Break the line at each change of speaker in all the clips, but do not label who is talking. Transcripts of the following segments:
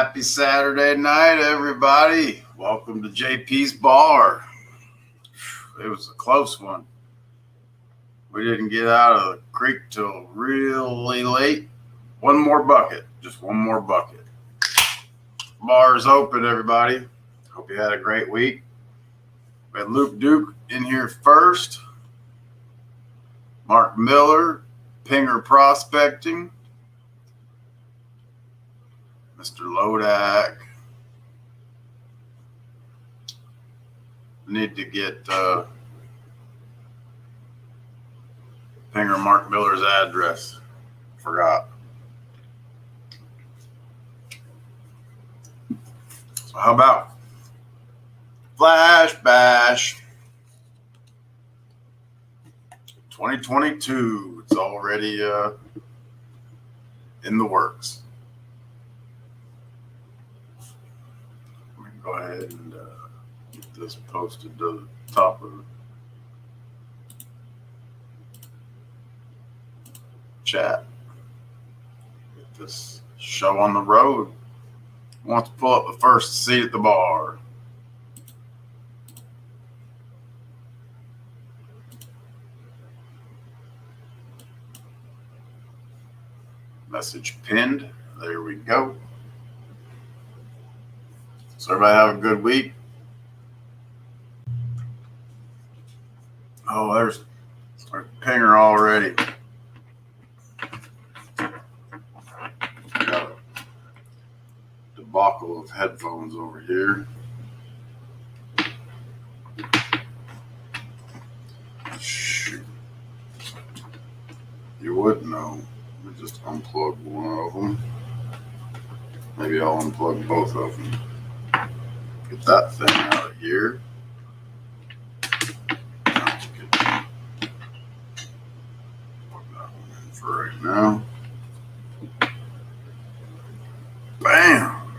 Happy Saturday night, everybody. Welcome to JP's Bar. It was a close one. We didn't get out of the creek till really late. One more bucket, just one more bucket. Bar's open, everybody. Hope you had a great week. We had Luke Duke in here first. Mark Miller, Pinger Prospecting. Mr. Lodak. Need to get Pinger Mark Miller's address. Forgot. So how about Flash Bash 2022? It's already in the works. Go ahead and get this posted to the top of the chat. Get this show on the road. Wants to pull up the first seat at the bar. Message pinned. There we go. So everybody have a good week. Oh, there's Pinger already. Got a debacle of headphones over here. Shoot. You would know. Let me just unplug one of them. Maybe I'll unplug both of them. Get that thing out of here. That's good. Plug that one in for right now. Bam!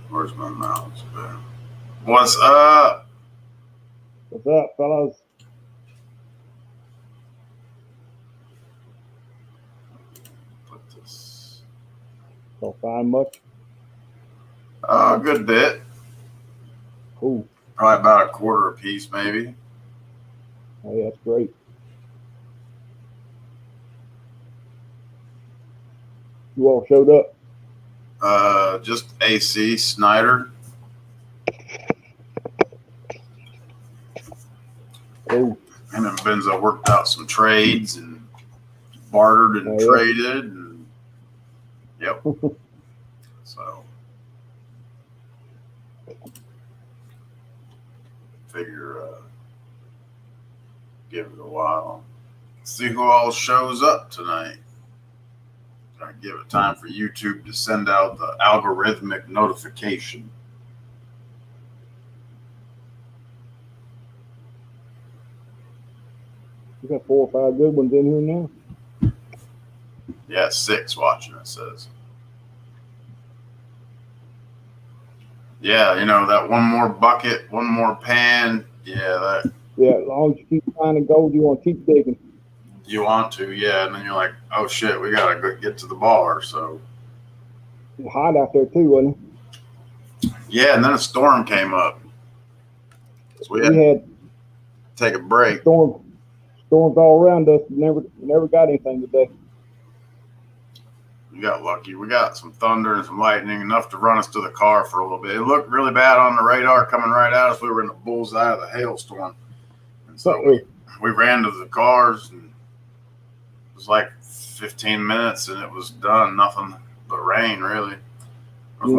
Where's my mouse? Bam. What's up?
What's up, fellas? Don't find much?
A good bit.
Cool.
Probably about a quarter a piece, maybe.
Oh, yeah, that's great. You all showed up?
Just AC Snyder.
Cool.
Him and Benzo worked out some trades and bartered and traded. And yep. So figure give it a while. See who all shows up tonight. Gotta give it time for YouTube to send out the algorithmic notification.
You got 4 or 5 good ones in here now.
Yeah, 6 watching, it says. Yeah, you know, that one more bucket, one more pan. Yeah, that.
Yeah, as long as you keep finding gold, you want to keep digging.
You want to, yeah. And then you're like, oh, shit, we got to go get to the bar. So.
It was hot out there, too, wasn't it?
Yeah, and then a storm came up. So we had to take a break.
Storms all around us. Never got anything today.
We got lucky. We got some thunder and some lightning, enough to run us to the car for a little bit. It looked really bad on the radar coming right at us. We were in the bullseye of the hailstorm. And so we ran to the cars, and it was like 15 minutes, and it was done. Nothing but rain, really. There was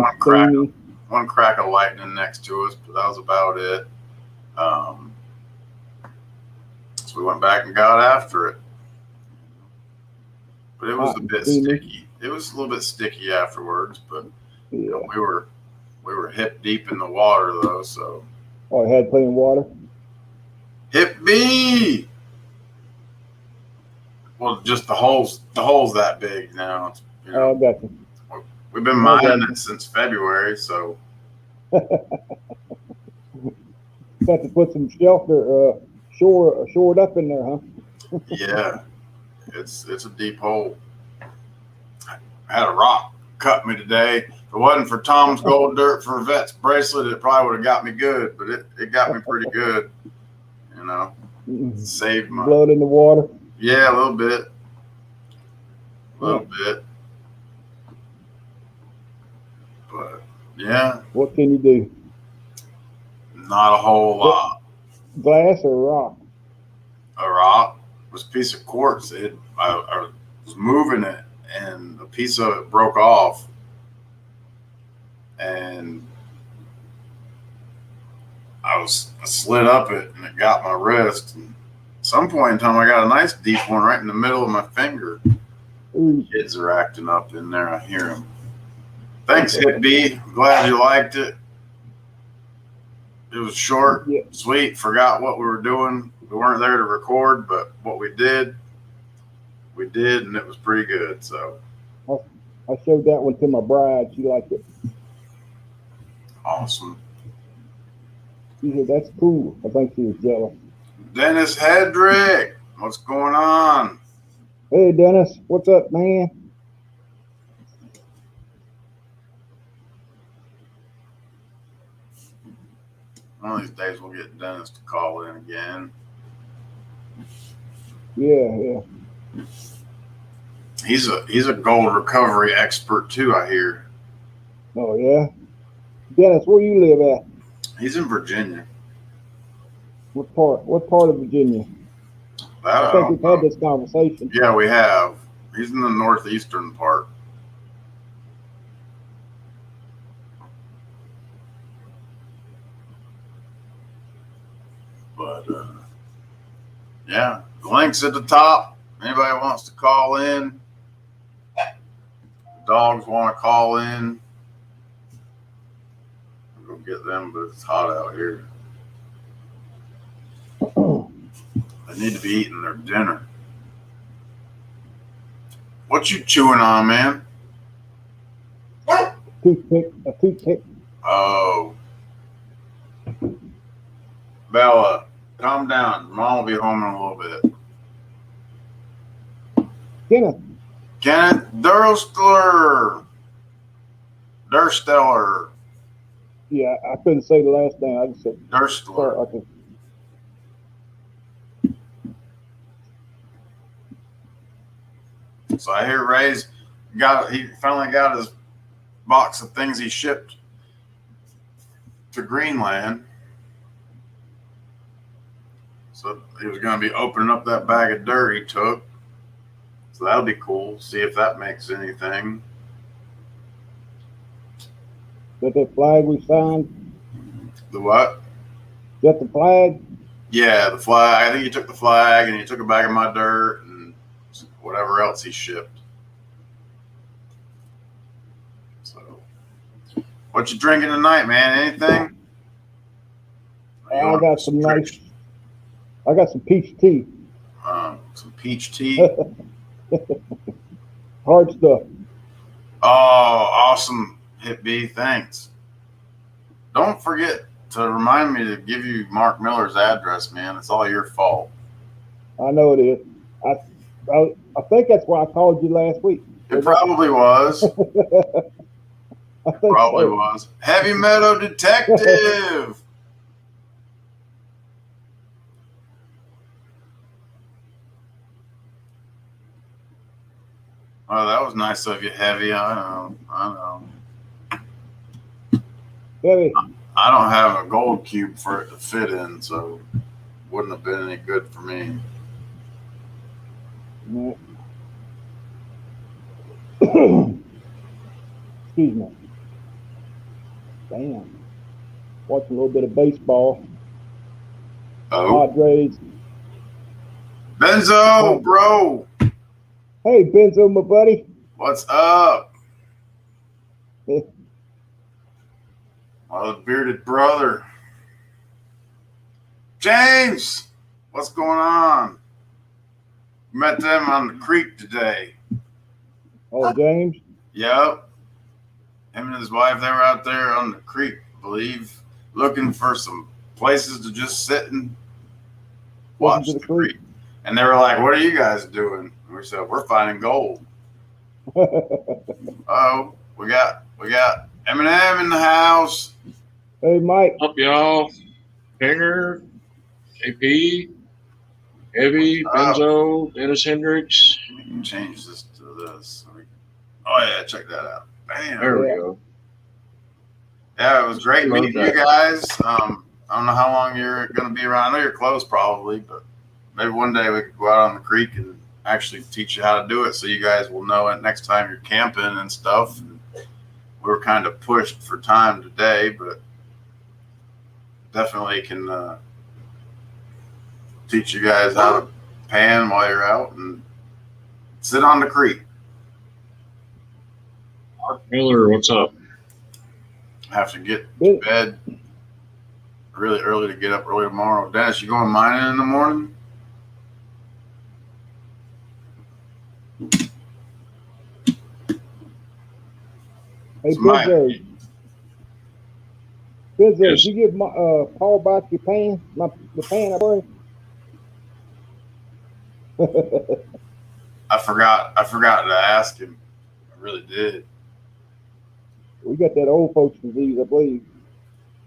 one crack of lightning next to us, but that was about it. So we went back and got after it. But it was a bit sticky. It was a little bit sticky afterwards, but you know, we were hip deep in the water though, so.
Oh, it had plenty of water?
Hip B! Well, just the hole's that big now. You know,
I got you.
We've been mining it since February, so.
Got to put some shelter, shored up in there, huh?
Yeah, it's a deep hole. had a rock cut me today. If it wasn't for Tom's Gold Dirt for Vets bracelet, it probably would have got me good, but it got me pretty good. You know, saved my
blood in the water.
Yeah, a little bit. A little bit. But yeah.
What can you do?
Not a whole lot.
Glass or rock?
A rock. It was a piece of quartz. I was moving it and a piece of it broke off. And I slid up it and it got my wrist. And at some point in time, I got a nice deep one right in the middle of my finger. Kids are acting up in there. I hear them. Thanks, Hit B. Glad you liked it. It was short, sweet. Forgot what we were doing. We weren't there to record, but what we did, and it was pretty good. So
I showed that one to my bride. She liked it.
Awesome.
She said, "That's cool." I think she was jealous.
Dennis Hedrick, what's going on?
Hey, Dennis, what's up, man?
One of these days we'll get Dennis to call in again.
Yeah.
He's a gold recovery expert too, I hear.
Oh yeah. Dennis, where you live at?
He's in Virginia.
What part of Virginia? I think we've had this conversation.
Yeah, we have. He's in the northeastern part. But yeah, the link's at the top. Anybody wants to call in, dogs want to call in, I'll go get them, but it's hot out here. They need to be eating their dinner. What you chewing on, man?
A toothpick.
Oh. Bella, calm down. Mom will be home in a little bit. Kenneth Dursteller.
Yeah, I couldn't say the last name. I just said
Dursteller.
Okay.
So I hear Ray's he finally got his box of things he shipped to Greenland. So he was going to be opening up that bag of dirt he took. So that'll be cool. See if that makes anything.
Is that flag we signed?
The what?
Is that the flag?
Yeah, the flag. I think he took the flag and he took a bag of my dirt and whatever else he shipped. So, what you drinking tonight, man? Anything?
I got some peach tea.
Some peach tea.
Hard stuff.
Oh, awesome, Hit B. Thanks. Don't forget to remind me to give you Mark Miller's address, man. It's all your fault.
I know it is. I think that's why I called you last week.
It probably was.
I think
probably was. Heavy Meadow Detective. Oh, that was nice of you, Heavy. I know.
Heavy.
I don't have a gold cube for it to fit in, so it wouldn't have been any good for me.
Yeah. Excuse me. Damn. Watching a little bit of baseball.
Oh.
Padres.
Benzo, bro.
Hey, Benzo, my buddy.
What's up? Oh, the bearded brother. James, what's going on? Met them on the creek today.
Oh, James?
Yep. Him and his wife, they were out there on the creek, I believe, looking for some places to just sit and watch the creek. And they were like, "What are you guys doing?" And we said, "We're finding gold." Oh, we got Eminem in the house.
Hey, Mike.
Up, y'all. Hanger, AP, Heavy, Benzo, Dennis Hendricks.
You can change this to this. Oh yeah, check that out. Bam.
There we go.
Yeah, it was great meeting you guys. I don't know how long you're going to be around. I know you're close probably, but maybe one day we could go out on the creek and actually teach you how to do it so you guys will know it next time you're camping and stuff. And we were kind of pushed for time today, but definitely can teach you guys how to pan while you're out and sit on the creek.
Mark Miller, what's up?
Have to get to bed really early to get up early tomorrow. Dennis, you going mining in the morning?
Hey, Benzo. Benzo,
Yes.
did you give Paul back your pan? The pan I brought?
I forgot to ask him. I really did.
We got that old folks disease, I believe.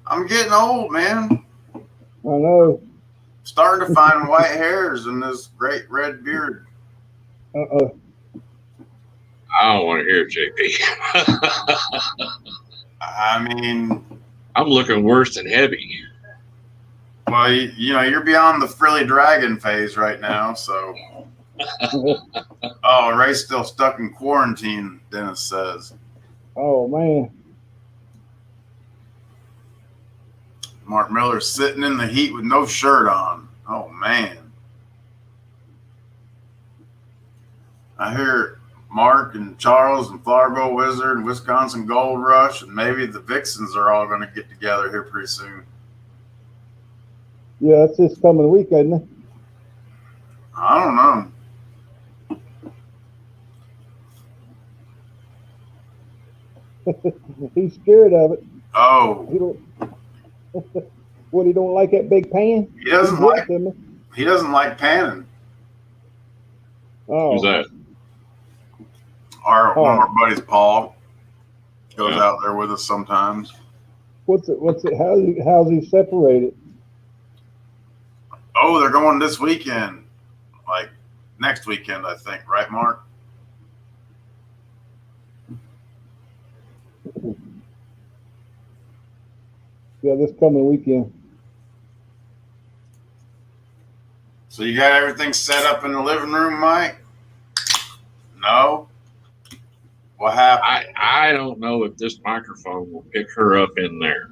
I'm getting old, man.
I know.
Starting to find white hairs in this great red beard.
I don't want to hear it, JP.
I mean,
I'm looking worse than Heavy.
well, you know, you're beyond the frilly dragon phase right now, so. Oh, Ray's still stuck in quarantine, Dennis says.
Oh, man.
Mark Miller's sitting in the heat with no shirt on. Oh, man. I hear Mark and Charles and Fargo Wizard and Wisconsin Gold Rush and maybe the Vixens are all going to get together here pretty soon.
Yeah, that's this coming week, isn't it?
I don't know.
He's scared of it.
Oh.
What, he don't like that big pan?
He doesn't like panning.
Oh.
Who's that?
One of our buddies, Paul, goes out there with us sometimes.
What's it? How's he separated?
Oh, they're going this weekend, like next weekend, I think. Right, Mark?
Yeah, this coming weekend.
So you got everything set up in the living room, Mike? No? What happened?
I don't know if this microphone will pick her up in there.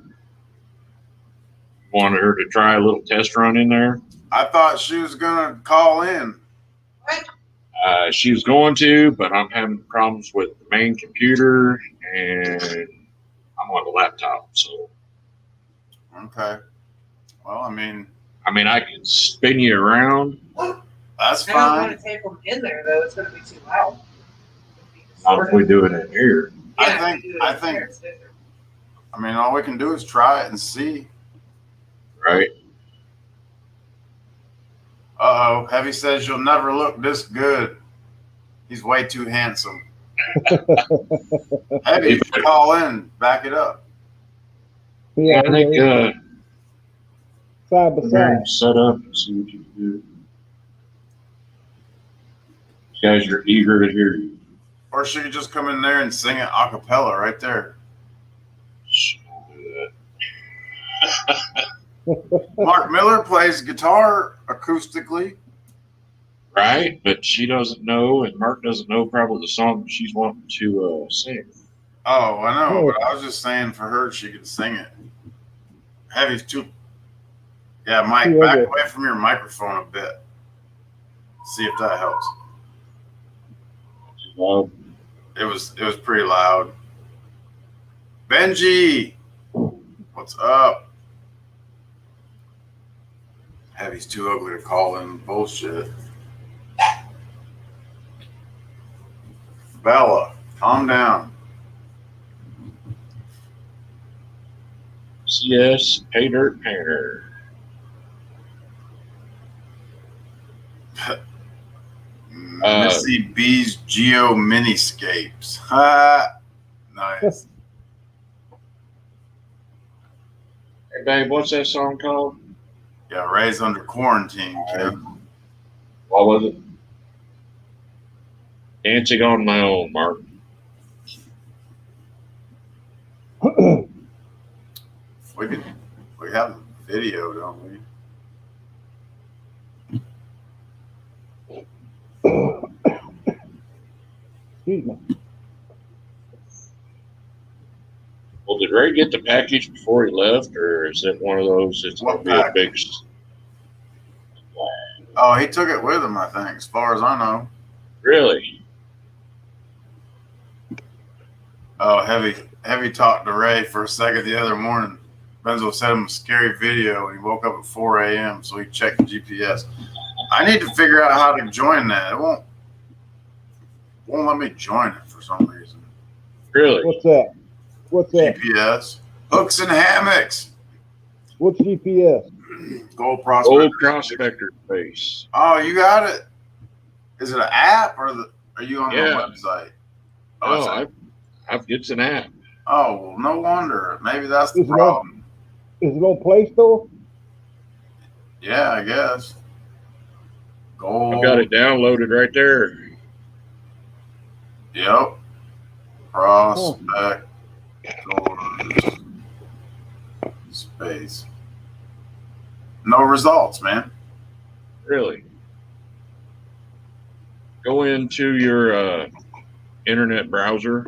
Wanted her to try a little test run in there.
I thought she was going to call in.
She was going to, but I'm having problems with the main computer and I'm on the laptop. So,
okay. Well, I mean,
I can spin you around.
That's fine.
I don't want to take them in there though. It's going to be too loud.
Not if we do it in here.
I think. I mean, all we can do is try it and see.
Right.
Uh-oh. Heavy says you'll never look this good. He's way too handsome. Heavy, if you call in, back it up.
Yeah, I think
side by side.
Set up and see what you can do. You guys are eager to hear you.
Or she could just come in there and sing it a cappella right there.
I'll do that.
Mark Miller plays guitar acoustically.
Right, but she doesn't know, and Mark doesn't know probably the song she's wanting to sing.
Oh, I know, but I was just saying for her, she could sing it. Heavy's too. Yeah, Mike, back away from your microphone a bit. See if that helps.
Loud.
It was pretty loud. Benji, what's up? Heavy's too ugly to call in. Bullshit. Bella, calm down.
CS Pay Dirt Painter.
Missy B's Geo Miniscapes. Ha! Nice.
Hey, babe, what's that song called?
Yeah, Ray's under quarantine, kid.
What was it? Dancing on My Own, Mark.
We have a video, don't we?
Excuse me.
Well, did Ray get the package before he left, or is it one of those that's going to be a big...
Oh, he took it with him, I think, as far as I know.
Really?
Oh, Heavy talked to Ray for a second the other morning. Benzo sent him a scary video, and he woke up at 4 a.m., so he checked the GPS. I need to figure out how to join that. It won't let me join it for some reason.
Really?
What's that? What's that?
GPS. Hooks and hammocks.
What's GPS?
Gold Prospector.
Old Prospector Space.
Oh, you got it. Is it an app or are you on the website?
Oh, it's an app.
Oh, well, no wonder. Maybe that's the problem.
Is it on Play Store?
Yeah, I guess. Gold.
I've got it downloaded right there.
Yep. Prospect. Space. No results, man.
Really? Go into your internet browser.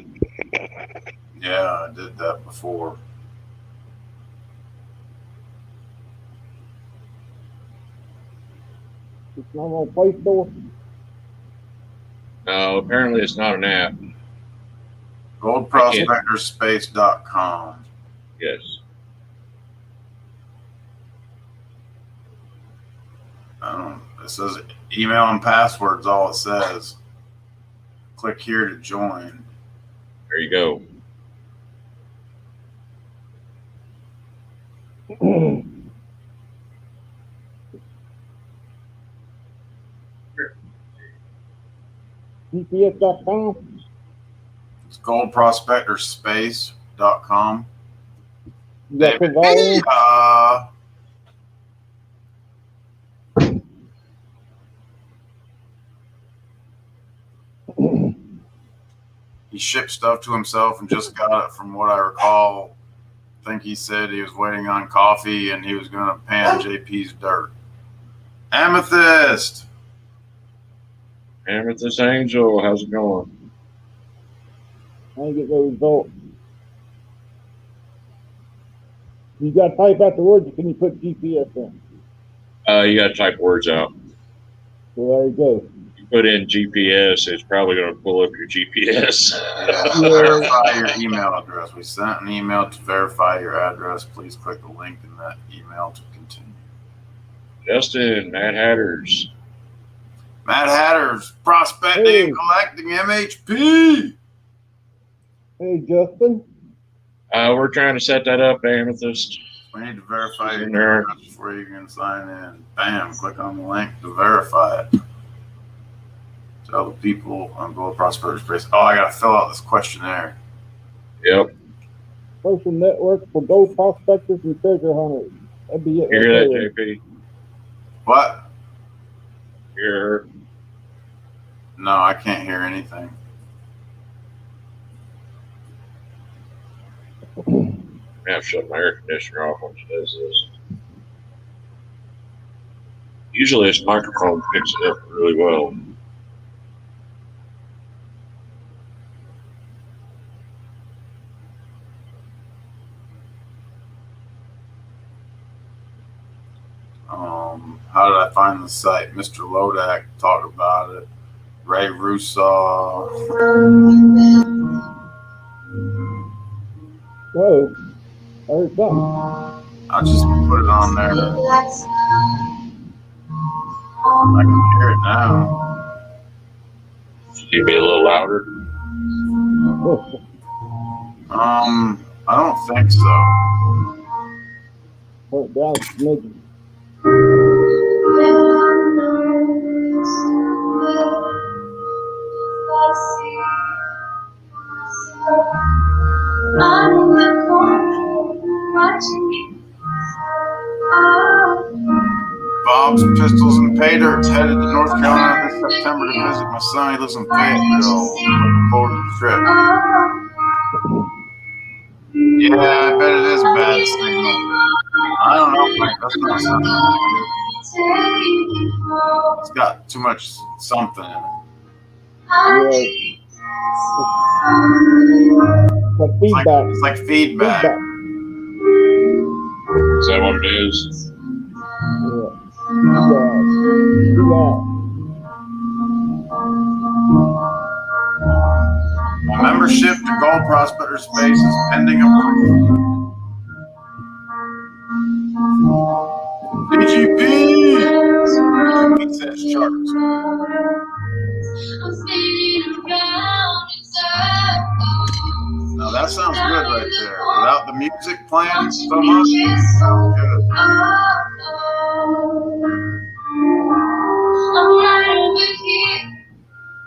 Yeah, I did that before.
It's not on Play Store?
No, apparently it's not an app.
GoldProspectorSpace.com.
Yes.
It says email and passwords, all it says. Click here to join.
There you go.
GPS.com?
It's GoldProspectorSpace.com.
You got to put volume?
He shipped stuff to himself and just got it, from what I recall. I think he said he was waiting on coffee and he was going to pan JP's dirt. Amethyst!
Amethyst Angel, how's it going?
I ain't get no result. You got to type out the words, or can you put GPS in?
You got to type words out.
So there you go.
You put in GPS, it's probably going to pull up your GPS.
Verify your email address. We sent an email to verify your address. Please click the link in that email to continue.
Justin, Mad Hatters.
Mad Hatters, prospecting and collecting MHP.
Hey, Justin.
We're trying to set that up, Amethyst.
We need to verify your address before you can sign in. Bam, click on the link to verify it. Tell the people on Gold Prospector Space. Oh, I got to fill out this questionnaire.
Yep.
Social network for gold prospectors and treasure hunters. That'd be it.
You hear that, JP?
What?
Hear her?
No, I can't hear anything.
I have to shut my air conditioner off when she does this. Usually this microphone picks it up really well.
How did I find the site? Mr. Lodak talked about it. Ray Russo.
Whoa. I heard something.
I just put it on there. I can hear it now.
Can you be a little louder?
I don't think so.
Put it down, smidgen.
Bob's Pistols and Pay Dirt's headed to North Carolina this September to visit my son. He lives in Fayetteville. Looking forward to the trip. Yeah, I bet it is a bad signal. I don't know, Frank. That's not sounding good. It's got too much something in it.
Yeah. It's like feedback.
It's like feedback.
Is that what it is?
Yeah. Feedback.
My membership to Gold Prospector Space is pending approval. DGP! Says charts. Now that sounds good right there. Without the music playing so much, sounds good.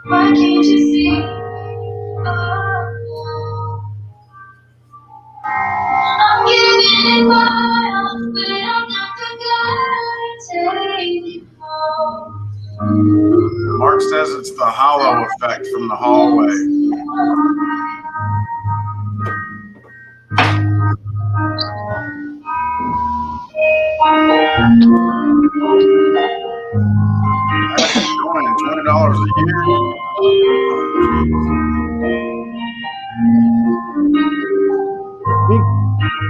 Why can't you see? I'm giving it my all, but I'm not the guy to take it home.
Mark says it's the hollow effect from the hallway. That's annoying. $20 a year.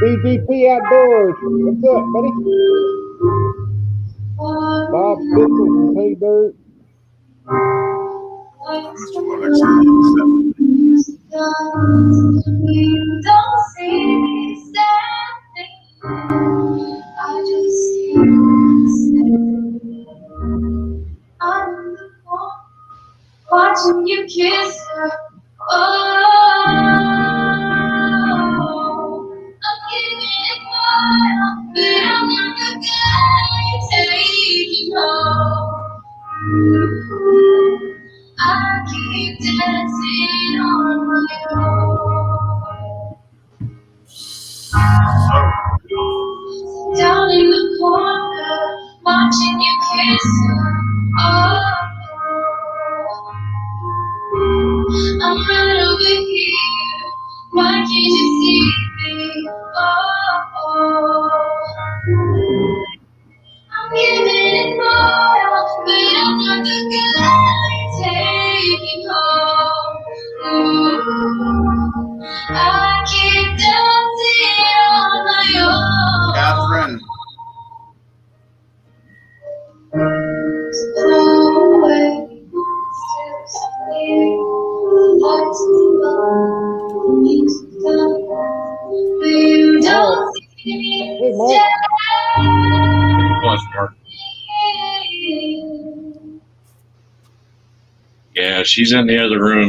BDP Outdoors. What's up, buddy? Bob Pistols and Pay Dirt.
Mr. Lennox says
You don't see me standing. I just see you standing. I'm the one watching you kiss her. Oh, I'm giving it my all, but I'm not the guy taking home. I keep dancing on my own. Down in the corner, watching you kiss her. Oh, I'm right over here. Why can't you see me? Oh, I'm giving it my all, but I'm not the guy taking home. I keep dancing on my own.
Catherine.
Hey, Mark.
Plus, Mark. Yeah, she's in the other room.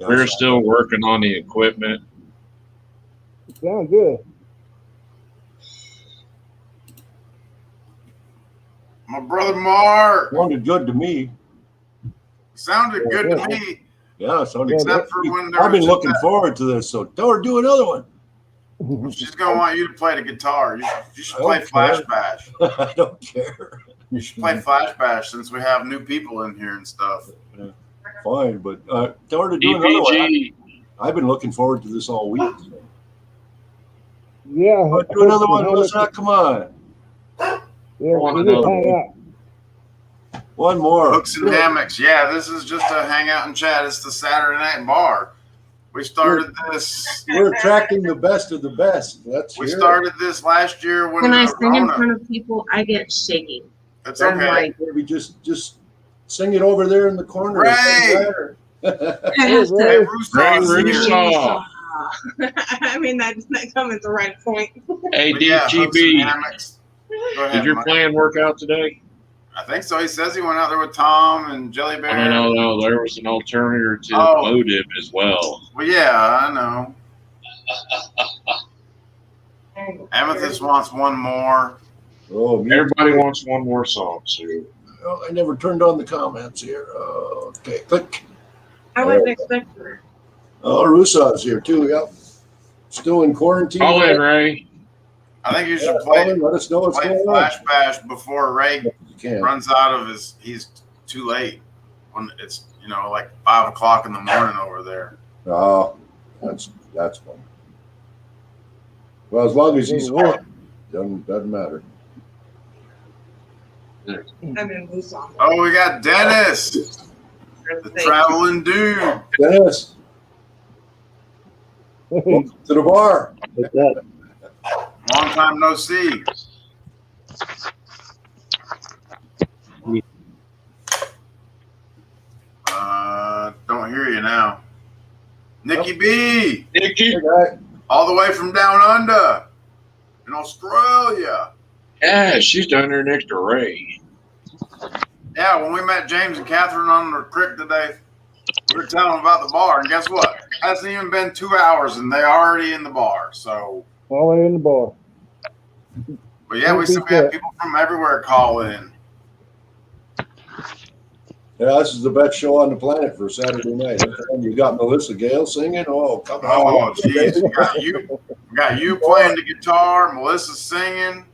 We're still working on the equipment.
Sounds good.
My brother Mark.
Sounded good to me.
Sounded good to me.
Yeah, it sounded
Except
good.
for when there
I've been
was
looking
that-
forward to this, so Thor, do another one.
She's gonna want you to play the guitar. You should play
Okay.
Flash Bash.
I don't care.
You should play Flash Bash since we have new people in here and stuff.
Fine, but Thor, to do another one.
DPG.
I've been looking forward to this all week.
Yeah.
Do another one, Melissa. Come on.
Yeah, we just hang out.
One more.
Hooks and hammocks. Yeah, this is just a hangout and chat. It's the Saturday night bar. We started this.
We're attracting the best of the best.
We started this last year when
When I sing in
Rona.
front of people, I get shaky.
It's
I'm
okay.
like,
We just sing it over there in the corner.
Ray!
I have
Hey,
to.
Russo's
Ray
here.
Russo.
I mean, that's not coming at the right point.
Hey,
But yeah, hooks and
DGB.
hammocks. Go ahead,
Did your
Mike.
plan work out today?
I think so. He says he went out there with Tom and Jelly Bear.
No. There was an alternative to
Oh.
motive as well.
Well, yeah, I know. Amethyst wants one more.
Oh, me.
Everybody wants one more song, Sue.
Oh, I never turned on the comments here. Okay, click.
I wasn't expecting her.
Oh, Russo's here too. Yep. still in quarantine?
Call in, Ray.
I think you should
Call in, let us know what's
play
going on.
Flash Bash before Ray
You can.
runs out of his. He's too late when it's like 5 o'clock in the morning over there.
Oh, that's fun. Well, as long as he's on, doesn't matter.
I'm in Busan.
Oh, we got Dennis, the traveling dude.
Dennis, welcome to the bar.
What's that?
Long time no see. Don't hear you now. Nikki B,
Nikki.
Hey, guy.
all the way from down under in Australia.
Yeah, she's down there next to Ray.
Yeah, when we met James and Catherine on the creek today, we were telling them about the bar, and guess what? It hasn't even been 2 hours, and they're already in the bar. So,
Already in the bar.
but yeah, we have people from everywhere call in.
Yeah, this is the best show on the planet for Saturday night. You got Melissa Gale singing. Oh, come on.
Oh, jeez, we got you playing the guitar, Melissa singing.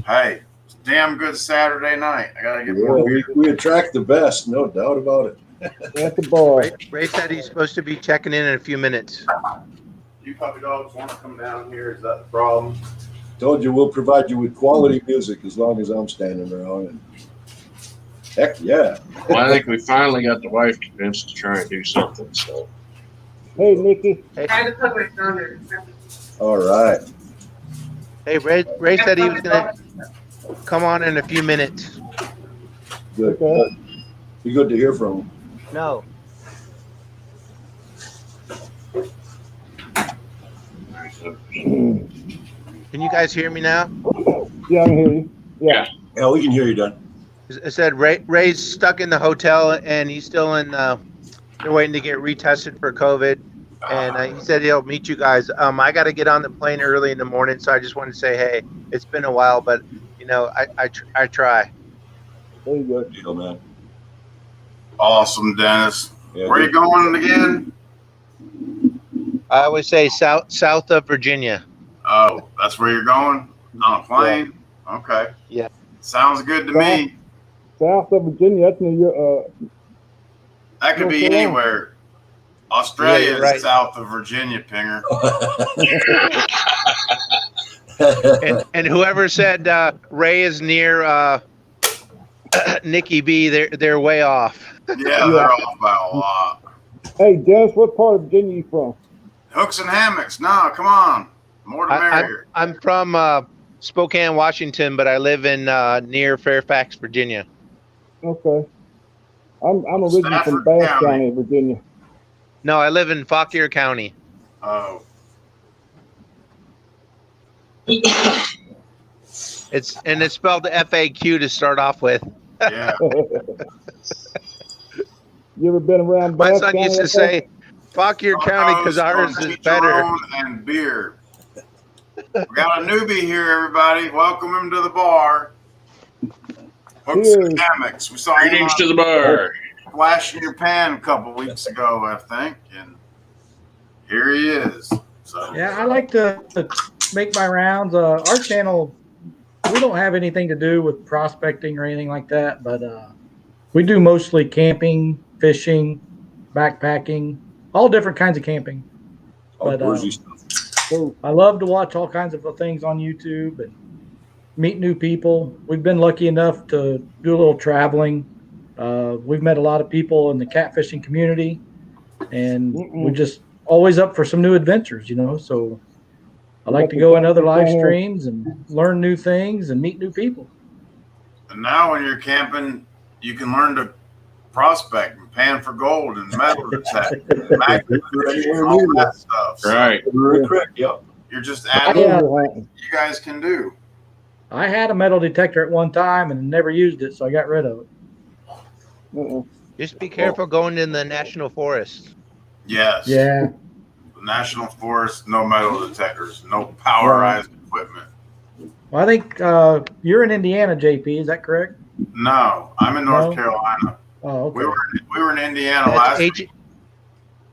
Hey, it's a damn good Saturday night. I gotta get more beer.
We attract the best, no doubt about it.
At the bar.
Ray said he's supposed to be checking in a few minutes.
You puppy dogs want to come down here? Is that the problem?
Told you we'll provide you with quality music as long as I'm standing around. And heck yeah.
Well, I think we finally got the wife convinced to try and do something. So
Hey, Nikki.
Try to put my thunder.
All right.
Hey, Ray said he was gonna come on in a few minutes.
Good.
Okay.
Be good to hear from him.
No. Can you guys hear me now?
Yeah, I can hear you. Yeah.
Yeah, we can hear you, Don.
I said Ray's stuck in the hotel and he's still in. They're waiting to get retested for COVID, and he said he'll meet you guys. I got to get on the plane early in the morning, so I just wanted to say, hey, it's been a while, but I try.
There you go.
Good deal, man.
Awesome, Dennis.
Yeah,
Where you going again?
I always say south of Virginia.
Oh, that's where you're going? On a plane? Okay.
Yeah.
Sounds good to me.
South of Virginia, that's near your
That could be
North Carolina.
anywhere. Australia
Yeah,
is
you're right.
south of Virginia, Pinger.
And whoever said Ray is near Nikki B, they're way off.
Yeah, they're off by a lot.
Hey, Dennis, what part of Virginia you from?
Hooks and hammocks. No, come on. More the merrier.
I'm from Spokane, Washington, but I live in near Fairfax, Virginia.
Okay. I'm originally from
Stafford
Bath
County.
County, Virginia.
No, I live in Fauquier County.
Oh,
It's spelled FAQ to start off with.
yeah.
You ever been around
My
Bath
son
County?
used to say Fauquier County because ours is better.
And beer. We got a newbie here, everybody. Welcome him to the bar. Hooks and
Cheers.
hammocks. We saw him
greetings
on
to the bar.
Flash in Your Pan a couple weeks ago, I think, and here he is. So
Yeah, I like to make my rounds. Our channel, we don't have anything to do with prospecting or anything like that, but we do mostly camping, fishing, backpacking, all different kinds of camping. But,
Outdoorsy stuff.
Cool.
I love to watch all kinds of things on YouTube and meet new people. We've been lucky enough to do a little traveling. We've met a lot of people in the catfishing community, and we're just always up for some new adventures, So I like to go in other live streams and learn new things and meet new people.
and now when you're camping, you can learn to prospect and pan for gold and metal detect, magnet fishing, all that stuff. So
Right.
Yep.
you're just adding
Yeah.
what you guys can do.
I had a metal detector at one time and never used it, so I got rid of it.
Just be careful going in the national forest.
Yes.
Yeah.
The National Forest, no metal detectors, no powerized equipment.
Well, I think you're in Indiana, JP. Is that correct?
No, I'm in North
No?
Carolina.
Oh, okay.
We were in Indiana
That's
last
H-
week.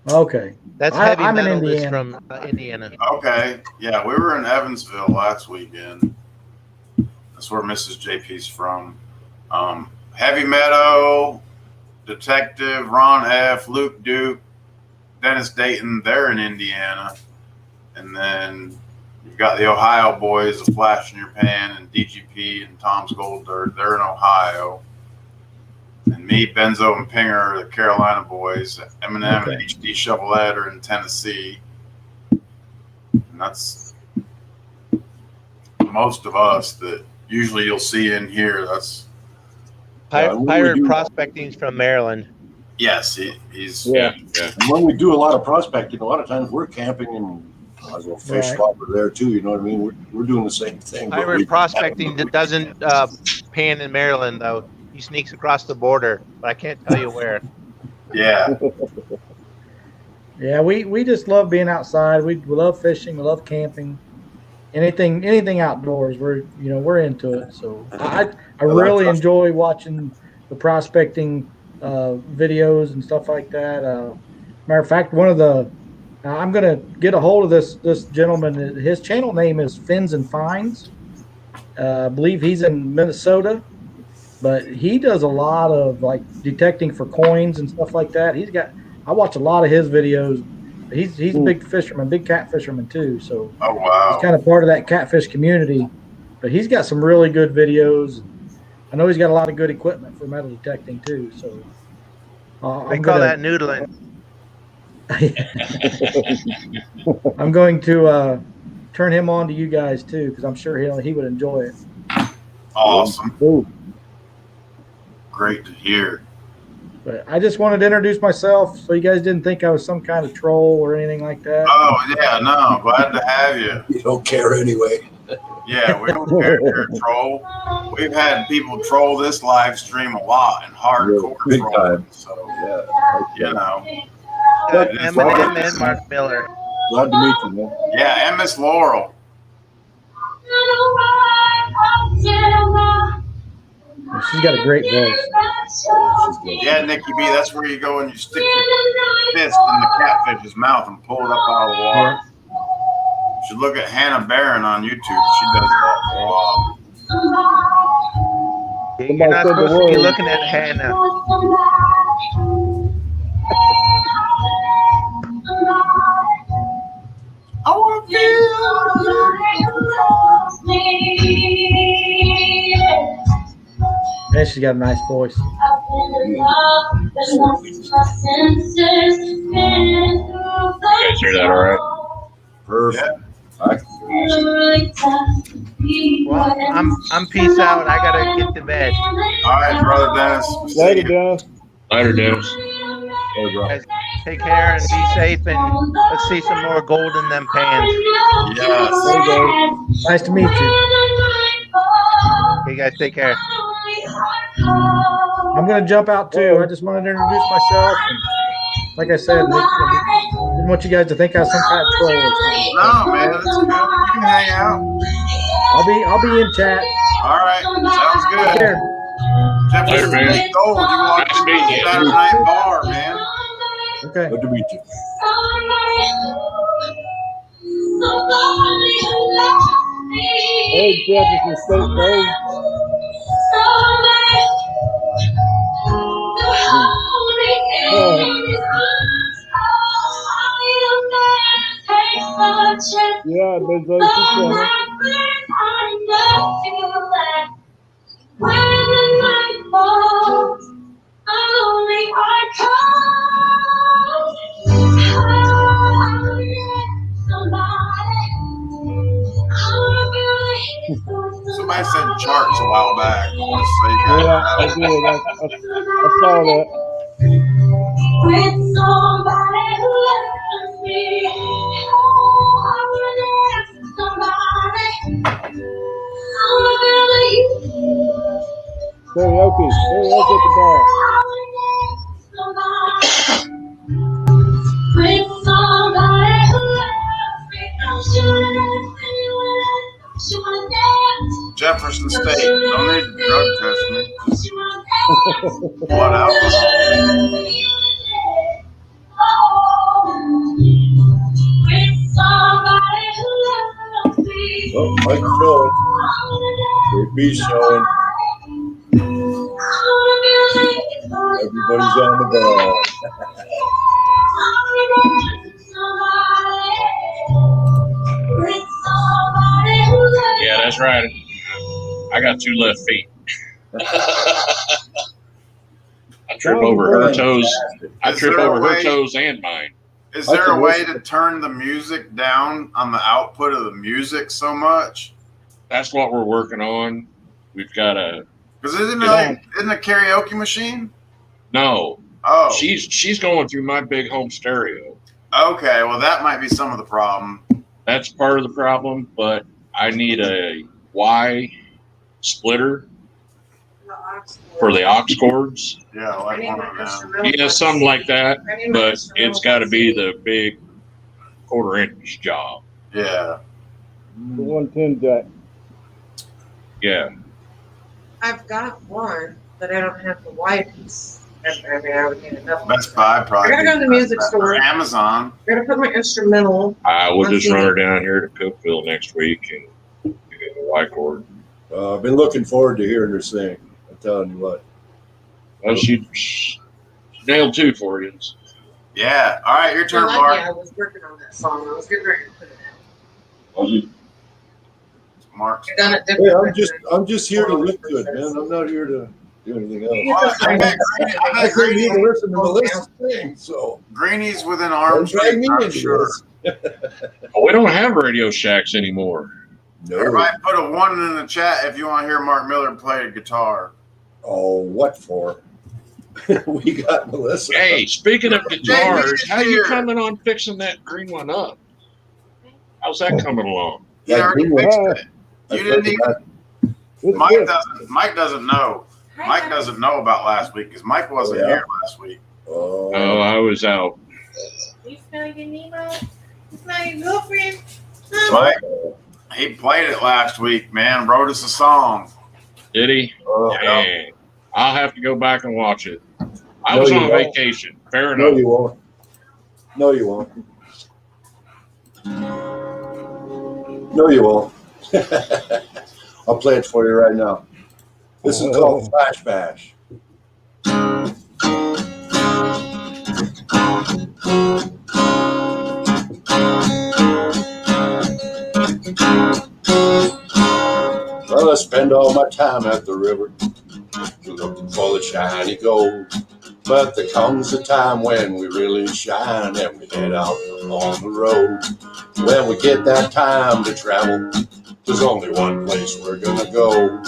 Okay.
That's
I'm
heavy
in
metal. That's
Indiana.
from Indiana.
Okay. Yeah, we were in Evansville last weekend. That's where Mrs. JP's from. Heavy metal, Detective, Ron F., Luke Duke, Dennis Dayton, they're in Indiana. And then you've got the Ohio boys, the Flash in Your Pan, and DGP and Tom's Gold Dirt. They're in Ohio. And me, Benzo, and Pinger are the Carolina boys. Eminem and HD Shovelette are in Tennessee. And that's most of us that usually you'll see in here. That's
Pirate Prospecting's from Maryland.
yes, he's
And when we do a lot of prospecting, a lot of times we're camping and I go fish slobber there too. You know what I mean? We're doing the same thing.
Pirate Prospecting doesn't pan in Maryland though. He sneaks across the border, but I can't tell you where.
Yeah.
Yeah, we just love being outside. We love fishing. We love camping. Anything outdoors. We're into it. So I really enjoy watching the prospecting videos and stuff like that. Matter of fact, I'm gonna get a hold of this gentleman. His channel name is Fins and Finds. I believe he's in Minnesota, but he does a lot of like detecting for coins and stuff like that. I watch a lot of his videos. He's a big fisherman, big cat fisherman too. So he's kind of part of that catfish community. But he's got some really good videos. I know he's got a lot of good equipment for metal detecting too. So
they call that noodling.
I'm going to turn him on to you guys too, because I'm sure he would enjoy it.
Awesome.
Ooh.
Great to hear.
But I just wanted to introduce myself so you guys didn't think I was some kind of troll or anything like that.
Oh, yeah, no, glad to have you.
You don't care anyway.
Yeah, we don't care if you're a troll. We've had people troll this live stream a lot and hardcore
Big
trolling.
time.
So,
Yeah.
you know.
Eminem and Mark Miller.
Glad to meet you, man.
Yeah, and Miss Laurel.
She's got a great voice.
Yeah, Nikki B, that's where you go and you stick your fist in the catfish's mouth and pull it up out of the water. You should look at Hannah Barron on YouTube. She does that a lot.
You're not supposed to be looking at Hannah.
I want to
And she's got a nice voice.
You guys hear that all right?
Perfect.
Well, I'm peace out. I gotta get to bed.
All right, Brother Dennis.
Later, Dennis.
Later, Dennis.
Hey, bro.
Guys, take care and be safe, and let's see some more gold in them pans.
Yes.
There you go.
Nice to meet you.
Okay, guys, take care.
I'm going to jump out too. I just wanted to introduce myself. And like I said, I didn't want you guys to think I was some kind of troll or something.
No, man, that's good. You can hang out.
I'll be in chat.
All right, sounds
Take
good.
care.
Jefferson
Later, man.
State Gold, you walked
Nice
into
meeting
the
you.
Saturday Night Bar, man.
Okay.
Good to meet you.
Hey, Jefferson State Gold. Yeah, Benzo, she's coming.
When the night falls, a lonely heart calls.
Somebody said charts a while back. Just so you guys
Yeah, I
know.
did. I saw that.
With somebody who loves me. Oh, I wanna have somebody. Oh, really?
Karaoke at the bar.
With somebody who loves me. She wanna dance.
Jefferson State. Don't need to drug test me. Just blood alcohol.
Oh,
Well, Mike's showing. JP's showing. Everybody's on the ball.
Yeah, that's right. I got 2 left feet. I trip over her toes. I trip over her toes and mine.
Is there a way to turn the music down on the output of the music so much?
That's what we're working on. We've got a.
Because isn't a karaoke machine?
No.
Oh.
She's going through my big home stereo.
Okay, well that might be some of the problem.
That's part of the problem, but I need a Y splitter for the aux cords.
Yeah, like one of them.
Yeah, something like that, but it's got to be the big 1/4-inch job.
Yeah.
The 110 jack.
Yeah.
I've got one, but I don't have the wipes. I mean, I would need another.
Best Buy probably.
I gotta go to the music store.
Amazon.
I gotta put my instrumental.
I will just run her down here to Cookville next week and get the Y cord.
I've been looking forward to hearing her sing. I'm telling you what.
Well, she nailed 2 for you.
Yeah. All right, your turn, Mark.
I was working on that song. I was getting ready to put it out.
Was it?
Mark.
I've done it different.
Hey, I'm just here to look good, man. I'm not here to do anything else.
Well, I bet
I need to listen to Melissa sing, so.
Greenie's within arm's
Drag me
reach, I'm
into
sure.
this.
Oh, we don't have Radio Shacks anymore.
No.
Everybody put a 1 in the chat if you want to hear Mark Miller play a guitar.
Oh, what for? We got Melissa.
Hey, speaking of guitars,
JP's
how you
here.
coming on fixing that green one up? How's that coming along?
He already
green
fixed
one.
it. You didn't even.
It's
Mike
good.
doesn't. Mike doesn't know. Mike doesn't know about last week because Mike wasn't
Oh, yeah?
here last week.
Oh,
Oh,
I was out.
You smell your Nemo? You smell your girlfriend?
Mike, he played it last week. Man, wrote us a song.
Did he?
oh.
Dang. I'll have to go back and watch it. I
No,
was
you
on
won't.
vacation. Fair
No,
enough.
you won't. No, you won't. No, you won't. I'll play it for you right now. This is called Flash Bash. Well, I spend all my time at the river looking for the shiny gold. But there comes a time when we really shine and we head out on the road. When we get that time to travel, there's only one place we're gonna go.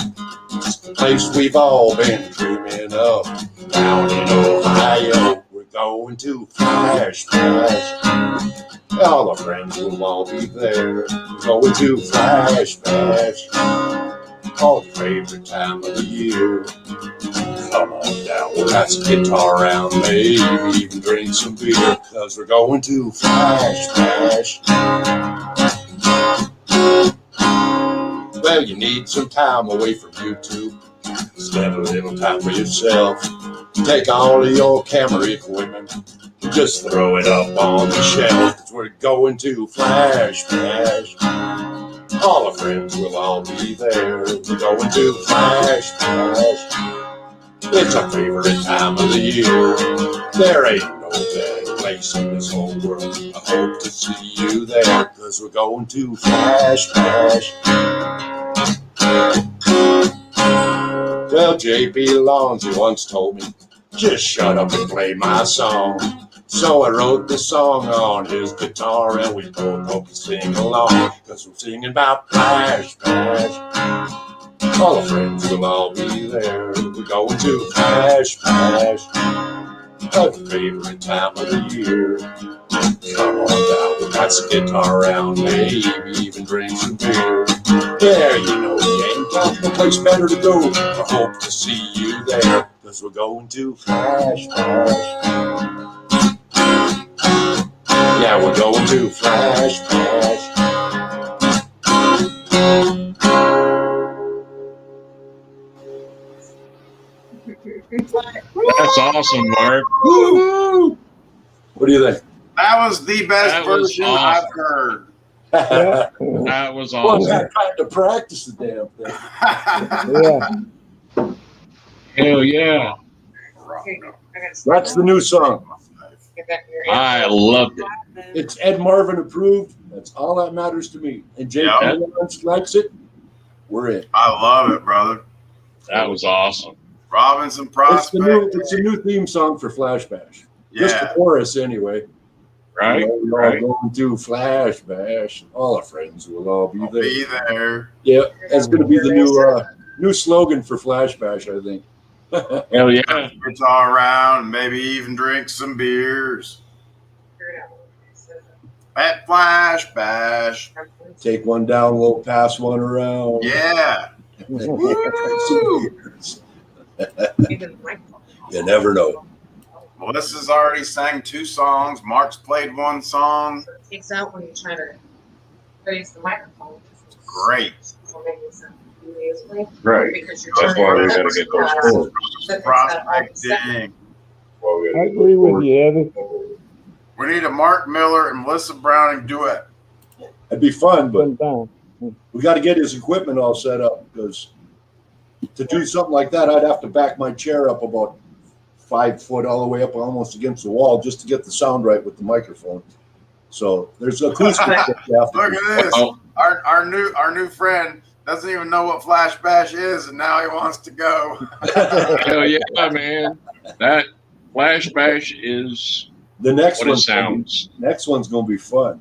It's the place we've all been dreaming of. Down in Ohio, we're going to Flash Bash. All our friends will all be there. We're going to Flash Bash. Our favorite time of the year. Come on down, we'll have some guitar around, maybe even drink some beer, cause we're going to Flash Bash. Well, you need some time away from YouTube. Spend a little time for yourself. Take all of your camera equipment, just throw it up on the shelf, cause we're going to Flash Bash. All our friends will all be there. We're going to Flash Bash. It's our favorite time of the year. There ain't no better place in this whole world. I hope to see you there, cause we're going to Flash Bash. Well, JP Lawns, he once told me, just shut up and play my song. So I wrote the song on his guitar and we both hope to sing along, cause we're singing about Flash Bash. All our friends will all be there. We're going to Flash Bash. Our favorite time of the year. Come on down, we got some guitar around, maybe even drink some beer. Yeah, you know we ain't got no place better to go. I hope to see you there, cause we're going to Flash Bash. Yeah, we're going to Flash Bash.
That's awesome, Mark.
Woo-hoo! What do you think?
That was the best
That was
version
awesome.
I've heard.
Yeah.
That was
Well,
awesome.
I tried to practice the damn thing.
Yeah.
Hell yeah.
Okay, I gotta
That's the new song.
get back to your
I loved it.
It's Ed Marvin approved. That's all that matters to me. And JP
Yeah.
Lawrence likes it. We're in.
I love it, brother.
That was awesome.
Robinson
It's
Prospect.
the new theme song for Flash Bash. Just the
Yeah.
chorus anyway.
Right?
You know, we're
Right.
all going to Flash Bash. All our friends will all be
I'll
there.
be there.
Yeah, that's going to be the new slogan for Flash Bash, I think.
Hell yeah.
Guitar around, maybe even drink some beers. At Flash Bash.
Take one down, we'll pass one around.
Yeah. Woo!
You never know.
Melissa's already sang 2 songs. Mark's played 1 song.
So it takes out when you try to raise the microphone.
Great.
Right.
Because you're
That's
turning
why we
it
gotta
up
get
so
those
fast.
chords.
But it's got all the stuff.
Prospecting.
I agree with you, Evan.
We need a Mark Miller and Melissa Browning duet.
It'd be fun, but
Sometime.
we got to get his equipment all set up because to do something like that, I'd have to back my chair up about 5 foot all the way up almost against the wall just to get the sound right with the microphone. So there's acoustic stuff you have to
Look
do.
at this.
Oh,
Our new friend doesn't even know what Flash Bash is, and now he wants to go.
hell yeah, man. That Flash Bash is
The next
what it
one
sounds.
next one's going to be fun.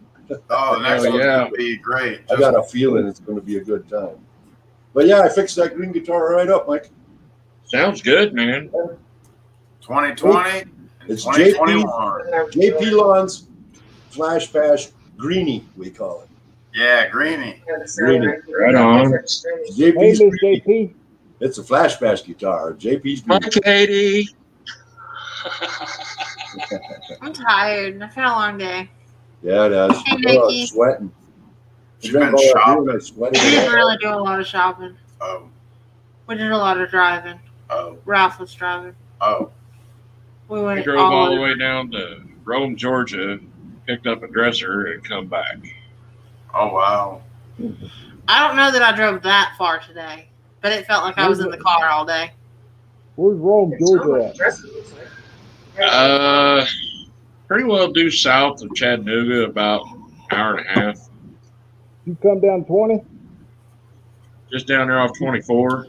Oh, the next
Oh,
one's
yeah.
going to be great.
I got a feeling it's going to be a good time. But yeah, I fixed that green guitar right up, Mike.
Sounds good, man.
2020 and
It's
2021.
JP Lawns Flash Bash Greenie, we call it.
Yeah, Greenie.
Right on.
Hey,
JP's
Miss
Greenie.
JP.
It's a Flash Bash guitar. JP's
Hi,
Greenie.
Katie.
I'm tired. I've had a long day.
Yeah, it is.
Hey,
Oh,
Nikki.
sweating.
She's
Drank
been
all that beer
shopping.
and I sweated
We
it
didn't
out.
really do a lot of shopping.
Oh,
We did a lot of driving.
oh,
Ralph was driving.
oh.
We
We
went
drove all the way down to Rome, Georgia, picked up a dresser, and come back.
Oh, wow.
I don't know that I drove that far today, but it felt like I was in the car all day.
Where's Rome, Georgia at?
Pretty well due south of Chattanooga, about an hour and a half.
You come down 20?
Just down there off 24.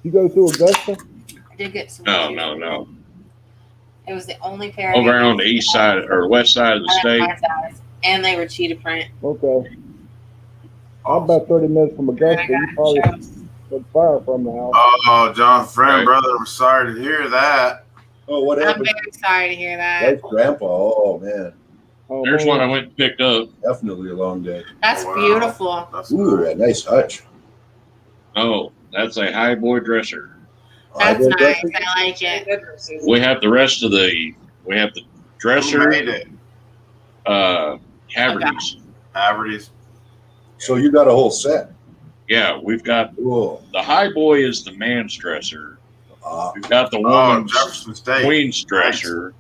You go through Augusta?
I did get some.
No.
It was the only pair. I
Over
did
on
get.
the east side or west side of the
I had
state.
my size, and they were cheetah print.
Okay. I'm about 30 minutes from
And
Augusta.
I
You
got
probably
shows.
got fire from the house.
Oh, John Friend,
Right.
brother, we're sorry to hear that.
Oh, what
I'm
happened?
very sorry to hear that.
That's Grandpa. Oh, man.
Oh,
There's
man.
one I went and picked up.
Definitely a long day.
That's
Oh, wow.
beautiful.
That's
Ooh,
great.
a nice hutch.
Oh, that's a high boy dresser.
That's
Highboy
nice.
dresser?
I like it.
We have the rest of the. We have the
Who
dresser,
made it?
Haverty's.
Haverty's.
So you got a whole set.
Yeah, we've got
Cool.
the high boy is the man's dresser. We've got the
Oh,
woman's
Jefferson State.
queen's dresser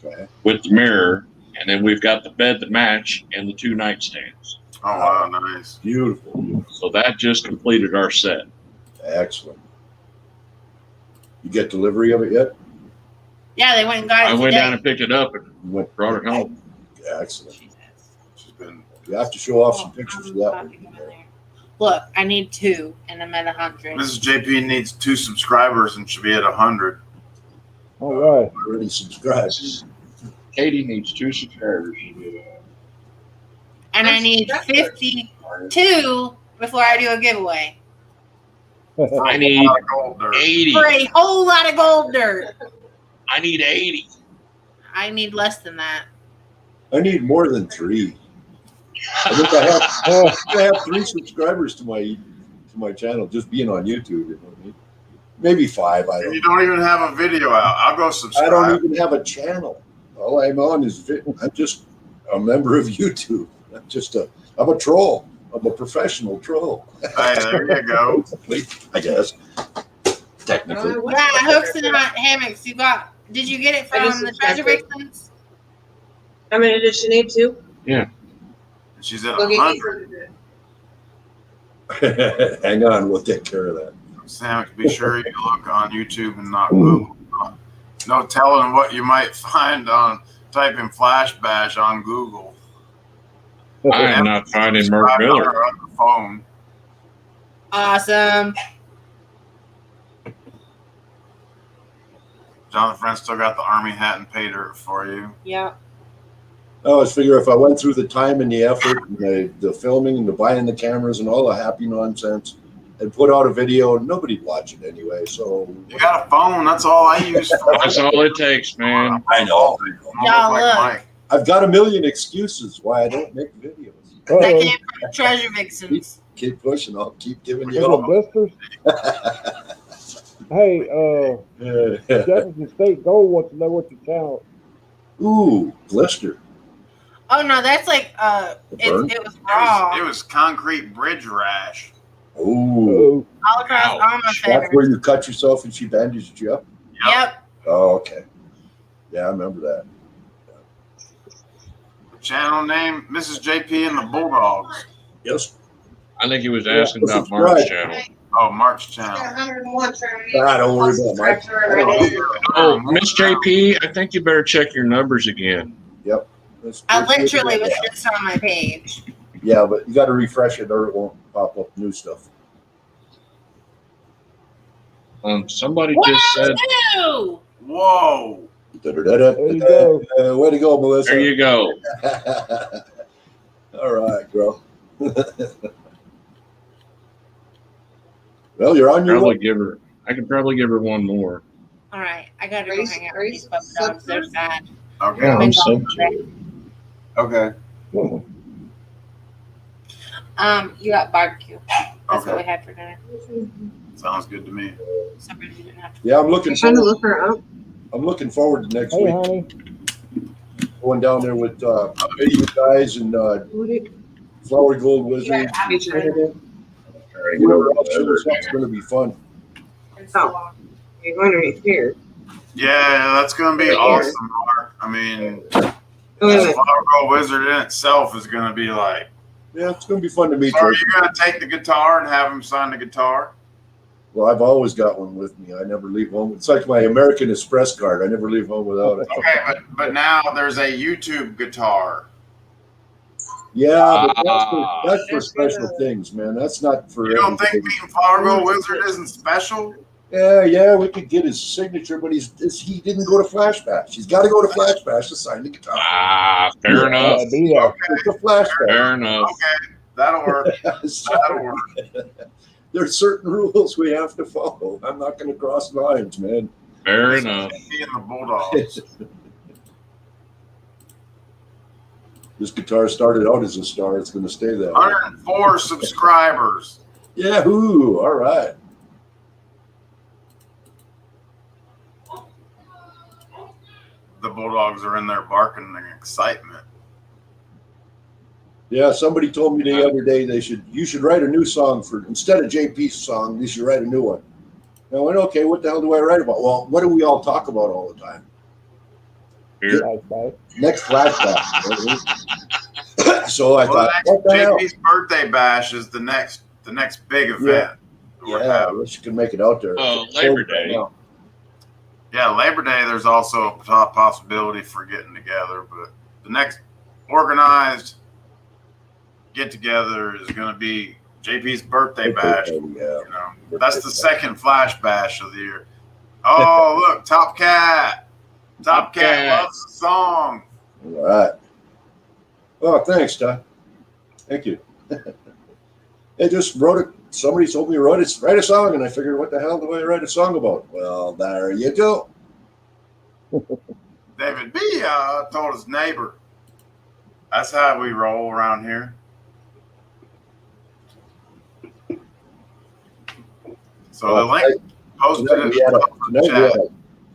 Okay.
with the mirror, and then we've got the bed to match and the 2 nightstands.
Oh, wow, nice.
Beautiful.
So that just completed our set.
Excellent. You get delivery of it yet?
Yeah, they went and got it
I went
today.
down and picked it up and
You went,
brought it home.
excellent.
She's been.
You have to show off some pictures of that one.
Look, I need 2, and I'm at 100.
Mrs. JP needs 2 subscribers and should be at 100.
All right.
Already subscribed.
Katie needs 2 subscribers.
And I need 52 before I do a giveaway.
I need
A lot of gold dirt.
80.
For a whole lot of gold dirt.
I need 80.
I need less than that.
I need more than 3. I think I have 3 subscribers to my channel just being on YouTube. You know what I mean? Maybe 5. I
And
don't.
you don't even have a video out. I'll go
I
subscribe.
don't even have a channel. All I'm on is I'm just a member of YouTube. I'm a troll. I'm a professional troll.
Hey, there you go.
I guess. Technically.
Yeah, hooks and hammocks. Did you get it
I
from
just
the Treasure
subscribed.
Vixens?
How many does she need? 2?
Okay.
And she's at
Look at
100.
Hang on, we'll take care of that.
Sam, be sure you look on YouTube and not Google. No telling what you might find on typing Flash Bash on Google.
I am not finding Mark Miller.
On the phone.
Awesome.
Jonathan Friend still got the Army hat and pay dirt for you.
Yeah.
I always figure if I went through the time and the effort and the filming and the buying the cameras and all the happy nonsense and put out a video, nobody'd watch it anyway. So
You got a phone. That's all I use for
That's all it takes, man.
I know.
Y'all look.
Mike.
I've got a million excuses why I don't make videos.
That
Uh-oh.
came from Treasure Vixens.
Keep pushing. I'll keep giving
Is
you
it
all.
blisters? Hey, Jefferson State Gold wants to know what your channel.
Ooh, blister.
Oh no, that's like
burn?
it was raw.
It was concrete bridge rash.
Ooh,
All across all my
that's
feathers.
where you cut yourself and she bandaged you up.
Yep.
Oh, okay. Yeah, I remember that.
Channel name, Mrs. JP and the Bulldogs.
Yes.
I think he was asking
Yeah,
about Mark's
subscribe.
channel.
Oh, Mark's channel.
101.
Don't worry about Mike.
Oh, Miss JP, I think you better check your numbers again.
Yep.
I literally was just on my page.
Yeah, but you got to refresh it or it won't pop up new stuff.
Somebody
What
just said,
do?
Whoa.
There you go.
Way to go, Melissa.
there you go.
All right, girl. Well, you're on your
Probably
way.
give her. I could probably give her one more.
All right, I gotta go hang out with these puppy dogs. They're sad.
Okay.
Yeah, I'm
Been
so
gone all day.
Okay.
You got barbecue. That's what
Okay.
we had for dinner.
Sounds good to me.
Somebody didn't have to.
Yeah, I'm looking
Trying to
forward.
look her up.
I'm looking forward to next
Hey,
week.
honey.
Going down there with you guys and Flower Gold Wizard. Whoever else shows up, it's going to be fun.
Oh, you're going to be here.
Yeah, that's going to be awesome, Mark. I mean,
Oh, wait a
this
minute.
Flower Girl Wizard in itself is going to be like,
Yeah, it's going to be fun to meet
so are
you.
you going to take the guitar and have him sign the guitar?
Well, I've always got one with me. I never leave home. It's like my American Express card. I never leave home without it.
Okay, but now there's a YouTube guitar.
Yeah, but that's for special things, man. That's not for
You don't think
everything.
being Flower Girl Wizard isn't special?
Yeah, we could get his signature, but he didn't go to Flash Bash. He's got to go to Flash Bash to sign the guitar.
Fair enough.
Be there.
It's a Flash Bash.
Fair enough.
Okay, that'll work. That'll work.
There's certain rules we have to follow. I'm not going to cross lines, man.
Fair enough.
Being the Bulldogs.
This guitar started out as a star. It's going to stay that way.
104 subscribers.
Yahoo! All right.
The Bulldogs are in there barking in excitement.
Yeah, somebody told me the other day you should write a new song for instead of JP's song. You should write a new one. And I went, okay, what the hell do I write about? Well, what do we all talk about all the time?
Here.
Flashback.
Next flashback. So I thought, what the hell?
JP's birthday bash is the next big event.
Yeah, I wish you could make it out there.
Labor Day.
Yeah, Labor Day, there's also a possibility for getting together, but the next organized get together is going to be JP's birthday bash.
Yeah.
You know, that's the second flash bash of the year. Oh, look, Top Cat. Top Cat loves the song.
All right. Oh, thanks, Ty. Thank you. I just wrote it. Somebody told me to write a song, and I figured, what the hell do I write a song about? Well, there you go.
David B. Told his neighbor. That's how we roll around here. So the link posted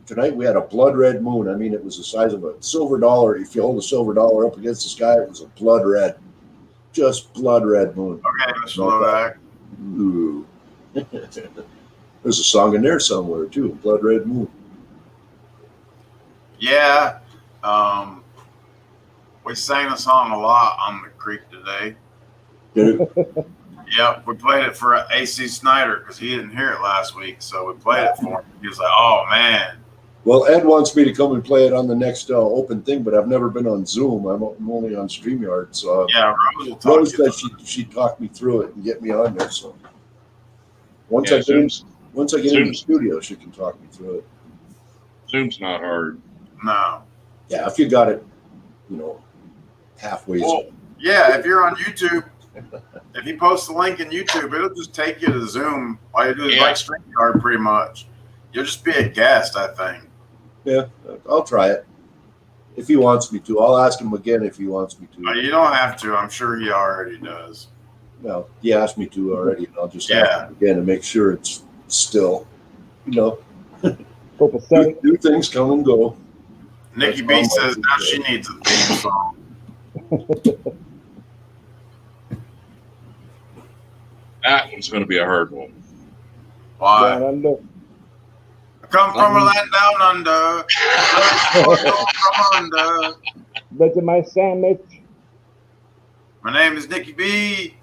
Tonight we had a blood red moon. I mean, it was the size of a silver dollar. If you hold a silver dollar up against the sky, it was a blood red, just blood red moon.
Okay, Mr. Lovac.
Ooh. There's a song in there somewhere too, Blood Red Moon.
Yeah. We sang a song a lot on the creek today.
Dude,
Yep, we played it for AC Snyder because he didn't hear it last week, so we played it for him. He was like, "Oh man."
well, Ed wants me to come and play it on the next open thing, but I've never been on Zoom. I'm only on StreamYard. So
Yeah, Rose will talk
Rose
to you.
said she'd talk me through it and get me on there. So once
Yeah,
I get in the studio, she can talk me through it.
Zoom's not hard.
No.
Yeah, if you got it, halfway.
Well, yeah, if you're on YouTube, if you post the link in YouTube, it'll just take you to Zoom. All you do is like StreamYard pretty much. You'll just be a guest, I think.
Yeah, I'll try it. If he wants me to. I'll ask him again if he wants me to.
You don't have to. I'm sure he already does.
Well, he asked me to already, and I'll just ask him again and make sure it's still, new things come and go.
Nikki B says now she needs a theme song.
That one's going to be a hard one.
Why? I come from a land down under. From under.
Better my sandwich.
My name is Nikki B.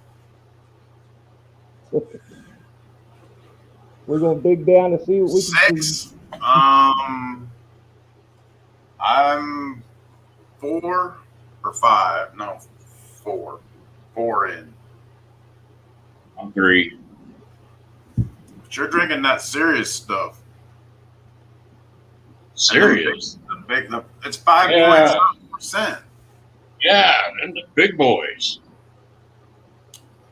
We're gonna dig down to see what we can see.
6. I'm 4 or 5. No, 4. 4 in.
I'm 3.
But you're drinking that serious stuff.
Serious?
It's 5.7%.
Yeah, and the big boys.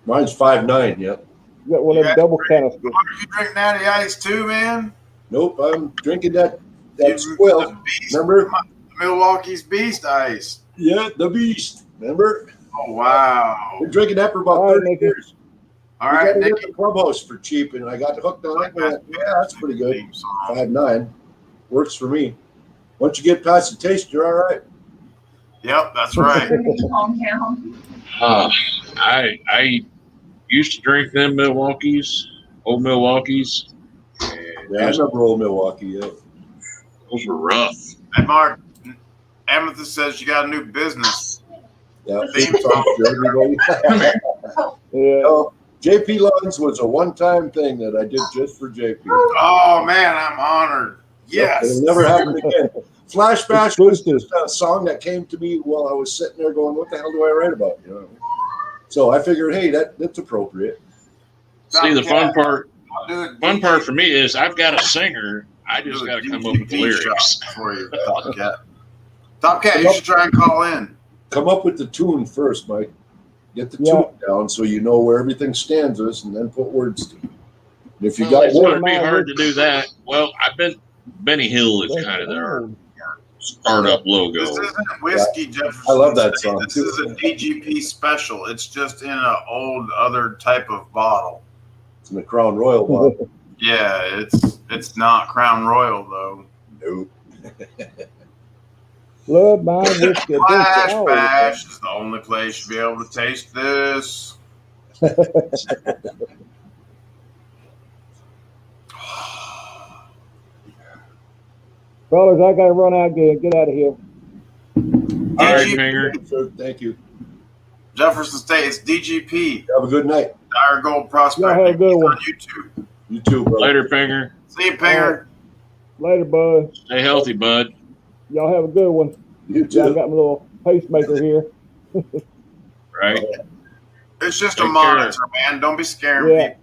Mine's 5.9. Yep.
You got one of them double canisters.
You drink Natty Ice too, man?
Nope, I'm drinking that Squill. Remember?
Milwaukee's Beast Ice.
Yeah, the Beast. Remember?
Oh, wow.
Been drinking that for about 30 years.
All right,
Nick. At the clubhouse for cheap, and I got hooked on it. Yeah, that's pretty good. 5.9. Works for me. Once you get past the taste, you're all right.
Yep, that's right.
I used to drink them old Milwaukee's.
Yeah, I remember old Milwaukee. Yeah,
those were rough.
Hey, Mark, Amethyst says you got a new business.
Yeah, everybody.
Yeah.
JP Lawns was a one-time thing that I did just for JP.
Oh man, I'm honored. Yes,
it'll never happen again. Flash Bash was just a song that came to me while I was sitting there going, "What the hell do I write about?" So I figured, hey, that's appropriate.
See, the fun part for me is I've got a singer. I just got to come up with the lyrics
for you, Top Cat, you should try and call in.
Come up with the tune first, Mike. Get the tune down so you know where everything stands us, and then put words to it. And if you got
it's going to be hard to do that. Well, Benny Hill is kind of their startup logo.
This isn't Whiskey Jefferson.
I love that song.
This is a DGP special. It's just in an old other type of bottle.
It's in the Crown Royal bottle.
Yeah, it's not Crown Royal though.
Nope.
Love my whiskey.
Flash Bash is the only place you'll be able to taste this.
Fellas, I gotta run out again. Get out of here.
All right, Finger.
Thank you.
Jefferson State, it's DGP.
Have a good night.
Dire Gold Prospect.
Y'all have a good one.
On YouTube.
You too, bro.
Later, Finger.
See you, Pinger.
Later, bud.
Stay healthy, bud.
Y'all have a good one.
You too.
I got my little pacemaker here.
Right.
It's just
Take
a monitor, man. Don't be scaring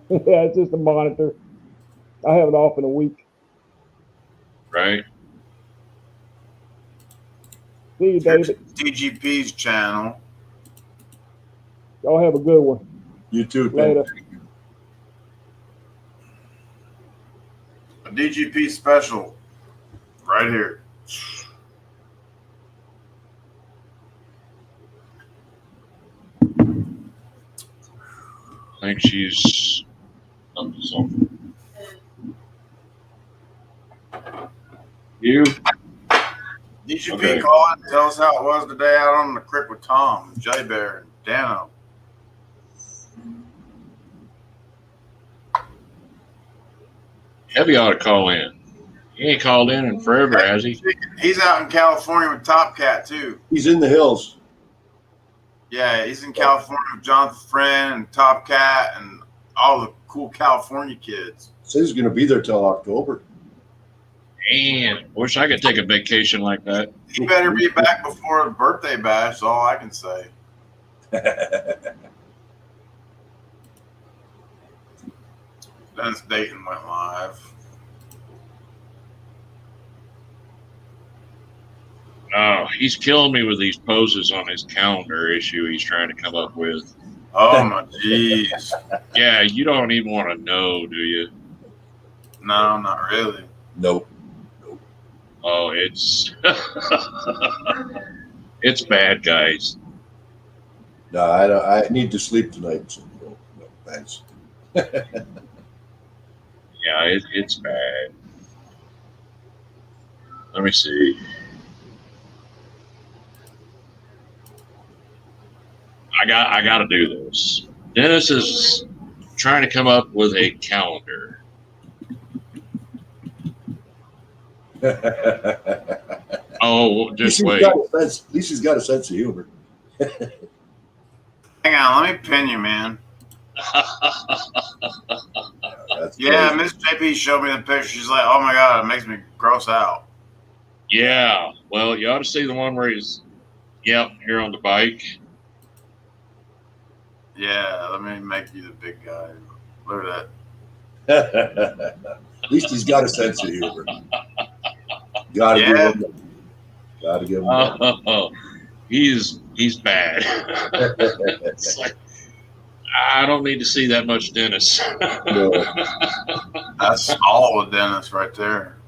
people.
Yeah, it's just a monitor. I have it off in a week.
Right.
See you, David.
DGP's channel.
Y'all have a good one.
You too.
Later.
A DGP special right here.
I think she's up to something. You?
DGP
Okay.
call it and tell us how it was today out on the creek with Tom, J Bear, and Dano.
Heavy ought to call in. He ain't called in forever, has he?
He's out in California with Top Cat too.
He's in the hills.
Yeah, he's in California with Jonathan Friend and Top Cat and all the cool California kids.
Says he's going to be there till October.
Man, wish I could take a vacation like that.
He better be back before the birthday bash. Is all I can say. Dennis Dayton went live.
Oh, he's killing me with these poses on his calendar issue he's trying to come up with.
Oh my jeez.
Yeah, you don't even want to know, do you?
No, not really.
Nope.
Oh, it's it's bad, guys.
No, I don't. I need to sleep tonight. So no, thanks.
Yeah, it's bad. Let me see. I got to do this. Dennis is trying to come up with a calendar. Oh, just wait.
At least he's got a sense of humor.
Hang on, let me pin you, man. Yeah, Miss JP showed me the picture. She's like, "Oh my god, it makes me gross out."
Yeah, well, you ought to see the one where he's, here on the bike.
Yeah, let me make you the big guy. Look at that.
At least he's got a sense of humor. Gotta give him that. Gotta give him that.
Oh, he's bad. It's like, I don't need to see that much Dennis.
No.
That's all of Dennis right there.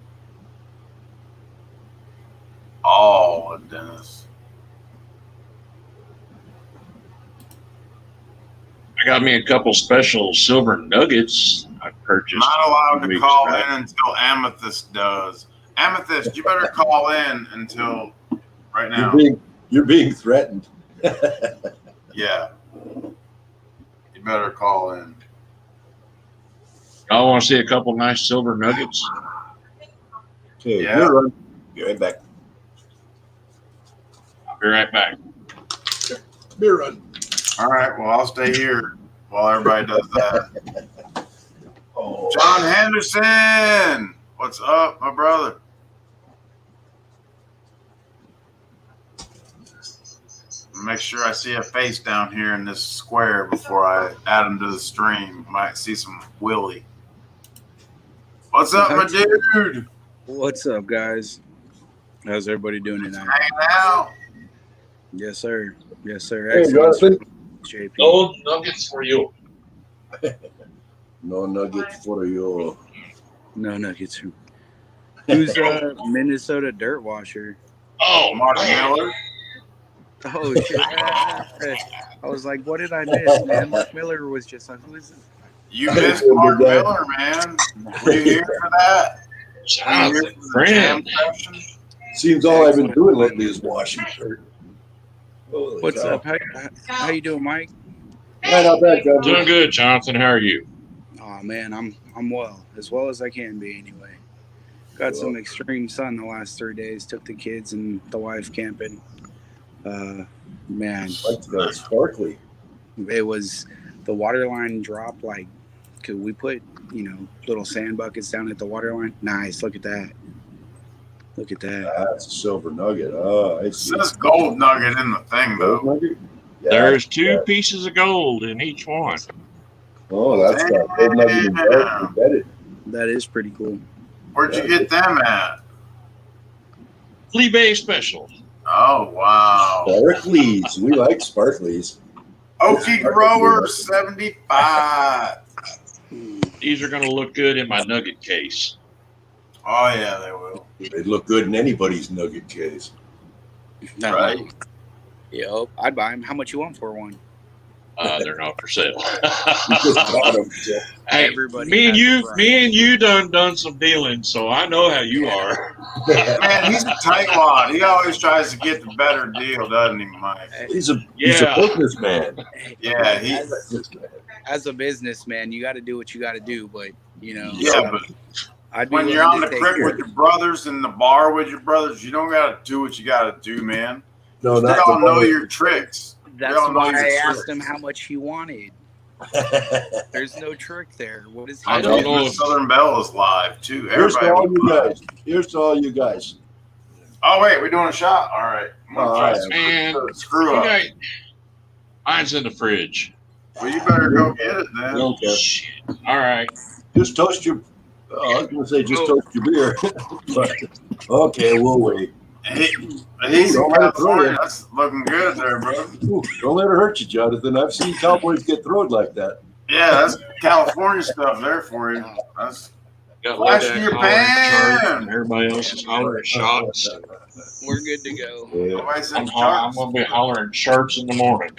All of Dennis.
I got me a couple special silver nuggets I purchased.
Not allowed to call
back.
in until Amethyst does. Amethyst, you better call in until right now.
You're being threatened.
Yeah. You better call in.
Y'all want to see a couple nice silver nuggets?
Okay,
Yeah.
Be right back.
I'll be right back.
Beer run.
All right, well, I'll stay here while everybody does that.
Oh.
John Henderson, what's up, my brother? Make sure I see a face down here in this square before I add him to the stream. Might see some Willie. What's up, my dude?
What's up, guys? How's everybody doing tonight?
Hanging out.
Yes, sir. Yes, sir.
Hey,
Excellent. JP.
No nuggets for you.
No nuggets for you.
No nuggets. Who's Minnesota dirt washer?
Oh,
Mark Miller.
Oh shit! I was like, what did I miss, man? Mark Miller was just like, who is this?
You missed Mark Miller, man. Were you here for that? Were you here for the jam session?
Seems all I've been doing lately is washing dirt.
What's up? How you doing, Mike?
Right, not bad, John.
doing good, Jonathan. How are you?
Oh man, I'm well as I can be anyway. Got some extreme sun the last 3 days. Took the kids and the wife camping. Man,
sparkly.
It was the water line dropped like. Could we put little sand buckets down at the water line? Nice. Look at that. Look at that.
That's a silver nugget. Oh,
it says gold nugget in the thing, though.
Yeah,
There's two pieces of gold in each one.
Oh, that's got gold nugget embedded.
That is pretty cool.
Where'd you get them at?
Flea Bay Special.
Oh, wow.
Sparklies. We like sparklies.
Okie Grower 75.
These are going to look good in my nugget case.
Oh, yeah, they will.
They'd look good in anybody's nugget case.
Right?
Yep. I'd buy them. How much you want for one?
They're not for sale. Hey,
Everybody
me and you done some dealing, so I know how you are.
Man, he's a tightwad. He always tries to get the better deal, doesn't he, Mike?
He's a businessman.
Yeah,
as a businessman, you got to do what you got to do, but
Yeah, but
I'd be
When you're
willing
on
to
the
take
creek
it.
with your brothers in the bar with your brothers, you don't got to do what you got to do, man.
No,
They
not
all
the
know
one.
your tricks.
That's
all know
why
your
I asked
tricks.
him how much he wanted. There's no trick there. What is he?
I don't know
The
if
Southern Belle is live too.
Here's to
Everybody
all
was
you
live.
guys. Here's to all you guys.
Oh wait, we're doing a shot. All right. I'm gonna try to
man,
screw
you
up.
guys, mine's in the fridge.
Well, you better go get it then.
Don't care.
Shit. All right.
Just toast your. I was going to say just toast your beer. But, okay, we'll wait.
He's in California. That's looking good there, bro.
Ooh, don't let it hurt you, Jonathan. I've seen cowboys get thrown like that.
Yeah, that's California stuff there for you. That's
Got
flash
Lodak
in your
hollering sharp,
pan.
and everybody else is hollering shots.
We're good to go.
Yeah.
Nobody said
I'm
sharks.
going to be hollering sharps in the morning.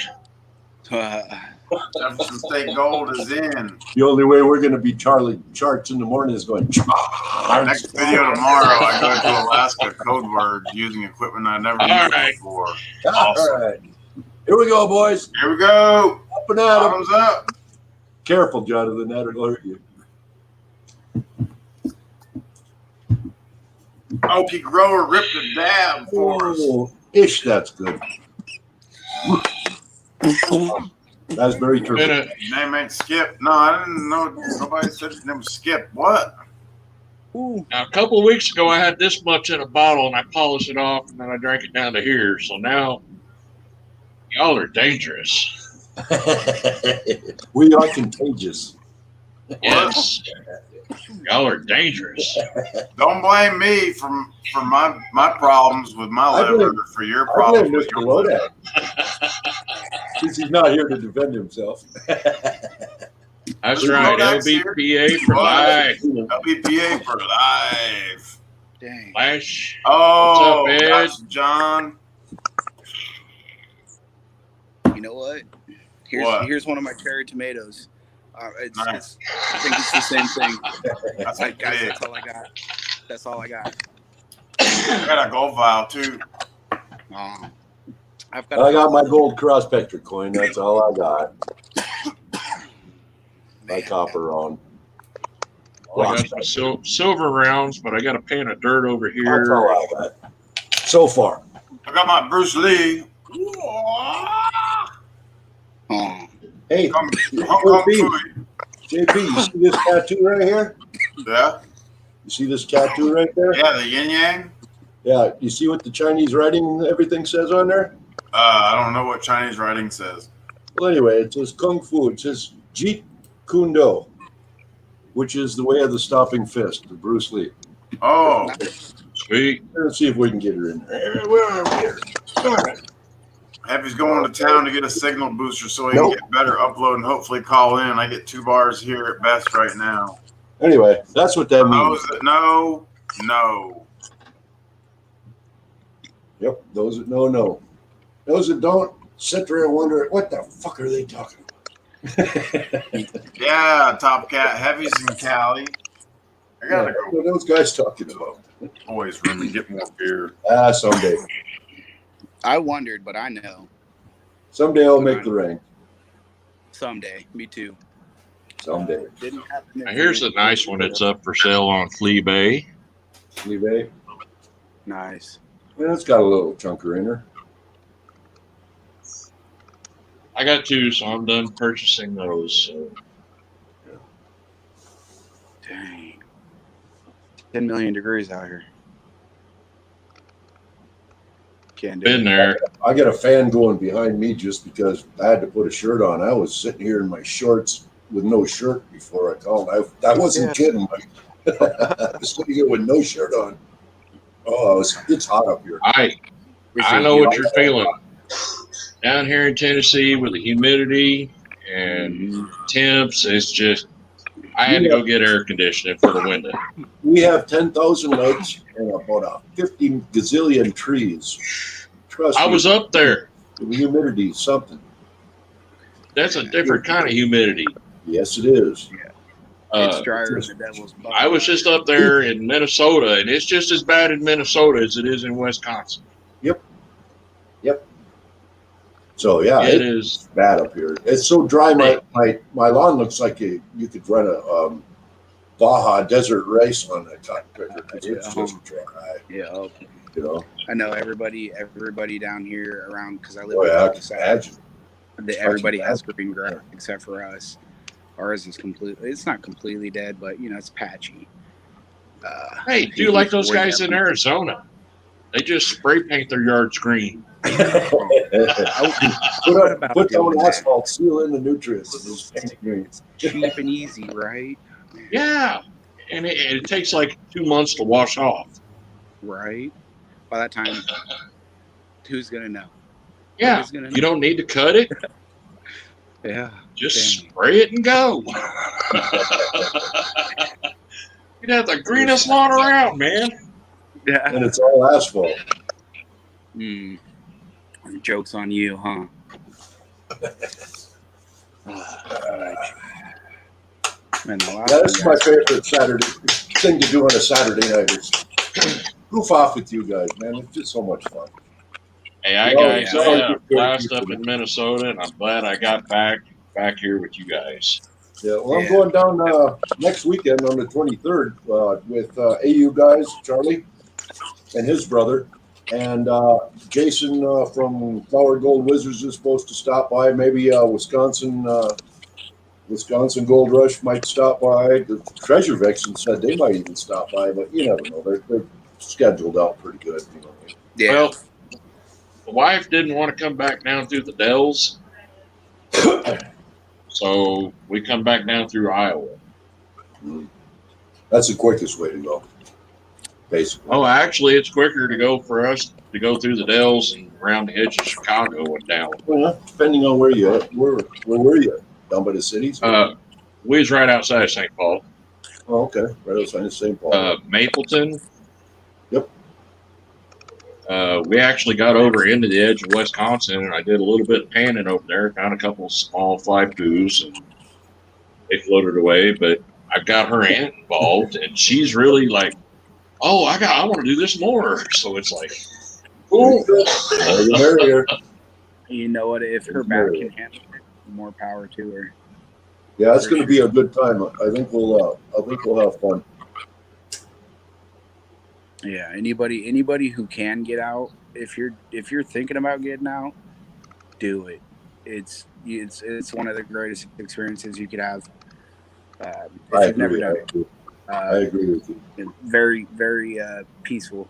Jefferson State Gold is in.
The only way we're going to be Charlie Charts in the morning is going.
Next video tomorrow, I go to Alaska code word using equipment I never used before. Awesome.
All right. Here we go, boys.
Here we go.
Up and at 'em.
Bottoms up.
Careful, Jonathan. That'll hurt you.
Okie grower ripped a dab for us.
Oh, ish, that's good. That's very true.
His name ain't Skip. No, I didn't know. Nobody said his name was Skip. What?
Ooh.
Now, a couple of weeks ago, I had this much in a bottle, and I polished it off, and then I drank it down to here. So now, y'all are dangerous.
We are contagious.
Yes. Y'all are dangerous.
Don't blame me for my problems with my
I blame-
liver for your
I
problems
blame
with
Mr.
your liver.
Lodak. Since he's not here to defend himself.
That's right.
Lodak's
LBPA for life.
LBPA for life.
Dang.
Flash.
Oh,
What's up, Ed?
gosh, John.
You know what?
What?
Here's one of my cherry tomatoes.
Nice.
I think it's the same thing.
That's
Like, guys,
big.
that's all I got. That's all I got.
I got a gold vial too.
Oh.
I got my gold cross-spectra coin. That's all I got. My copper on.
I got my silver rounds, but I got a pan of dirt over
That's all
here.
I got. So far.
I got my Bruce Lee.
Oh.
Hey,
Kung
JP,
Fu.
JP, you see this tattoo right here?
Yeah.
You see this tattoo right there?
Yeah, the yin yang.
Yeah. You see what the Chinese writing and everything says on there?
I don't know what Chinese writing says.
Well, anyway, it says Kung Fu. It says Jeet Kune Do, which is the way of the stopping fist of Bruce Lee.
Oh,
Sweet.
Let's see if we can get her in there. Where are we here? All right.
Heavy's going to town to get a signal booster so he can get better upload and hopefully call in. I get 2 bars here at best right now.
Anyway, that's what that means.
No.
Yep, those that know, know. Those that don't, sit there and wonder, what the fuck are they talking about?
Yeah, Top Cat. Heavy's in Cali. I gotta
What are those guys talking about?
Boys room and get more beer.
Someday.
I wondered, but I know.
Someday I'll make the ring.
Someday. Me too.
Someday.
Didn't happen.
Now, here's a nice one that's up for sale on Fleabay.
Fleabay.
Nice.
Yeah, it's got a little chunker in her.
I got 2, so I'm done purchasing those. So.
Dang. 10 million degrees out here. Can't do
Been
it.
there.
I got a fan going behind me just because I had to put a shirt on. I was sitting here in my shorts with no shirt before I called. I wasn't kidding. I was sitting here with no shirt on. Oh, it's hot up here.
I know what you're feeling. Down here in Tennessee with the humidity and temps, it's just, I had to go get air conditioning for the window.
We have 10,000 lights and about a 50 gazillion trees. Trust me.
I was up there.
The humidity is something.
That's a different kind of humidity.
Yes, it is.
It's drier than the devil's butt.
I was just up there in Minnesota, and it's just as bad in Minnesota as it is in Wisconsin.
Yep. So yeah,
It is.
bad up here. It's so dry. My lawn looks like you could run a Baja Desert Race on that cotton picker. It's just dry.
Yeah.
You know.
I know everybody down here around because I live.
Oh yeah, I can imagine.
Everybody has green grass except for us. Ours is it's not completely dead, but it's patchy.
Hey, do you like those guys in Arizona? They just spray paint their yards green.
Put down asphalt, seal in the nutrients.
Cheap and easy, right?
Yeah, and it takes like 2 months to wash off.
Right. By that time, who's gonna know?
Yeah, you don't need to cut it.
Yeah.
Just spray it and go. You'd have the greenest lawn around, man.
Yeah. And it's all asphalt.
Joke's on you, huh?
That's my favorite Saturday thing to do on a Saturday night is goof off with you guys, man. It's just so much fun.
Hey, I had a blast up in Minnesota, and I'm glad I got back here with you guys.
Yeah, well, I'm going down next weekend on the 23rd with AU guys, Charlie and his brother, and Jason from Flower Gold Wizards is supposed to stop by. Maybe Wisconsin Gold Rush might stop by. The Treasure Vixen said they might even stop by, but you never know. They're scheduled out pretty good. You know.
Yeah. Well, the wife didn't want to come back down through the Dells. So we come back down through Iowa.
That's the quickest way to go, basically.
Oh, actually, it's quicker to go for us to go through the Dells and around the edge of Chicago and down.
Well, depending on where you at. Where were you? Down by the cities?
We was right outside of St. Paul.
Oh, okay. Right outside of St. Paul.
Mapleton.
Yep.
We actually got over into the edge of Wisconsin, and I did a little bit of panning over there. Found a couple of small fly poos, and they floated away. But I got her aunt involved, and she's really like, "Oh, I want to do this more." So it's like, cool.
You know what? If her back can handle it, more power to her.
Yeah, it's going to be a good time. I think we'll have fun.
Yeah, anybody who can get out, if you're thinking about getting out, do it. It's one of the greatest experiences you could have. If you've never done it.
I agree with you.
Very, very peaceful,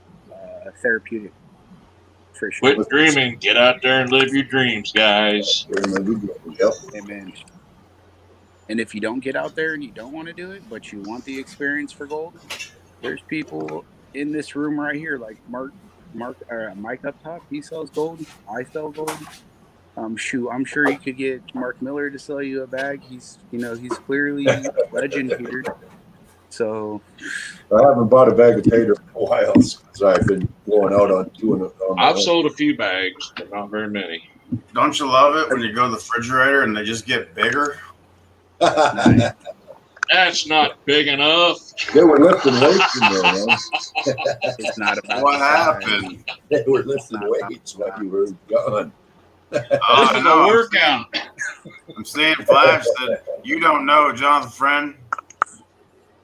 therapeutic. For sure.
Quit dreaming. Get out there and live your dreams, guys.
Yep.
Amen. And if you don't get out there and you don't want to do it, but you want the experience for gold, there's people in this room right here, like Mike up top. He sells gold. I sell gold. I'm sure you could get Mark Miller to sell you a bag. He's clearly a legend here. So
I haven't bought a bag of tater in a while because I've been going out on doing it.
I've sold a few bags, but not very many.
Don't you love it when you go to the refrigerator and they just get bigger?
That's not big enough.
They were lifting weights in there, man.
It's not about
what happened.
They were lifting weights while you were gone.
I know. Workout.
I'm saying, Flash, that you don't know Jonathan Friend.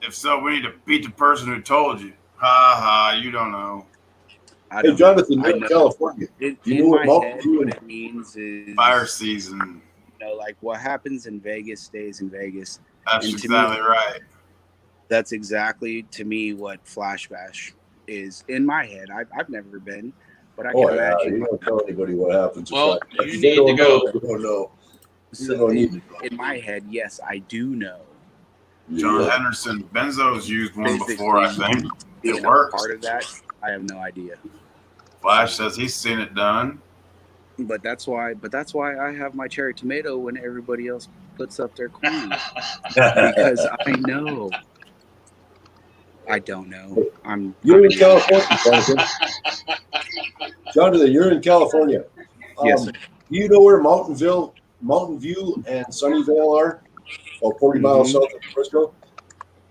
If so, we need to beat the person who told you. Ha ha, you don't know.
Hey, Jonathan, you're in California.
In my head, what it means is
fire season.
Like what happens in Vegas stays in Vegas.
That's exactly right.
That's exactly, to me, what Flash Bash is in my head. I've never been, but I can imagine.
You don't tell anybody what happens.
Well, you need to go.
You don't know.
So in my head, yes, I do know.
John Henderson, Benzo's used one before, I think. It works.
Part of that, I have no idea.
Flash says he's seen it done.
But that's why I have my cherry tomato when everybody else puts up their coins. Because I know. I don't know.
You're in California, Jonathan. Jonathan, you're in California.
Yes, sir.
Do you know where Mountain View and Sunnyvale are? About 40 miles south of Frisco.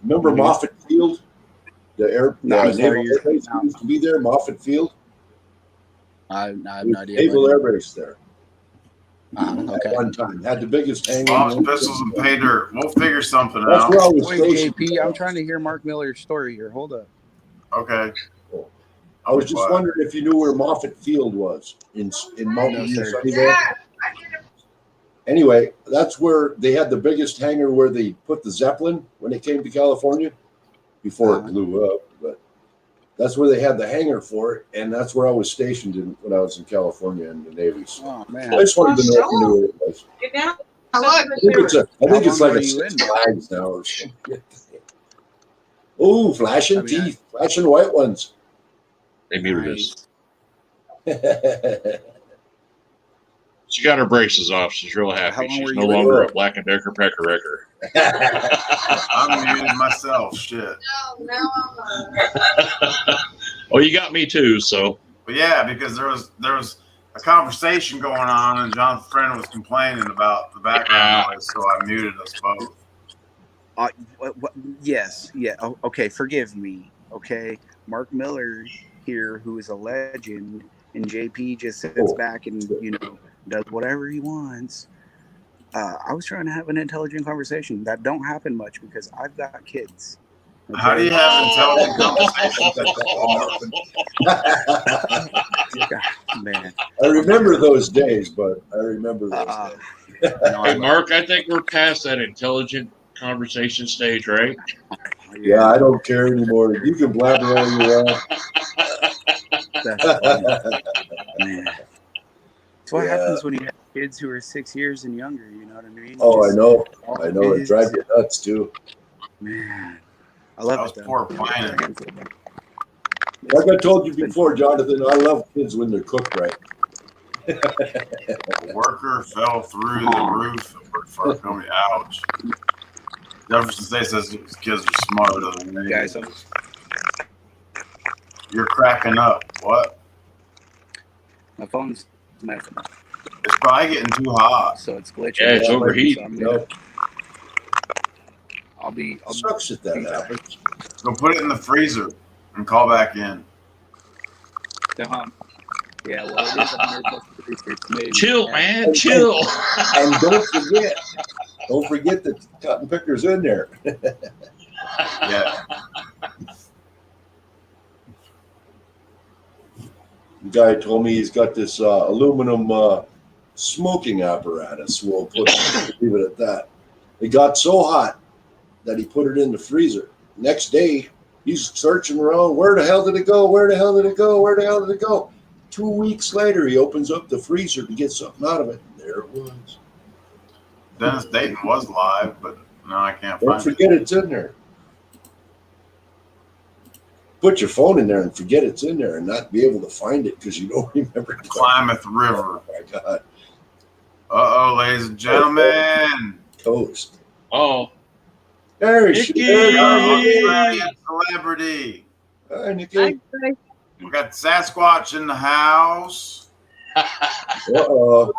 Remember Moffett Field? The Naval Air Base used to be there, Moffett Field.
I have no idea.
Naval Air Base there. At one time, had the biggest hangar.
Bombs, pistols, and pay dirt. We'll figure something
That's
out.
where I was
Wait,
stationed.
JP, I'm trying to hear Mark Miller's story here. Hold up.
Okay.
I was just wondering if you knew where Moffett Field was in Mountain View, Sunnyvale. Anyway, that's where they had the biggest hangar where they put the Zeppelin when they came to California before it blew up. But that's where they had the hangar for it, and that's where I was stationed when I was in California in the Navy. So
Oh man!
I just wanted to know if you knew where it was. I think it's like a Six Flags now or something. Oh, flashing teeth, flashing white ones.
They muted us. She got her braces off. She's real happy. She's no longer a Black and Decker Pecker Wrecker.
I'm muted myself. Shit.
No,
Oh, you got me too. So.
But yeah, because there was a conversation going on, and John Friend was complaining about the background noise, so I muted us both.
Yes. Yeah. Oh, okay. Forgive me. Okay. Mark Miller here, who is a legend, and JP just sits back and does whatever he wants. I was trying to have an intelligent conversation. That don't happen much because I've got kids. Okay?
How do you have intelligent conversations?
Man,
I remember those days, but I remember those days.
Hey, Mark, I think we're past that intelligent conversation stage, right?
Yeah, I don't care anymore. You can blabber all you want.
That's funny. Man. That's what happens when you have kids who are 6 years and younger. You know what I mean?
Oh, I know. It drives you nuts too.
Man, I love it.
Poor planning.
Like I told you before, Jonathan, I love kids when they're cooked right.
A worker fell through the roof for coming. Ouch. Jefferson State says his kids are smarter than me.
Guys,
you're cracking up. What?
My phone's messing up.
It's probably getting too hot.
So it's glitching.
Yeah, it's overheating.
I'll
sucks at that happens.
Go put it in the freezer and call back in.
Yeah, well, it is 100+.
Chill, man, chill.
And don't forget that cotton picker's in there.
Yeah.
The guy told me he's got this aluminum smoking apparatus. We'll leave it at that. It got so hot that he put it in the freezer. Next day, he's searching around. Where the hell did it go? Where the hell did it go? Where the hell did it go? 2 weeks later, he opens up the freezer to get something out of it. And there it was.
Dennis Dayton was live, but no, I can't
Don't
find
forget it's in there. Put your phone in there and forget it's in there and not be able to find it because you don't remember.
Klamath River.
Oh, my God.
Uh-oh, ladies and gentlemen.
Toast.
Oh.
There she is.
Celebrity.
Hi, Nikki.
We got Sasquatch in the house.
Uh-oh.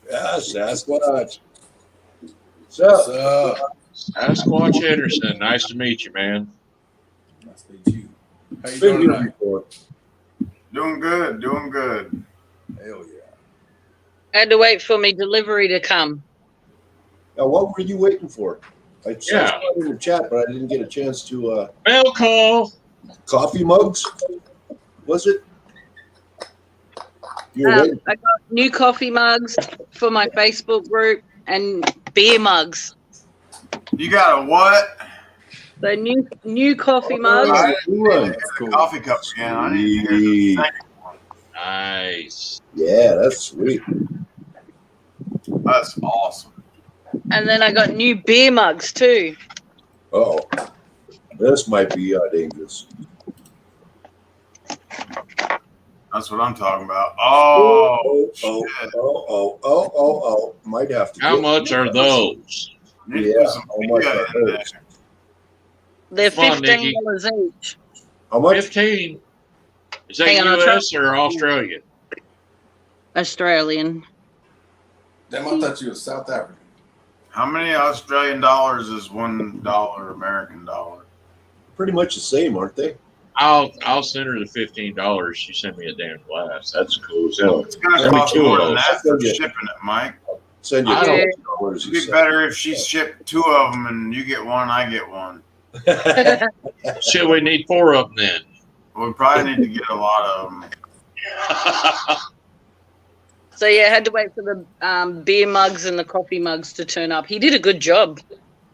Yeah, Sasquatch. What's up?
Sasquatch Henderson. Nice to meet you, man.
Nice to meet you. How you doing tonight?
Doing good, doing good.
Hell yeah.
I had to wait for me delivery to come.
Now, what were you waiting for? I saw it in the chat, but I didn't get a chance to.
Mail call.
Coffee mugs? Was it?
I got new coffee mugs for my Facebook group and beer mugs.
You got a what?
The new coffee mugs.
Cool. Coffee cups again. I need to hear the second one.
Nice.
Yeah, that's sweet.
That's awesome.
And then I got new beer mugs too.
Oh, this might be dangerous.
That's what I'm talking about. Oh,
might have to.
How much are those?
Yeah, how much are those?
They're $15 each.
How much?
15. Is that US or Australian?
Australian.
Damn, I thought you were South African.
How many Australian dollars is $1 American dollar?
Pretty much the same, aren't they?
I'll send her the $15. She sent me a damn glass. That's cool as hell.
It's gonna
Send me
cost
2
more
of
than
those.
that for shipping it, Mike.
Send you
I don't-
$10.
It'd be better if she shipped 2 of them and you get one, I get one.
Shit, we need 4 of them then.
We probably need to get a lot of them.
So yeah, I had to wait for the beer mugs and the coffee mugs to turn up. He did a good job.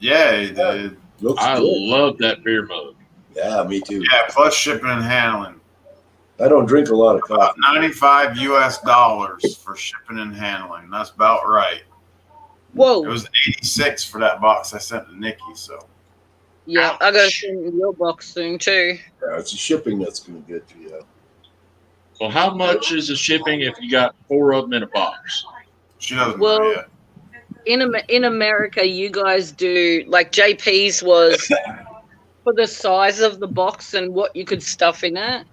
Yeah, he did.
Looks
I
good.
love that beer mug.
Yeah, me too.
Yeah, plus shipping and handling.
I don't drink a lot of
About
coffee.
$95 for shipping and handling. That's about right.
Whoa.
It was 86 for that box I sent to Nikki. So
Yeah, I got to send you your box soon too.
Yeah, it's the shipping that's going to get you.
So how much is the shipping if you got 4 of them in a box?
she doesn't
Well,
know yet.
In America, you guys do like JP's was for the size of the box and what you could stuff in it.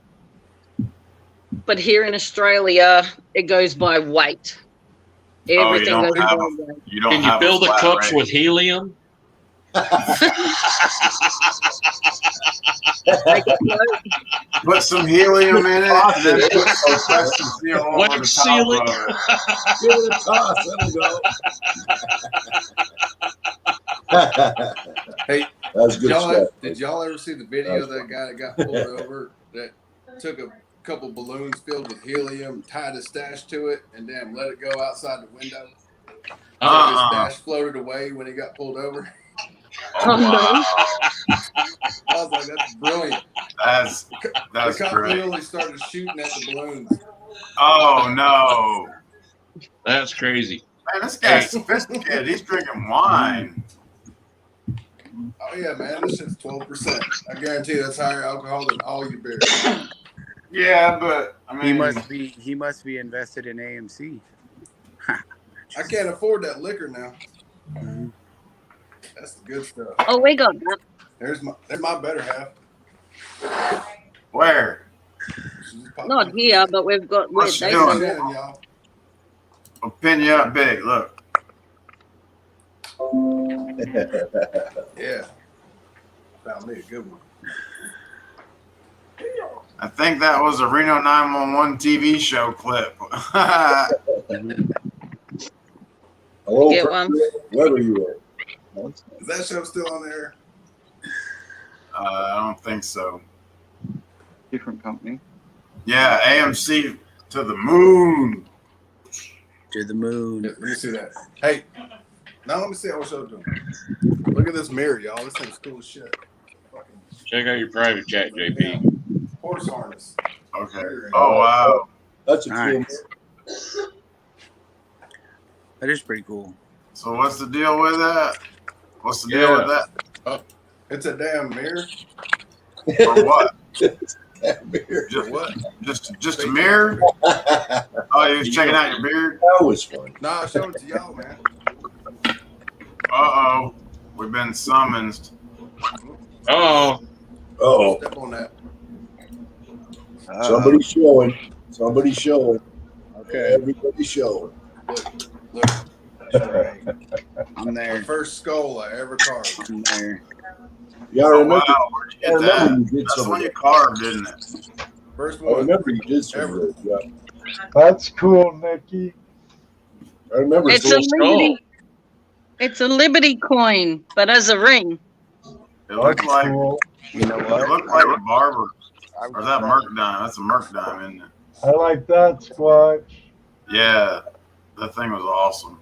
But here in Australia, it goes by weight. Everything
don't
goes by
have
weight.
You don't
Can you
have
fill
a
the
flat
cups
rate.
with helium?
Put some helium in it and then put some custom seal over
Wax
the top
sealing?
of it.
Give it a toss. That'll go.
Hey,
That's good stuff.
did y'all ever see the video of that guy that got pulled over that took a couple balloons filled with helium, tied a stash to it, and then let it go outside the window? So his stash floated away when he got pulled over.
Oh, wow.
I was like, that's brilliant.
That's
The cop
great.
literally started shooting at the balloons.
Oh, no.
That's crazy.
Man, this guy's sophisticated. He's drinking wine.
Oh yeah, man, this shit's 12%. I guarantee that's higher alcohol than all your beer.
Yeah, but I mean,
He must be invested in AMC.
I can't afford that liquor now. That's the good stuff.
Oh, we got that.
There's my better half.
where?
Not here, but we've got.
What's she
they
doing?
send it.
Y'all.
I'll pin you up big. Look.
Yeah. Found me a good one.
I think that was a Reno 911 TV show clip.
Hello,
Get one.
wherever you are.
Is that show still on there?
I don't think so.
Different company.
Yeah, AMC to the moon.
To the moon.
Let me see that. Hey, now let me see how the show's doing. Look at this mirror, y'all. This thing's cool as shit. Fucking
Check out your private chat, JP.
horse harness.
Okay. Oh, wow.
That's a
Nice. That is pretty cool.
So what's the deal with that? What's the deal with that?
It's a damn mirror.
For what?
mirror.
Just
what?
Just a mirror? Oh, you was checking out your beard?
That was fun.
Nah, I showed it to y'all, man.
Uh-oh. We've been summoned.
Oh,
Oh,
Step on that.
somebody's showing. Somebody's showing.
Okay.
Everybody's showing.
Look. That's right.
I'm
The
there.
first skull I ever carved.
I'm there.
Yeah, I
Oh,
remember.
wow. Where'd you
I
get
remember
that?
you did
That's
some
when
of
you
that.
carved, didn't it?
First
I
one.
remember you did some of
Ever.
those. Yeah,
That's cool, Nikki.
I remember.
It's a
cool skull.
Liberty. It's a Liberty coin, but as a ring.
It looked
That's
like
cool.
You know
it
what?
looked like a barber. Or is that Merc dime? That's a Merc dime, isn't it?
I like that, Squatch.
Yeah. That thing was awesome.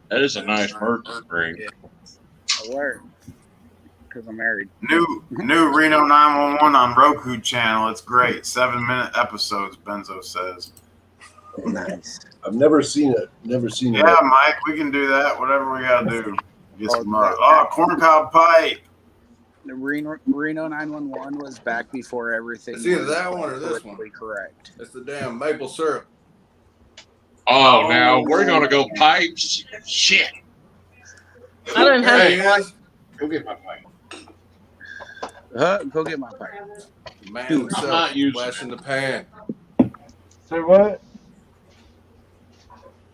that is a nice merch ring.
I wear because I'm married.
New Reno 911 on Roku channel. It's great. 7-minute episodes, Benzo says.
Nice.
I've never seen it. Never seen it.
Yeah, Mike, we can do that. Whatever we gotta do. Get
Oh,
some corncob pipe.
The Reno 911 was back before everything.
It's either
was
that one or this one.
politically correct.
It's the damn maple syrup.
Oh, now we're gonna go pipes. Shit.
I don't have
There he
one.
is.
Go get my pipe.
Go get my pipe.
Man
Dude, I'm
himself,
not using
flash in the pan.
Say what?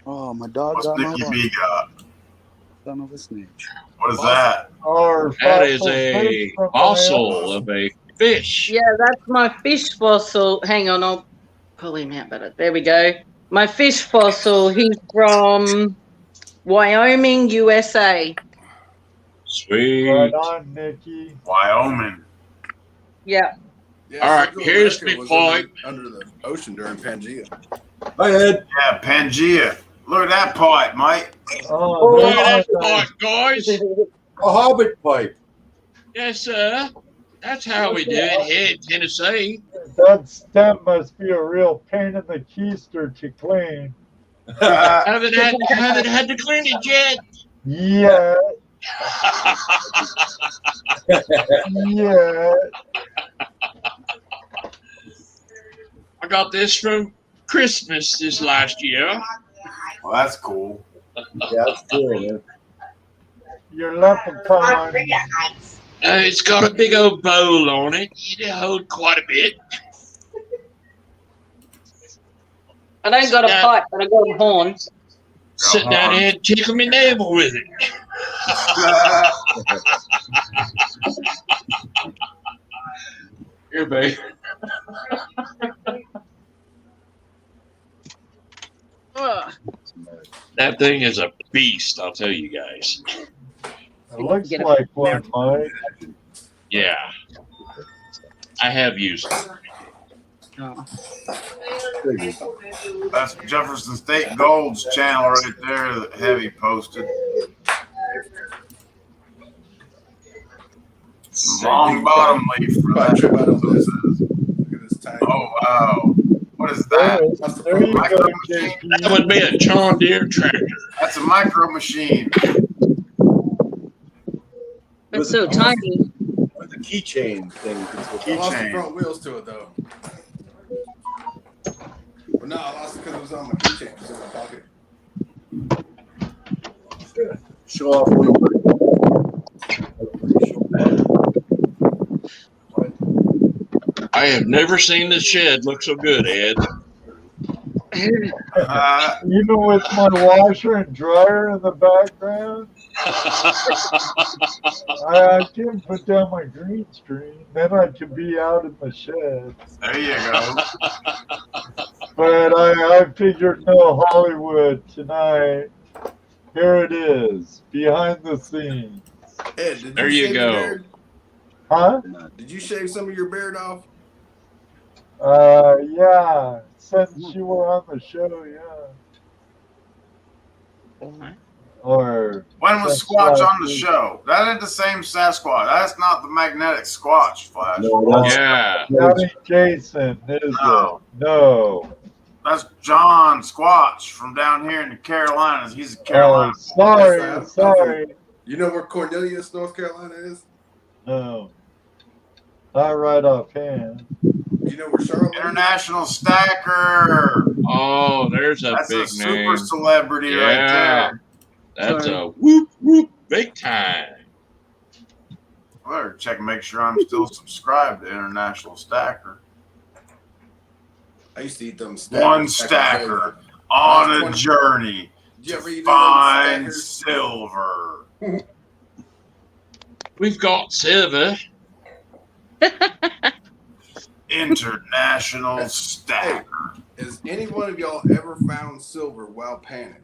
Oh, my dog
What's
got my
Nicky
one.
B got?
Son of a snitch.
What is that?
Or
That is
fossil
a
fish from
fossil
Miami.
of a fish.
Yeah, that's my fish fossil. Hang on, I'll pull him out better. There we go. My fish fossil. He's from Wyoming, USA.
Sweet.
Right on, Nikki.
Wyoming.
Yeah.
Yeah,
All right,
Central
here's
America
my
was
point.
under the ocean during Pangea.
Hi, Ed.
Yeah, Pangea. Look at that pipe, Mike.
Oh,
Look at
there's
that
my
pipe, guys.
A hobbit pipe.
Yes, sir. That's how we do it here in Tennessee.
That stem must be a real pain in the keister to clean.
Haven't had to clean it yet.
Yeah, yeah.
I got this from Christmas this last year.
Well, that's cool.
Yeah, that's cool, man.
Your leprechaun.
It's got a big old bowl on it. It'll hold quite a bit.
I don't got a pipe, but I got a horn.
Sit down here and tickle me navel with it. Here, babe. That thing is a beast, I'll tell you guys.
It looks like one, Mike.
Yeah. I have used it.
That's Jefferson State Gold's channel right there that Heavy posted. Long bottom leaf for that. Oh, wow. What is that?
There you go, JP.
That would be a John Deere tractor.
That's a micro machine.
It's so tiny.
With the keychain thing.
I lost the front wheels to it though. Well, no, I lost it because it was on my keychain. It was in my pocket.
Show off a little bit.
I have never seen this shed look so good, Ed.
Even with my washer and dryer in the background, I can put down my green screen. Then I can be out in the shed.
There you go.
But I figured no Hollywood tonight. Here it is, behind the scenes.
Ed, did
There
you
you
shave
go.
your beard?
Huh?
Did you shave some of your beard off?
Yeah. Since you were on the show, yeah. Or
When was Squatch on the show? That ain't the same Sasquatch. That's not the magnetic Squatch, Flash.
No, that's,
Yeah.
that ain't Jason, is
No.
it? No.
That's John Squatch from down here in the Carolinas. He's a Carolina.
Sorry.
You know where Cornelius, North Carolina is?
No. Not right offhand.
You know where Charlotte is?
International Stacker.
Oh, there's a
That's
big
a super
name.
celebrity right
Yeah.
there.
That's a whoop, whoop, big time.
I better check and make sure I'm still subscribed to International Stacker.
I used to eat them
One
stackers.
stacker on a journey
Did you ever
to
eat
find
those
silver.
We've got silver.
International Stacker.
Has any one of y'all ever found silver while panning?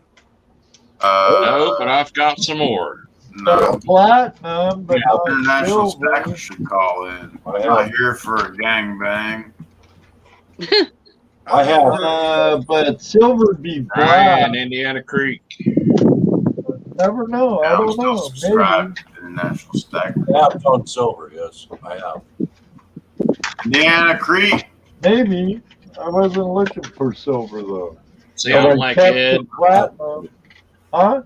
No, but I've got some more.
No.
Platinum, but not
International
silver.
Stacker should call in. I'm not here for a gangbang.
I have.
But silver be black.
Ryan, Indiana Creek.
Never know. I
I'm
don't
still
know.
subscribed to International Stacker.
I have found silver, yes. I have.
Indiana Creek.
Maybe. I wasn't looking for silver though.
See,
But
I'm
I
like
kept
Ed.
the platinum. Huh?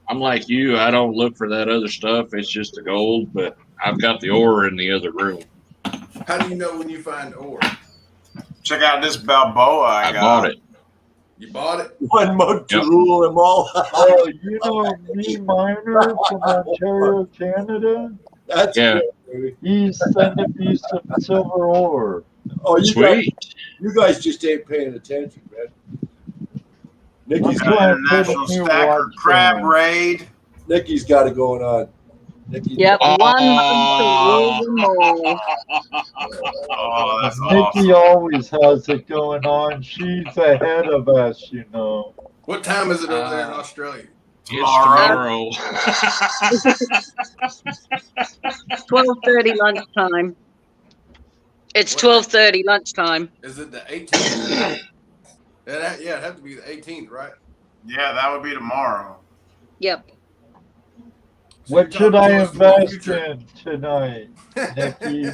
I'm like you. I don't look for that other stuff. It's just the gold, but I've got the ore in the other room.
How do you know when you find ore?
Check out this Balboa I got.
Bought it.
You bought it?
One mug to
Yep.
rule them all.
Oh, you know me, Miner from Ontario, Canada.
That's
Yeah.
good.
He's sending me some silver ore.
Oh,
Sweet.
you guys just ain't paying attention, man. Nikki's
Got International Stacker Crab Raid.
Nikki's got it going on.
Yep, 100 Lawns&More.
Oh, that's
Nikki
awesome.
always has it going on. She's ahead of us, you know.
What time is it over there in Australia?
Tomorrow.
It's tomorrow.
12:30 lunchtime. It's 12:30 lunchtime.
Is it the 18th? Yeah, it'd have to be the 18th, right?
Yeah, that would be tomorrow.
Yep.
So
What should
talking
I
to us from the
invest
future.
in tonight, Nikki?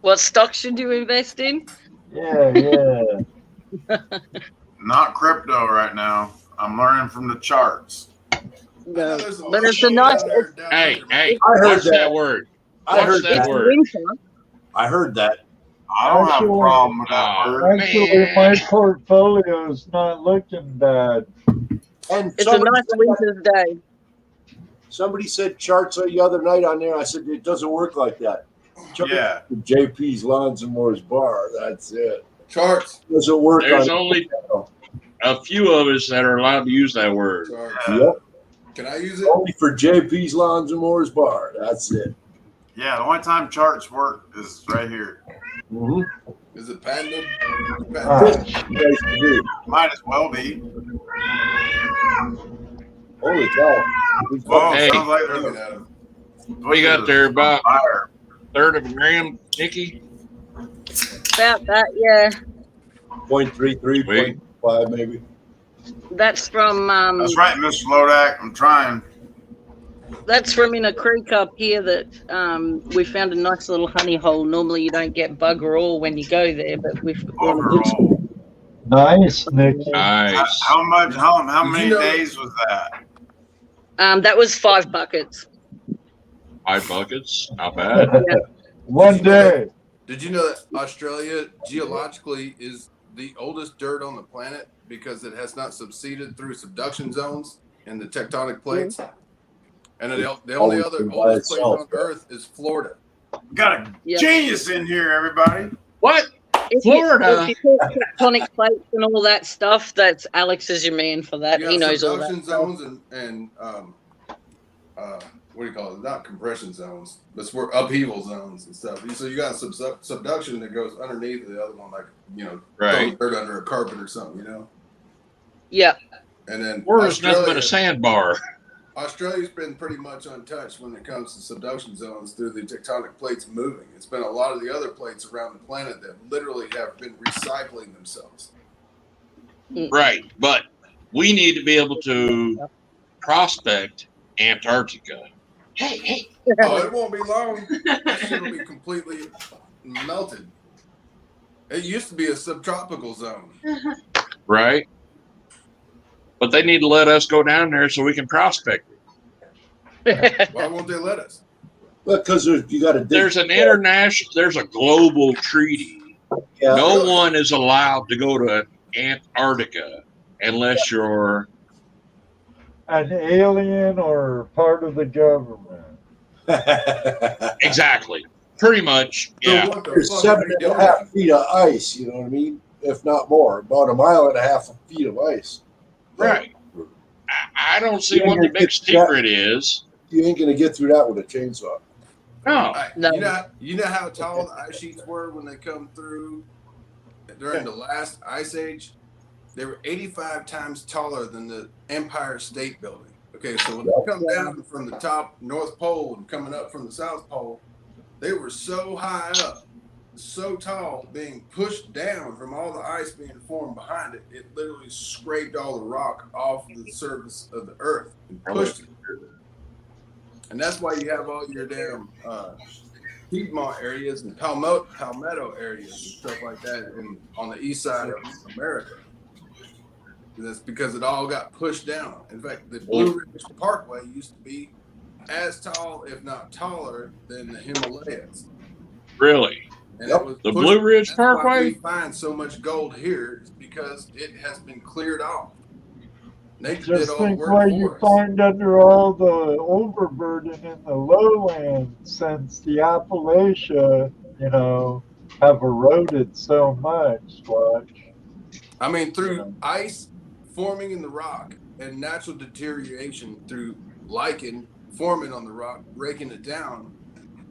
What stocks should you invest in?
Yeah.
Not crypto right now. I'm learning from the charts.
No, but it's a nice.
Hey,
I heard
what's
that.
that word?
I heard
What's that
that.
word?
I heard that.
I don't have a
Actually-
problem with that word.
Actually, my portfolio is not looking bad.
And
It's a nice winter's day.
somebody said charts the other night on there. I said it doesn't work like that. Charts
Yeah.
JP's Lawns&More's bar. That's it.
Charts.
Doesn't work.
There's
on
only a few of us that are allowed to use that word.
Yep.
Can I use it?
Only for JP's Lawns&More's bar. That's it.
Yeah, the only time charts work is right here.
Mm-hmm.
Is it patented?
Might as well be.
Holy cow.
Whoa,
Hey.
sounds like there's
We got there about a third of a gram, Nikki.
About that, yeah.
0.33, 0.5 maybe.
That's from
That's right, Mr. Lodak. I'm trying.
that's from in a creek up here that we found a nice little honey hole. Normally you don't get bugger all when you go there, but we've found a good spot.
Nice, Nikki.
Nice.
How much? How many days was that?
That was 5 buckets.
5 buckets, not bad.
Yeah.
One day.
Did you know that Australia geologically is the oldest dirt on the planet because it has not subsided through subduction zones in the tectonic plates? And the only other oldest place on Earth is Florida.
Got a genius in here, everybody.
What?
Florida. If you talk tectonic plates and all that stuff, that's Alex is your man for that.
You
He
got
knows all that.
subduction zones and what do you call it? Not compression zones, but we're upheaval zones and stuff. So you got subduction that goes underneath the other one, like throwing dirt under a carpet or something,
Yeah.
And then
Or it's nothing but a sandbar.
Australia's been pretty much untouched when it comes to subduction zones through the tectonic plates moving. It's been a lot of the other plates around the planet that literally have been recycling themselves.
Right, but we need to be able to prospect Antarctica. Hey.
Oh, it won't be long. That shit will be completely melted. It used to be a subtropical zone.
Right? But they need to let us go down there so we can prospect
it. Why won't they let us?
Well, because you got to.
There's a global treaty.
Yeah.
No one is allowed to go to Antarctica unless you're
an alien or part of the government.
Exactly. Pretty much. Yeah.
There's 7.5 feet of ice, you know what I mean? If not more, about 1.5 miles feet of ice.
Right. I don't see what the big secret is.
You ain't gonna get through that with a chainsaw.
No.
You know how tall the ice sheets were when they come through during the last ice age? They were 85 times taller than the Empire State Building. Okay, so when they come down from the top North Pole and coming up from the South Pole, they were so high up, so tall, being pushed down from all the ice being formed behind it. It literally scraped all the rock off the surface of the earth and pushed it. And that's why you have all your damn Piedmont areas and Palmetto areas and stuff like that on the east side of America. That's because it all got pushed down. In fact, the Blue Ridge Parkway used to be as tall, if not taller, than the Himalayas.
Really?
And it was
the Blue Ridge Parkway?
Why we find so much gold here is because it has been cleared off. Nature did
Just
all the
think
work
what
for
you
us.
find under all the overburden in the lowlands since the Appalachia, have eroded so much. Watch.
I mean, through ice forming in the rock and natural deterioration through lichen forming on the rock, breaking it down,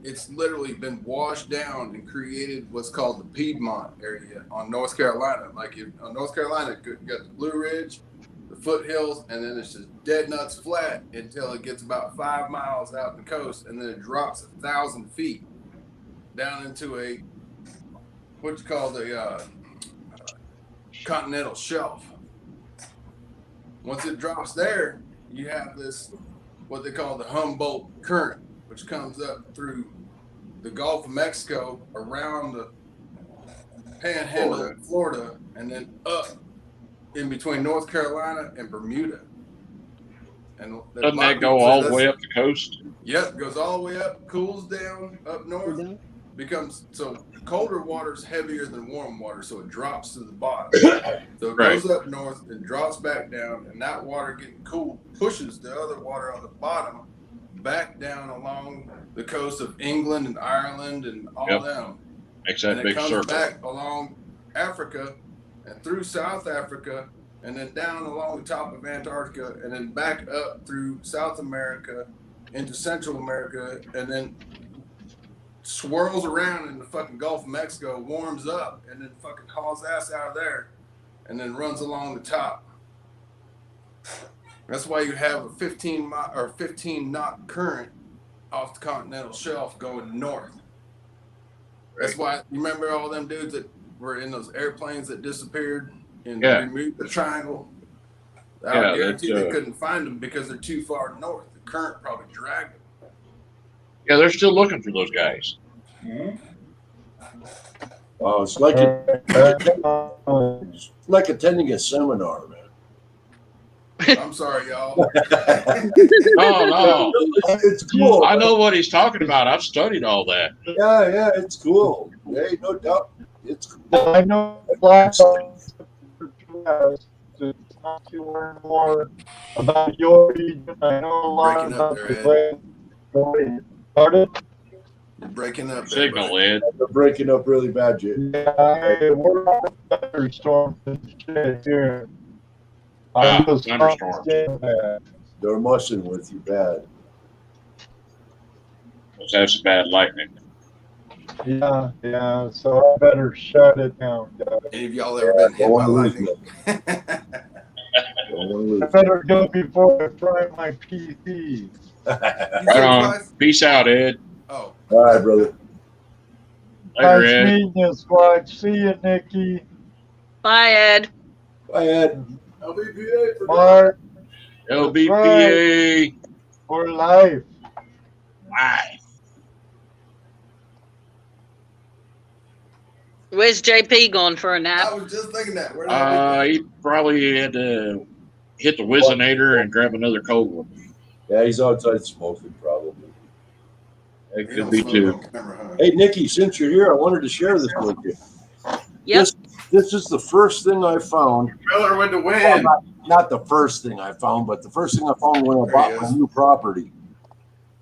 it's literally been washed down and created what's called the Piedmont area on North Carolina. Like on North Carolina, you got the Blue Ridge, the foothills, and then it's just dead nuts flat until it gets about 5 miles out the coast, and then it drops 1,000 feet down into a what's called a continental shelf. Once it drops there, you have this what they call the Humboldt Current, which comes up through the Gulf of Mexico, around the Panhandle of Florida, and then up in between North Carolina and Bermuda. And
doesn't that go all the way up the coast?
Yep, goes all the way up, cools down up north, becomes so colder water is heavier than warm water, so it drops to the bottom. So it goes up north and drops back down, and that water getting cool pushes the other water on the bottom back down along the coast of England and Ireland and all them.
Makes that big circle.
And it comes back along Africa and through South Africa and then down along the top of Antarctica and then back up through South America into Central America and then swirls around in the fucking Gulf of Mexico, warms up, and then fucking hauls ass out of there and then runs along the top. That's why you have a 15 knot current off the continental shelf going north. That's why you remember all them dudes that were in those airplanes that disappeared in the Bermuda Triangle. I guarantee they couldn't find them because they're too far north. The current probably dragged them.
Yeah, they're still looking for those guys.
Mm-hmm. It's like attending a seminar, man.
I'm sorry, y'all.
No.
It's cool.
I know what he's talking about. I've studied all that.
Yeah, it's cool. Hey, no doubt. It's cool.
I know last to learn more about your region. I know a lot about the place. Pardon?
You're breaking up.
Signal, Ed.
They're breaking up really bad, Jay.
Yeah, we're on a thunderstorm here.
Thunderstorms.
They're mussing with you bad.
Let's have some bad lightning.
Yeah. So I better shut it down, guys.
Any of y'all ever been hit by lightning?
I better go before I fry my PC.
Right on. Peace out, Ed.
Oh.
All right, brother.
Later,
Nice
Ed.
meeting you, Squad. See you, Nikki.
Bye, Ed.
Bye, Ed.
LBPA for
Mark.
LBPA.
For life.
Bye.
Where's JP gone for a nap?
I was just thinking that.
He probably had to hit the Whizzinator and grab another cold one.
Yeah, he's outside smoking, probably.
It could be too.
Hey, Nikki, since you're here, I wanted to share this with you.
Yep.
This is the first thing I found.
Miller with the win.
Well, not the first thing I found, but the first thing I found when I bought my new property.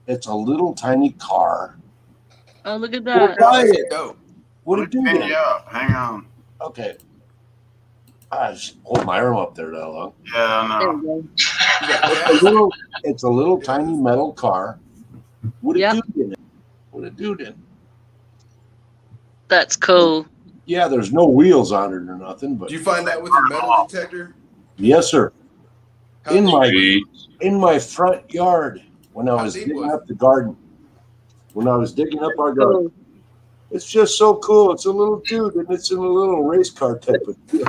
It's a little tiny car.
Oh, look at that.
Try it. What it do?
Hang up. Hang on.
Okay. I just hold my arm up there that long.
Yeah, I
There
know.
we go.
It's a little tiny metal car. What it do in it? What it do then?
That's cool.
Yeah, there's no wheels on it or nothing, but
Did you find that with your metal detector?
yes, sir.
How deep?
In my front yard when I was
deep
digging
was
up the garden. When I was digging up our garden.
Cool.
It's just so cool. It's a little dude, and it's in a little race car type of deal.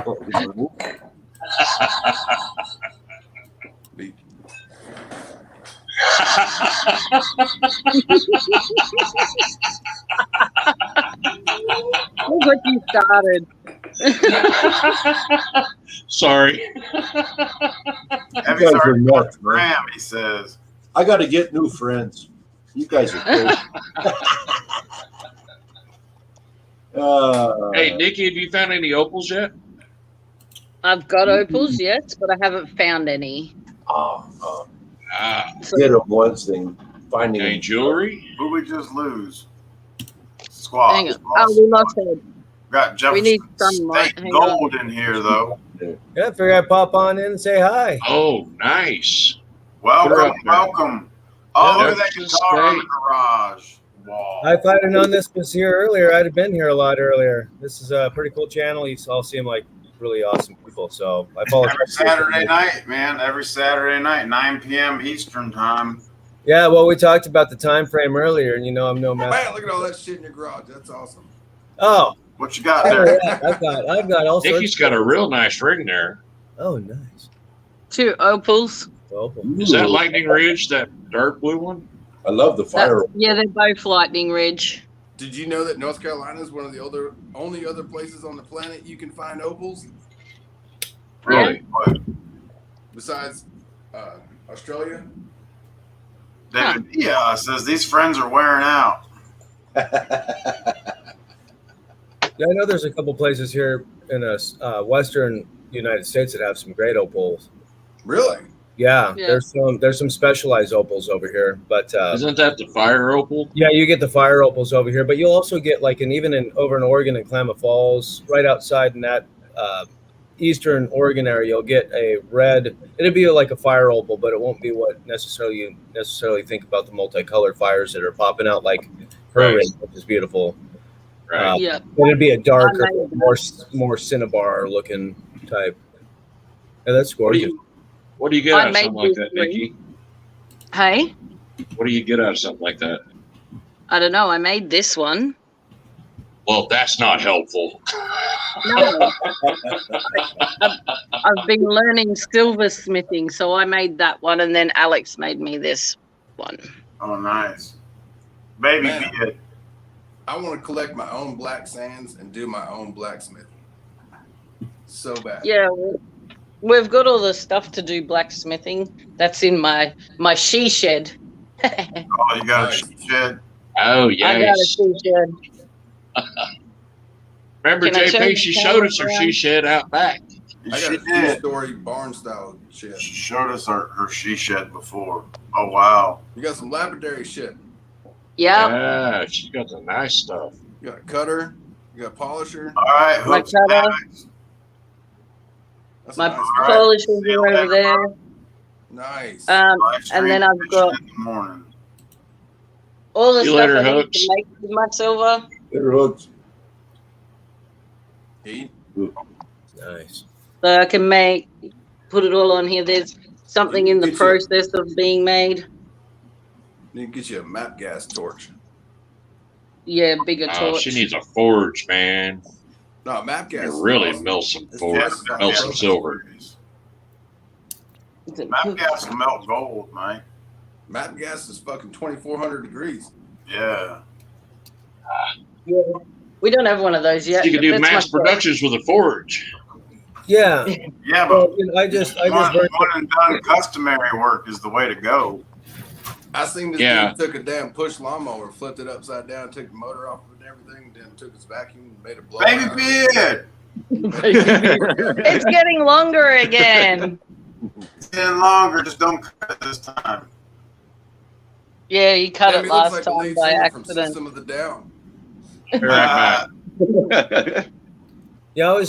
Looks like you started.
Sorry.
Have
You
you
guys are
started
nuts, man.
Graham, he says.
I got to get new friends. You guys are crazy.
Hey, Nikki, have you found any opals yet?
I've got opals, yes, but I haven't found any.
Get them once thing. Finding
Any jewelry?
Who we just lose? Squad.
Hang on. Oh, we lost it.
Got Jefferson
We need sunlight.
State
Hang
gold in here, though.
Yeah, I figured I'd pop on in and say hi.
Oh, nice.
Welcome,
Put her up there.
welcome. Oh,
Yeah,
look at that guitar on the garage wall.
if I'd have known this was here earlier, I'd have been here a lot earlier. This is a pretty cool channel. You all seem like really awesome people. So I follow
Every Saturday night, man. Every Saturday night, 9 p.m. Eastern time.
Yeah, well, we talked about the time frame earlier, and I'm no master.
Man, look at all that shit in your garage. That's awesome.
Oh,
what you got there?
Yeah, I've got all sorts.
Nicky's got a real nice ring there.
Oh, nice.
2 opals.
Opal.
Is that Lightning Ridge, that dark blue one?
I love the fire.
Yeah, they're both Lightning Ridge.
Did you know that North Carolina is one of the only other places on the planet you can find opals?
Really?
Besides Australia?
David says these friends are wearing out.
Yeah, I know there's a couple places here in western United States that have some great opals.
Really?
Yeah, there's some specialized opals over here, but
isn't that the fire opal?
Yeah, you get the fire opals over here, but you'll also get over in Oregon and Klamath Falls, right outside in that eastern Oregon area, you'll get a red. It'll be like a fire opal, but it won't be what you necessarily think about the multicolored fires that are popping out like her ring, which is beautiful.
Right.
But it'd be a darker, more cinnabar looking type. Yeah, that's gorgeous.
What do you get out of something like that, Nikki?
Hey?
What do you get out of something like that?
I don't know. I made this one.
Well, that's not helpful.
No. I've been learning silversmithing, so I made that one, and then Alex made me this one.
Oh, nice. Baby beard.
I want to collect my own black sands and do my own blacksmithing. So bad.
Yeah, we've got all the stuff to do blacksmithing. That's in my she shed.
Oh, you got a she shed?
Oh, yes.
I got a she shed.
Remember, JP, she showed us her she shed out back.
I got a 2-story barn style shed.
She showed us her she shed before. Oh, wow.
You got some lapidary shit.
Yeah.
Yeah, she's got the nice stuff.
You got a cutter. You got a polisher.
All right, hooks and hammocks.
My polishers are over there.
Nice.
And then I've got all the stuff I need to make with my silver.
Hooks.
Nice.
So I can put it all on here. There's something in the process of being made.
You can get you a map gas torch.
Yeah, bigger torch.
She needs a forge, man.
No, map gas.
Really melt some silver.
Map gas can melt gold, man.
Map gas is fucking 2,400 degrees.
Yeah.
Yeah. We don't have one of those yet.
You can do mass productions with a forge.
Yeah.
Yeah, but
I just
one and done customary work is the way to go.
I seen this dude took a damn push lawnmower, flipped it upside down, took the motor off of it and everything, then took his vacuum and made a blow.
Baby beard.
It's getting longer again.
It's getting longer, just don't cut it this time.
Yeah, you cut it last
like
time by accident.
From System of the Down.
Yeah,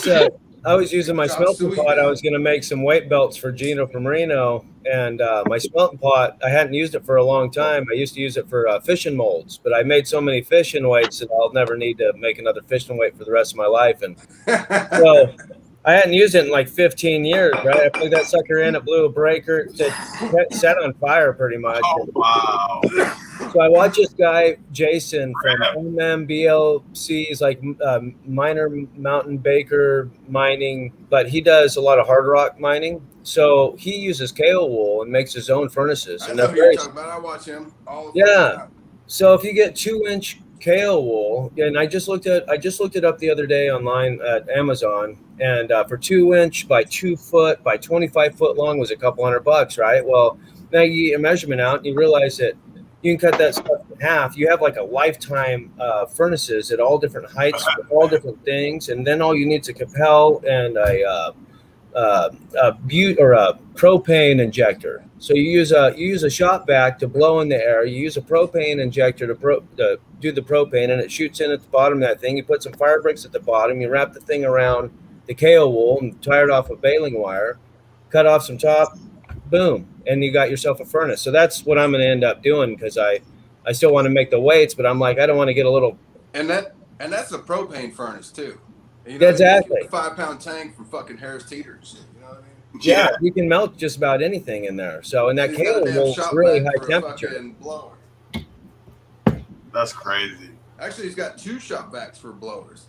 I was using my smelting pot. I was going to make some weight belts for Gino from Reno, and my smelting pot, I hadn't used it for a long time. I used to use it for fishing molds, but I made so many fishing weights that I'll never need to make another fishing weight for the rest of my life. And so I hadn't used it in like 15 years, right? I plugged that sucker in, it blew a breaker, it set on fire pretty much.
Oh, wow.
So I watched this guy, Jason, from MMBLC's, like Miner Mountain Baker Mining, but he does a lot of hard rock mining. So he uses kale wool and makes his own furnaces.
I know who you're talking about. I watch him all the time.
So if you get 2-inch kale wool, and I just looked it up the other day online at Amazon, and for 2-inch by 2 foot by 25 foot long was a couple $100, right? Well, now you get a measurement out and you realize that you can cut that stuff in half. You have like a lifetime furnaces at all different heights for all different things, and then all you need is a Capel and a propane injector. So you use a shop vac to blow in the air. You use a propane injector to do the propane, and it shoots in at the bottom of that thing. You put some fire bricks at the bottom. You wrap the thing around the kale wool and tie it off with baling wire. Cut off some top boom, and you got yourself a furnace. So that's what I'm going to end up doing, because I still want to make the weights, but I'm like, I don't want to get a little.
And that's a propane furnace too. You know,
Exactly.
a 5-pound tank from fucking Harris Teeter and shit. You know what I mean?
Yeah, you can melt just about anything in there. So, and that
He's got a
cable
damn
will
shop
really
vac
high
for a
temperature.
fucking blower.
That's crazy.
Actually, he's got 2 shop vacs for blowers.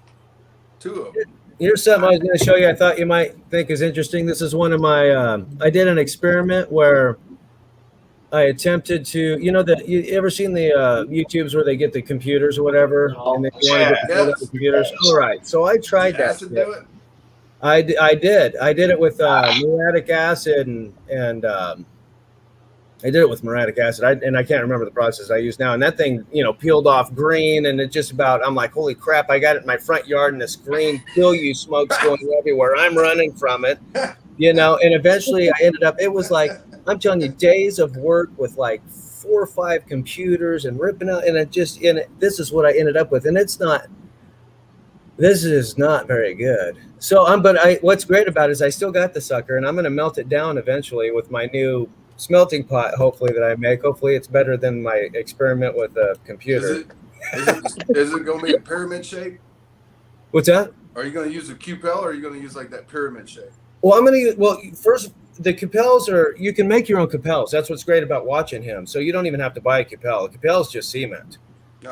2 of them.
Here's something I was going to show you. I thought you might think is interesting. This is one of my. I did an experiment where I attempted to. You ever seen the YouTubes where they get the computers or whatever, and they want to get the computers? All right. So I tried that.
Do it?
I did. I did it with muriatic acid and I did it with muriatic acid. And I can't remember the process I use now. And that thing, peeled off green, and it just about, I'm like, holy crap, I got it in my front yard, and this green kill you smoke's going everywhere. I'm running from it, and eventually I ended up, it was like, I'm telling you, days of work with like 4 or 5 computers and ripping out, and this is what I ended up with. And this is not very good. So what's great about it is I still got the sucker, and I'm going to melt it down eventually with my new smelting pot, hopefully, that I make. Hopefully it's better than my experiment with a computer.
Is it going to be a pyramid shape?
What's that?
Are you going to use a Cupel, or are you going to use like that pyramid shape?
Well, I'm going to first, the Capels you can make your own Capels. That's what's great about watching him. So you don't even have to buy a Capel. A Capel is just cement.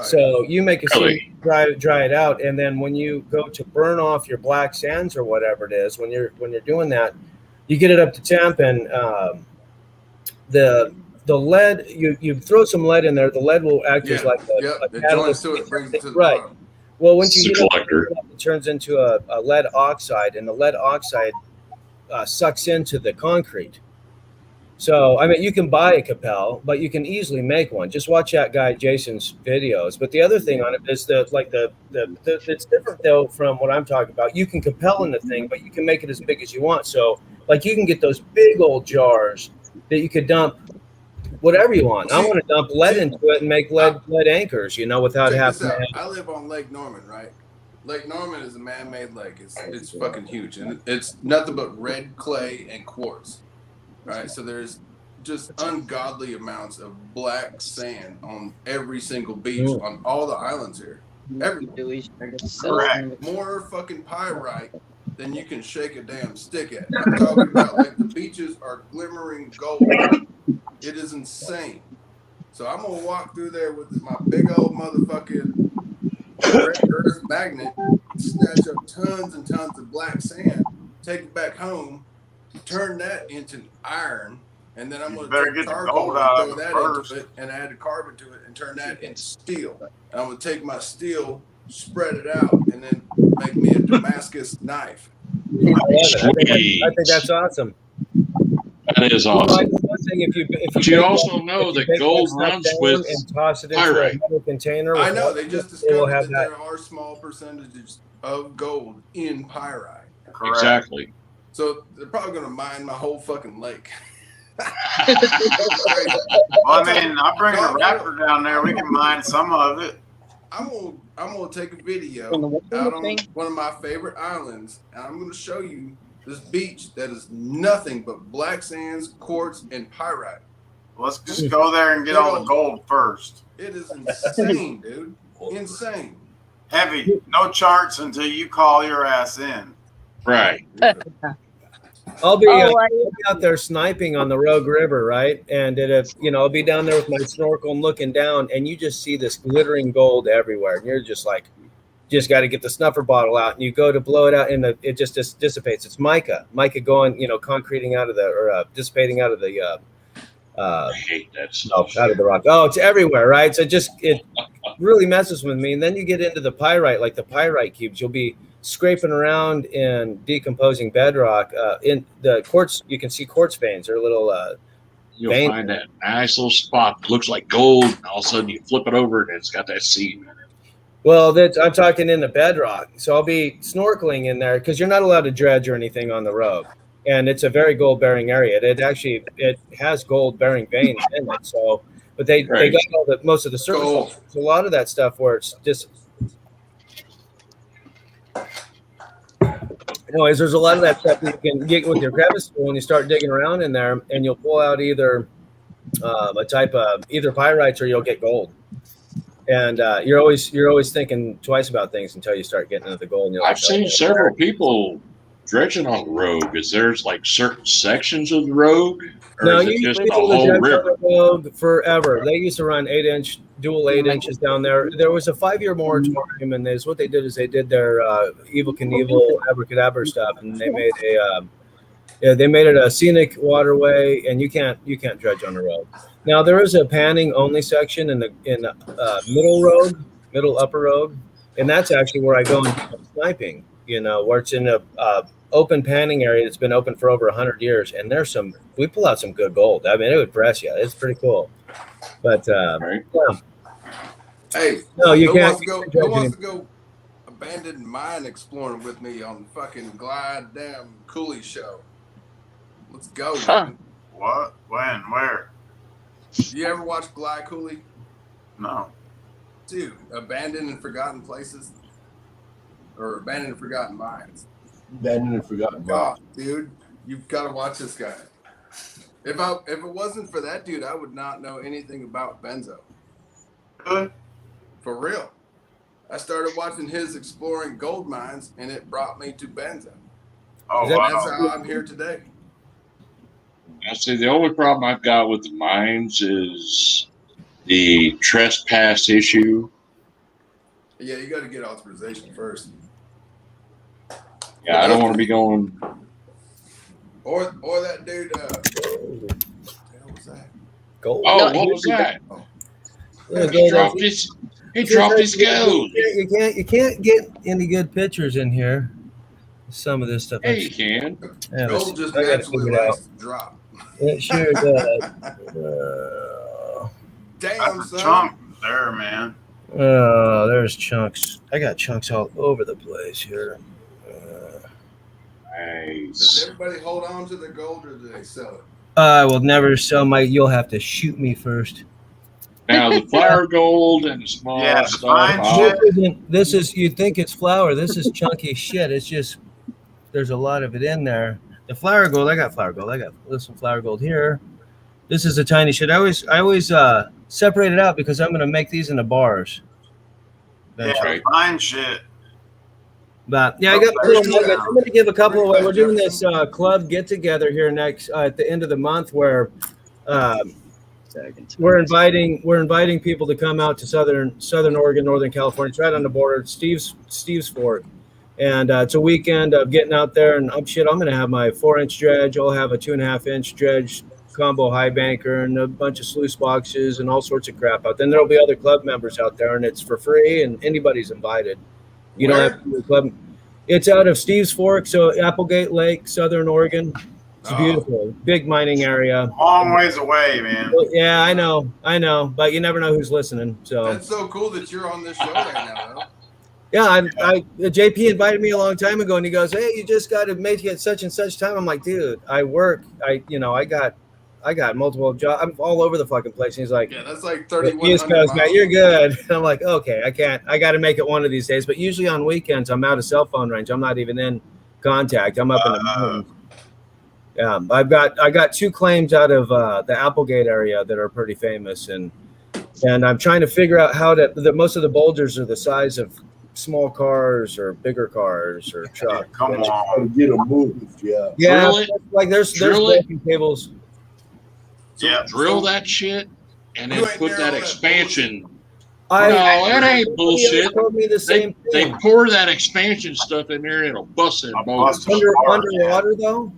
So you make a cement, dry it out, and then when you go to burn off your black sands or whatever it is, when you're doing that, you get it up to temp, and the lead, you throw some lead in there. The lead will act as like a catalyst.
To it, brings it to the
right.
bottom.
Well, once you get it turns into a lead oxide, and the lead oxide sucks into the concrete. So, I mean, you can buy a Capel, but you can easily make one. Just watch that guy Jason's videos. But the other thing on it is it's different though from what I'm talking about. You can Capel in the thing, but you can make it as big as you want. So, like, you can get those big old jars that you could dump whatever you want. I want to dump lead into it and make lead anchors, without having to.
I live on Lake Norman, right? Lake Norman is a man-made lake. It's fucking huge, and it's nothing but red clay and quartz. Right, so there's just ungodly amounts of black sand on every single beach on all the islands here. More fucking pyrite than you can shake a damn stick at. I'm talking about like the beaches are glimmering gold. It is insane. So I'm gonna walk through there with my big old motherfucking rare earth magnet, snatch up tons and tons of black sand, take it back home, turn that into iron, and then I'm going to take charcoal and throw that into it and add a carbon to it and turn that into steel. And I'm going to take my steel, spread it out, and then make me a Damascus knife.
I think that's awesome.
That is awesome.
If
you also know that gold runs with
and toss it into
pyrite.
a container.
I know they just discovered that there are small percentages of gold in pyrite.
Correct. Exactly.
So they're probably going to mine my whole fucking lake.
Well, I mean, I'll bring a rapper down there. We can mine some of it.
I'm gonna take a video out on one of my favorite islands, and I'm gonna show you this beach that is nothing but black sands, quartz, and pyrite.
Let's just go there and get all the gold first.
It is insane, dude. Insane.
Heavy. No charts until you call your ass in.
Right.
I'll be out there sniping on the Rogue River, right? And I'll be down there with my snorkel and looking down, and you just see this glittering gold everywhere, and you're just like, got to get the snuffer bottle out, and you go to blow it out, and it just dissipates. It's mica going, concreting out of dissipating out of the.
I hate that stuff.
Out of the rock. Oh, it's everywhere, right? So it really messes with me. And then you get into the pyrite, like the pyrite cubes. You'll be scraping around in decomposing bedrock. In the quartz, you can see quartz veins or little
You'll
veins.
find that nice little spot that looks like gold, and all of a sudden you flip it over and it's got that seed in it.
Well, I'm talking in the bedrock. So I'll be snorkeling in there because you're not allowed to dredge or anything on the Rogue. And it's a very gold-bearing area. It has gold-bearing veins in it. So, but they got most of the surface. So a lot of that stuff where it's just Anyways, there's a lot of that stuff that you can get with your crevice tool when you start digging around in there, and you'll pull out either a type of either pyrites or you'll get gold. And you're always thinking twice about things until you start getting into the gold. And you're
I've
like,
seen several people dredging on the rogue. Is there's like certain sections of the rogue, or
no,
is
you
it
used
just
to be
the
able to
whole
dredge on
river?
the road forever. They used to run 8-inch, dual 8 inches down there. There was a 5-year moratorium, and what they did is they did their Evil Knievel abracadabra stuff, and they made it a scenic waterway, and you can't dredge on the road. Now there is a panning only section in the middle upper road, and that's actually where I go and do sniping. Where it's in a open panning area that's been open for over 100 years, and we pull out some good gold. I mean, it would press you. It's pretty cool. But yeah.
Hey,
No, you
who
can't.
wants to go abandoned mine exploring with me on fucking Glide Damn Cooley show? Let's go. Man.
What? When? Where?
You ever watch Glide Cooley?
No.
Dude, abandoned and forgotten places, or abandoned and forgotten mines.
Abandoned and forgotten.
God, dude, you've got to watch this guy. If it wasn't for that dude, I would not know anything about Benzo. For real. I started watching his exploring gold mines, and it brought me to Benzo.
Oh,
That's
wow.
how I'm here today.
I see. The only problem I've got with the mines is the trespass issue.
Yeah, you got to get authorization first.
Yeah, I don't want to be going.
Or that dude. What the hell was that?
Gold.
Oh, what was that? He dropped his gold.
You can't get any good pictures in here. Some of this stuff.
Hey, you can.
Yeah,
Gold just
I gotta
naturally
figure it
likes
out.
to drop.
It sure does.
Damn,
That's a
son.
chunk there, man.
Oh, there's chunks. I got chunks all over the place here.
Does everybody hold on to their gold, or do they sell it?
I will never sell my. You'll have to shoot me first.
Now the flour gold and the small stuff.
This is. You think it's flour? This is chunky shit. It's just. There's a lot of it in there. The flour gold. I got flour gold. I got some flour gold here. This is a tiny shit. I always separate it out because I'm gonna make these into bars.
Yeah, fine shit.
But yeah, I got little nuggets. I'm going to give a couple away. We're doing this club get together here next at the end of the month where we're inviting people to come out to Southern Oregon, Northern California. It's right on the border. Steve's Fork, and it's a weekend of getting out there. And I'm going to have my 4-inch dredge. I'll have a 2.5-inch dredge combo high banker and a bunch of sluice boxes and all sorts of crap out. Then there'll be other club members out there, and it's for free, and anybody's invited. You don't have to do a club. It's out of Steve's Fork, so Applegate Lake, Southern Oregon. It's beautiful, big mining area.
Long ways away, man.
Yeah, I know, but you never know who's listening. So
that's so cool that you're on this show right now, though.
Yeah, JP invited me a long time ago, and he goes, "Hey, you just got to make it at such and such time." I'm like, "Dude, I work. I got multiple jobs. I'm all over the fucking place." And he's like,
"Yeah, that's like 31."
East Coast guy, you're good. And I'm like, "Okay, I can't. I got to make it one of these days." But usually on weekends, I'm out of cell phone range. I'm not even in contact. I'm up in the mountains. Yeah, I got 2 claims out of the Applegate area that are pretty famous, and I'm trying to figure out how most of the boulders are the size of small cars or bigger cars or trucks.
Come on,
get them moving, yeah.
Yeah,
Drill it.
like there's broken cables.
Yeah, drill that shit and then put that expansion.
No,
it ain't bullshit.
Told me the same
They
thing.
pour that expansion stuff in there, it'll bust it.
Underwater though.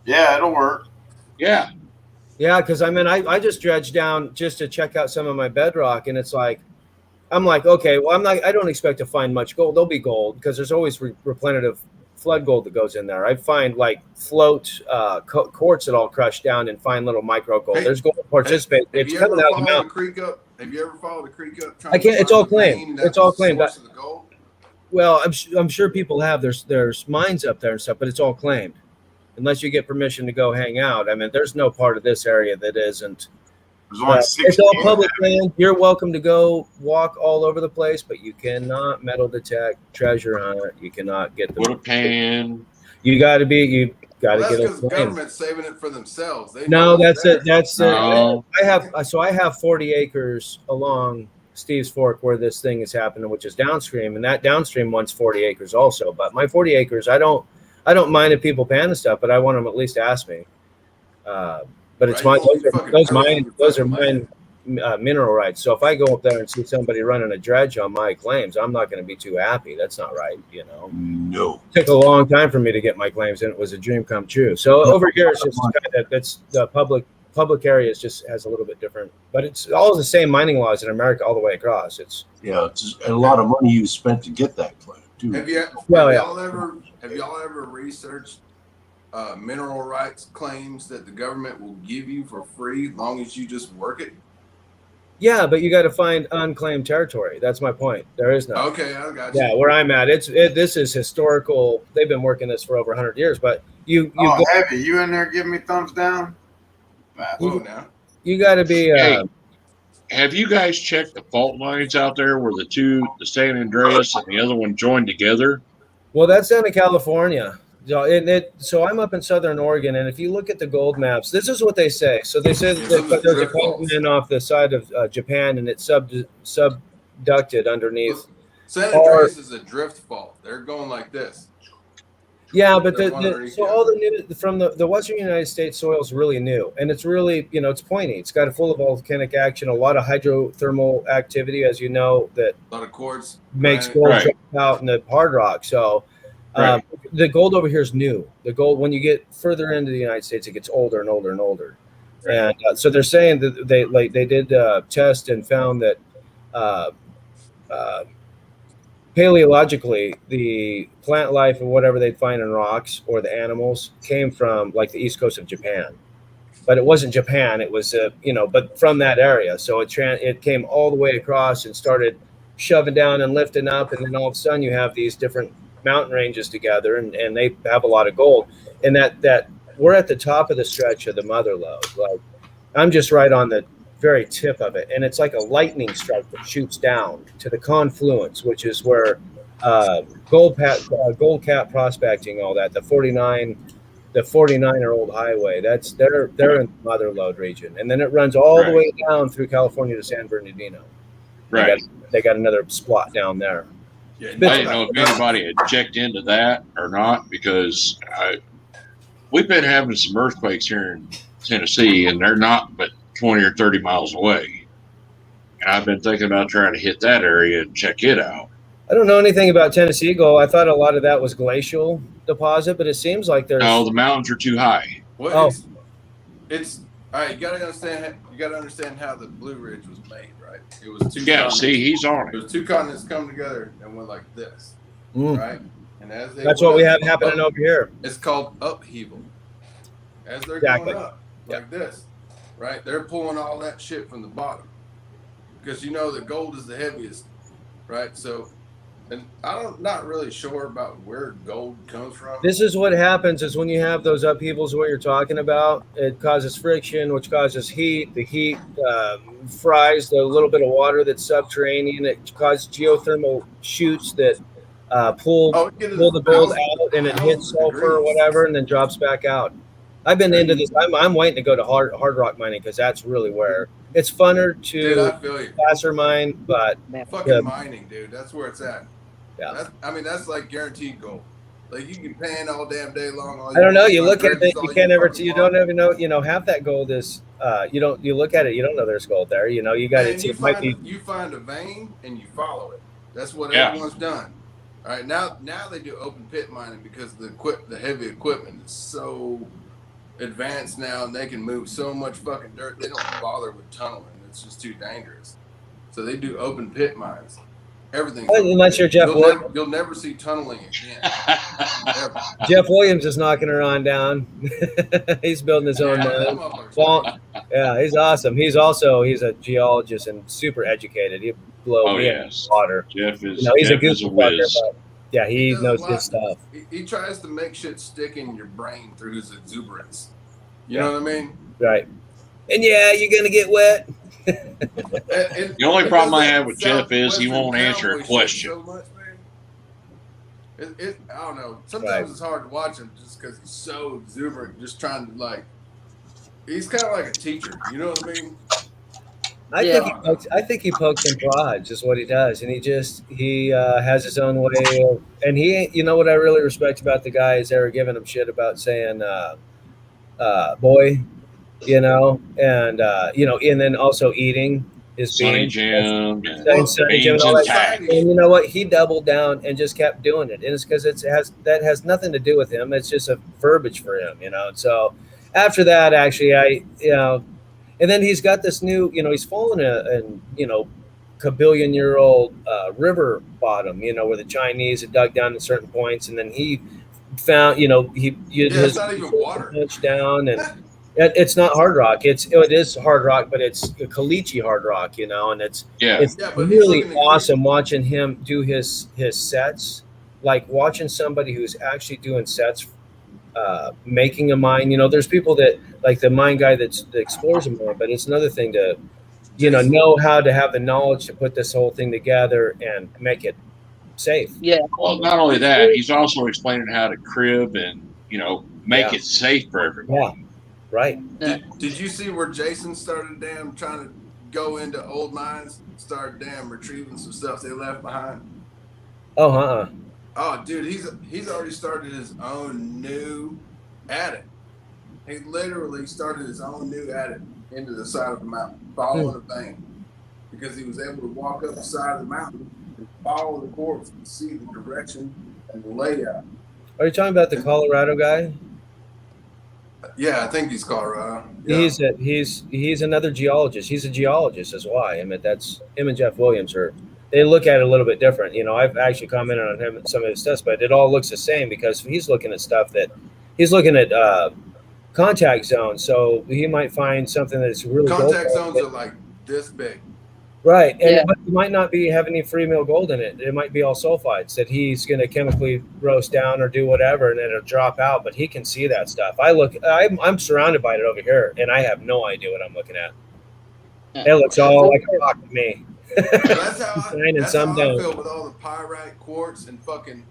Yeah, it'll work.
Yeah.
Yeah, because I just dredged down just to check out some of my bedrock, and it's like, I'm like, okay, well, I don't expect to find much gold. There'll be gold because there's always replenitive flood gold that goes in there. I find like float quartz that all crushed down and find little micro gold. There's gold participate. It's coming out of the mountain.
Have you ever followed a creek up?
I can't. It's all claimed. It's all claimed. Well, I'm sure people have. There's mines up there and stuff, but it's all claimed. Unless you get permission to go hang out. I mean, there's no part of this area that isn't. It's all public land. You're welcome to go walk all over the place, but you cannot metal detect, treasure hunt. You cannot get the
put a pan.
You got to
Well, that's
get
because the
a claim.
government's saving it for themselves. They
No,
know it's
that's it.
there.
That's it.
No.
I have 40 acres along Steve's Fork where this thing is happening, which is downstream, and that downstream wants 40 acres also. But my 40 acres, I don't mind if people panning stuff, but I want them at least to ask me. But it's
Right,
those are mine mineral rights. So if I go up there and see somebody running a dredge on my claims, I'm not going to be too happy. That's not right, you know.
No.
It took a long time for me to get my claims, and it was a dream come true. So over here, it's just kind of, that's the public areas just has a little bit different, but it's all the same mining laws in America all the way across. It's
a lot of money you spent to get that claim too.
Have y'all ever researched mineral rights claims that the government will give you for free as long as you just work it?
Yeah, but you got to find unclaimed territory. That's my point. There is no.
Okay, I got you.
Yeah, where I'm at, this is historical. They've been working this for over 100 years. But you
Heavy, you in there giving me thumbs down?
You got to be.
Hey, have you guys checked the fault lines out there where the San Andreas and the other one joined together?
Well, that's down in California. So I'm up in Southern Oregon, and if you look at the gold maps, this is what they say. So they said that there's a continent off the side of Japan, and it's subducted underneath.
San Andreas is a drift fault. They're going like this.
Yeah, but so all the new from the Western United States soil is really new, and it's really, it's pointy. It's got a full of volcanic action, a lot of hydrothermal activity, as you know, that
a lot of quartz
makes gold drop out in the hard rock. So. The gold over here is new. The gold, when you get further into the United States, it gets older and older and older. Right. And so they're saying that they did test and found that paleologically, the plant life and whatever they find in rocks or the animals came from like the east coast of Japan. But it wasn't Japan. It was but from that area. So it came all the way across and started shoving down and lifting up, and then all of a sudden you have these different mountain ranges together, and they have a lot of gold. And that we're at the top of the stretch of the mother lode. Like I'm just right on the very tip of it, and it's like a lightning strike that shoots down to the confluence, which is where gold cap prospecting, all that, the 49er-old highway, they're in the mother lode region, and then it runs all the way down through California to San Bernardino.
Right.
They got another spot down there.
Yeah, I didn't know if anybody had checked into that or not, because we've been having some earthquakes here in Tennessee, and they're not but 20 or 30 miles away. And I've been thinking about trying to hit that area and check it out.
I don't know anything about Tennessee gold. I thought a lot of that was glacial deposit, but it seems like there's
no, the mountains are too high.
Well, it's all right. You got to understand how the Blue Ridge was made, right? It was two.
Yeah, see, he's on it.
It was two continents come together and went like this, right? And as
that's what we have happening over here.
It's called upheaval. As they're going up like this, right? They're pulling all that shit from the bottom because the gold is the heaviest, right? So. And I'm not really sure about where gold comes from.
This is what happens is when you have those upheavals, what you're talking about, it causes friction, which causes heat. The heat fries the little bit of water that's subterranean. It causes geothermal chutes that pull the gold out, and it hits sulfur or whatever, and then drops back out. I've been into this. I'm waiting to go to hard rock mining because that's really where it's funner to faster mine, but
fucking mining, dude. That's where it's at.
Yeah,
that's like guaranteed gold. Like you can pan all damn day long.
I don't know. You look at it, you can't ever. You don't ever know. Half that gold is. You look at it, you don't know there's gold there. You got it.
You find a vein and you follow it. That's what everyone's done. All right, now they do open pit mining because the heavy equipment is so advanced now, and they can move so much fucking dirt. They don't bother with tunneling. It's just too dangerous. So they do open pit mines. Everything.
Unless you're Jeff Williams.
You'll never see tunneling again.
Jeff Williams is knocking her on down. He's building his own mine. Yeah, he's awesome. He's a geologist and super educated. He blow water.
Jeff is
he's a
whiz.
But yeah, he knows his stuff.
He tries to make shit stick in your brain through his exuberance. You know what I mean?
Right. And you're gonna get wet.
The only problem I have with Jeff is he won't answer a question.
I don't know. Sometimes it's hard to watch him just because he's so exuberant, just trying to like. He's kind of like a teacher. You know what I mean?
I think he pokes and prods is what he does, and he has his own way of, and he ain't. You know what I really respect about the guy is they're giving him shit about saying boy, you know, and and then also eating his
Sonny
beans,
Jim
saying
and
Sonny Jim and
beans
all
and
that.
tack.
And you know what? He doubled down and just kept doing it, and it's because that has nothing to do with him. It's just a verbiage for him, you know. And so after that, actually, and then he's got this new, he's fallen a kabillion-year-old river bottom, where the Chinese had dug down at certain points, and then he found,
It's not even water.
Punch down, and it's not hard rock. It is hard rock, but it's caliche hard rock, and it's really awesome watching him do his sets, like watching somebody who's actually doing sets. Making a mine, there's people that like the mine guy that explores a mine, but it's another thing to, know how to have the knowledge to put this whole thing together and make it safe.
Yeah.
Well, not only that, he's also explaining how to crib and make it safe for everyone.
Yeah, right.
Did you see where Jason started trying to go into old mines, start retrieving some stuff they left behind?
Oh,
Oh, dude, he's already started his own new attic. He literally started his own new attic into the side of the mountain, following a vein, because he was able to walk up the side of the mountain and follow the course and see the direction and the layout.
Are you talking about the Colorado guy?
Yeah, I think he's Colorado. Yeah.
He's another geologist. He's a geologist as well. I mean, that's him and Jeff Williams they look at it a little bit different. I've actually commented on him and some of his stuff, but it all looks the same because he's looking at stuff that he's looking at contact zones. So he might find something that's really
contact zones are like this big.
Right. And but it might not have any free mill gold in it. It might be all sulfides that he's going to chemically roast down or do whatever, and then it'll drop out. But he can see that stuff. I'm surrounded by it over here, and I have no idea what I'm looking at. It looks all like a rock to me.
That's how I feel with all the pyrite, quartz, and fucking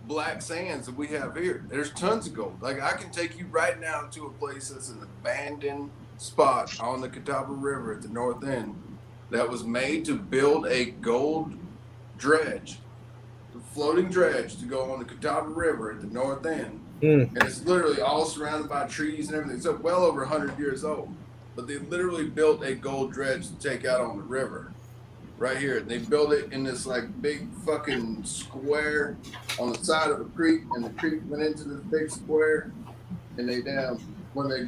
black sands that we have here. There's tons of gold. Like, I can take you right now to a place that's an abandoned spot on the Catawba River at the north end that was made to build a gold dredge, a floating dredge to go on the Catawba River at the north end. And it's literally all surrounded by trees and everything. It's well over 100 years old. But they literally built a gold dredge to take out on the river. Right here, they built it in this like big fucking square on the side of a creek, and the creek went into this big square. And they when they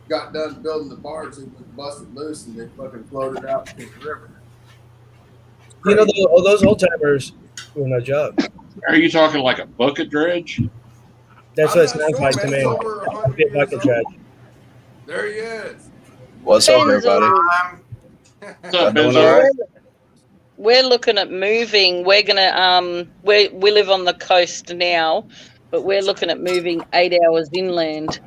got done building the barge, they just busted loose and they fucking floated out to the river.
Those old timers were no joke.
Are you talking like a bucket dredge?
That's what it sounds like to me. A big bucket dredge.
There he is.
What's up, everybody?
What's up, Benzo?
We're looking at moving. We're gonna we live on the coast now, but we're looking at moving 8 hours inland.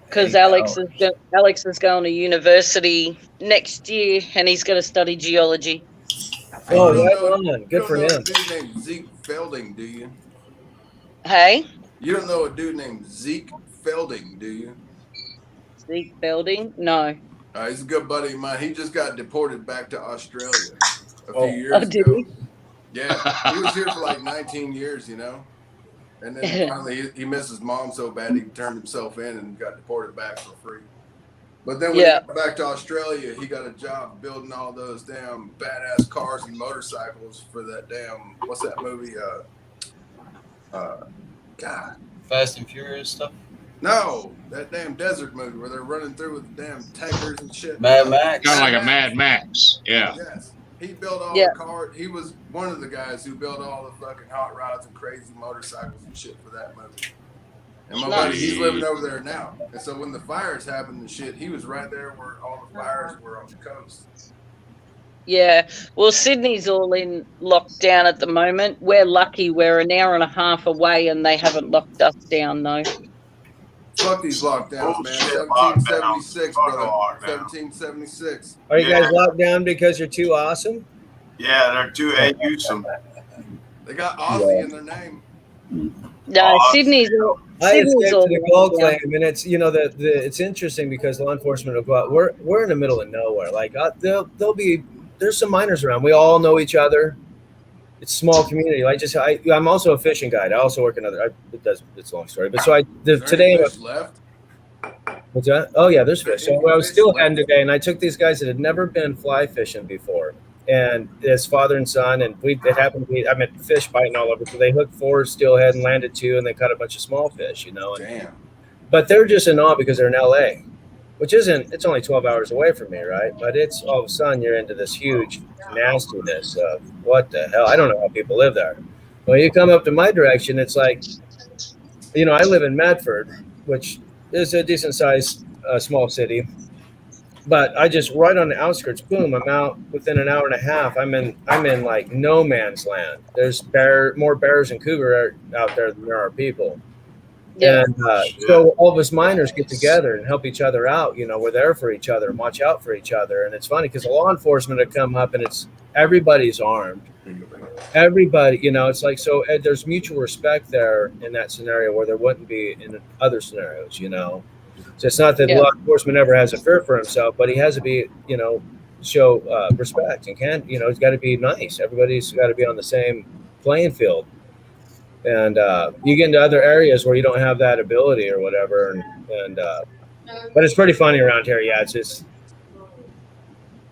Because Alex is going to university next year, and he's going to study geology.
Oh, right on. Good for him.
You don't know a dude named Zeke Felding, do you?
Hey?
You don't know a dude named Zeke Felding, do you?
Zeke Felding? No.
He's a good buddy of mine. He just got deported back to Australia a few years
did
ago.
he?
Yeah, he was here for like 19 years, And then finally, he missed his mom so bad he turned himself in and got deported back for free. But then when he got back to Australia, he got a job building all those damn badass cars and motorcycles for that damn, what's that movie? God.
Fast and Furious stuff?
No, that damn desert movie where they're running through with the damn tankers and shit.
Mad Max.
Kind of like a Mad Max. Yeah.
Yes. He built all the cars. He was one of the guys who built all the fucking hot rods and crazy motorcycles and shit for that movie. And my buddy, he's living over there now. And so when the fires happened and shit, he was right there where all the fires were on the coast.
Yeah. Well, Sydney's all in lockdown at the moment. We're lucky. We're an hour and a half away, and they haven't locked us down, though.
Fuck these lockdowns, man. 1776, brother. 1776.
Are you guys locked down because you're too awesome?
Yeah, they're too awesome.
They got Aussie in their name.
No, Sydney's
I escaped
all
to the gold claim, and it's it's interesting because law enforcement will go out. We're in the middle of nowhere. Like there's some miners around. We all know each other. It's a small community. I'm also a fishing guide. I also work another. It's a long story, but today.
Fish left?
What's that? Oh yeah, there's fish. So I was still heading today, and I took these guys that had never been fly fishing before, and it's father and son, and it happened to be fish biting all over. So they hooked 4 steelhead and landed 2, and they caught a bunch of small fish,
Damn.
But they're just in awe because they're in LA, which it's only 12 hours away from me, right? But it's all of a sudden you're into this huge nastiness of what the hell? I don't know how people live there. When you come up to my direction, it's like, I live in Medford, which is a decent sized small city, but I just right on the outskirts, boom, I'm out within an hour and a half. I'm in like no man's land. There's more bears and cougar out there than there are people. Yeah. And so all of us miners get together and help each other out. We're there for each other and watch out for each other. And it's funny because the law enforcement have come up and everybody's armed. Everybody, it's like, so there's mutual respect there in that scenario where there wouldn't be in other scenarios, So it's not that law enforcement ever has a fear for himself, but he has to be, show respect and he's got to be nice. Everybody's got to be on the same playing field. And you get into other areas where you don't have that ability or whatever. But it's pretty funny around here. Yeah, it's just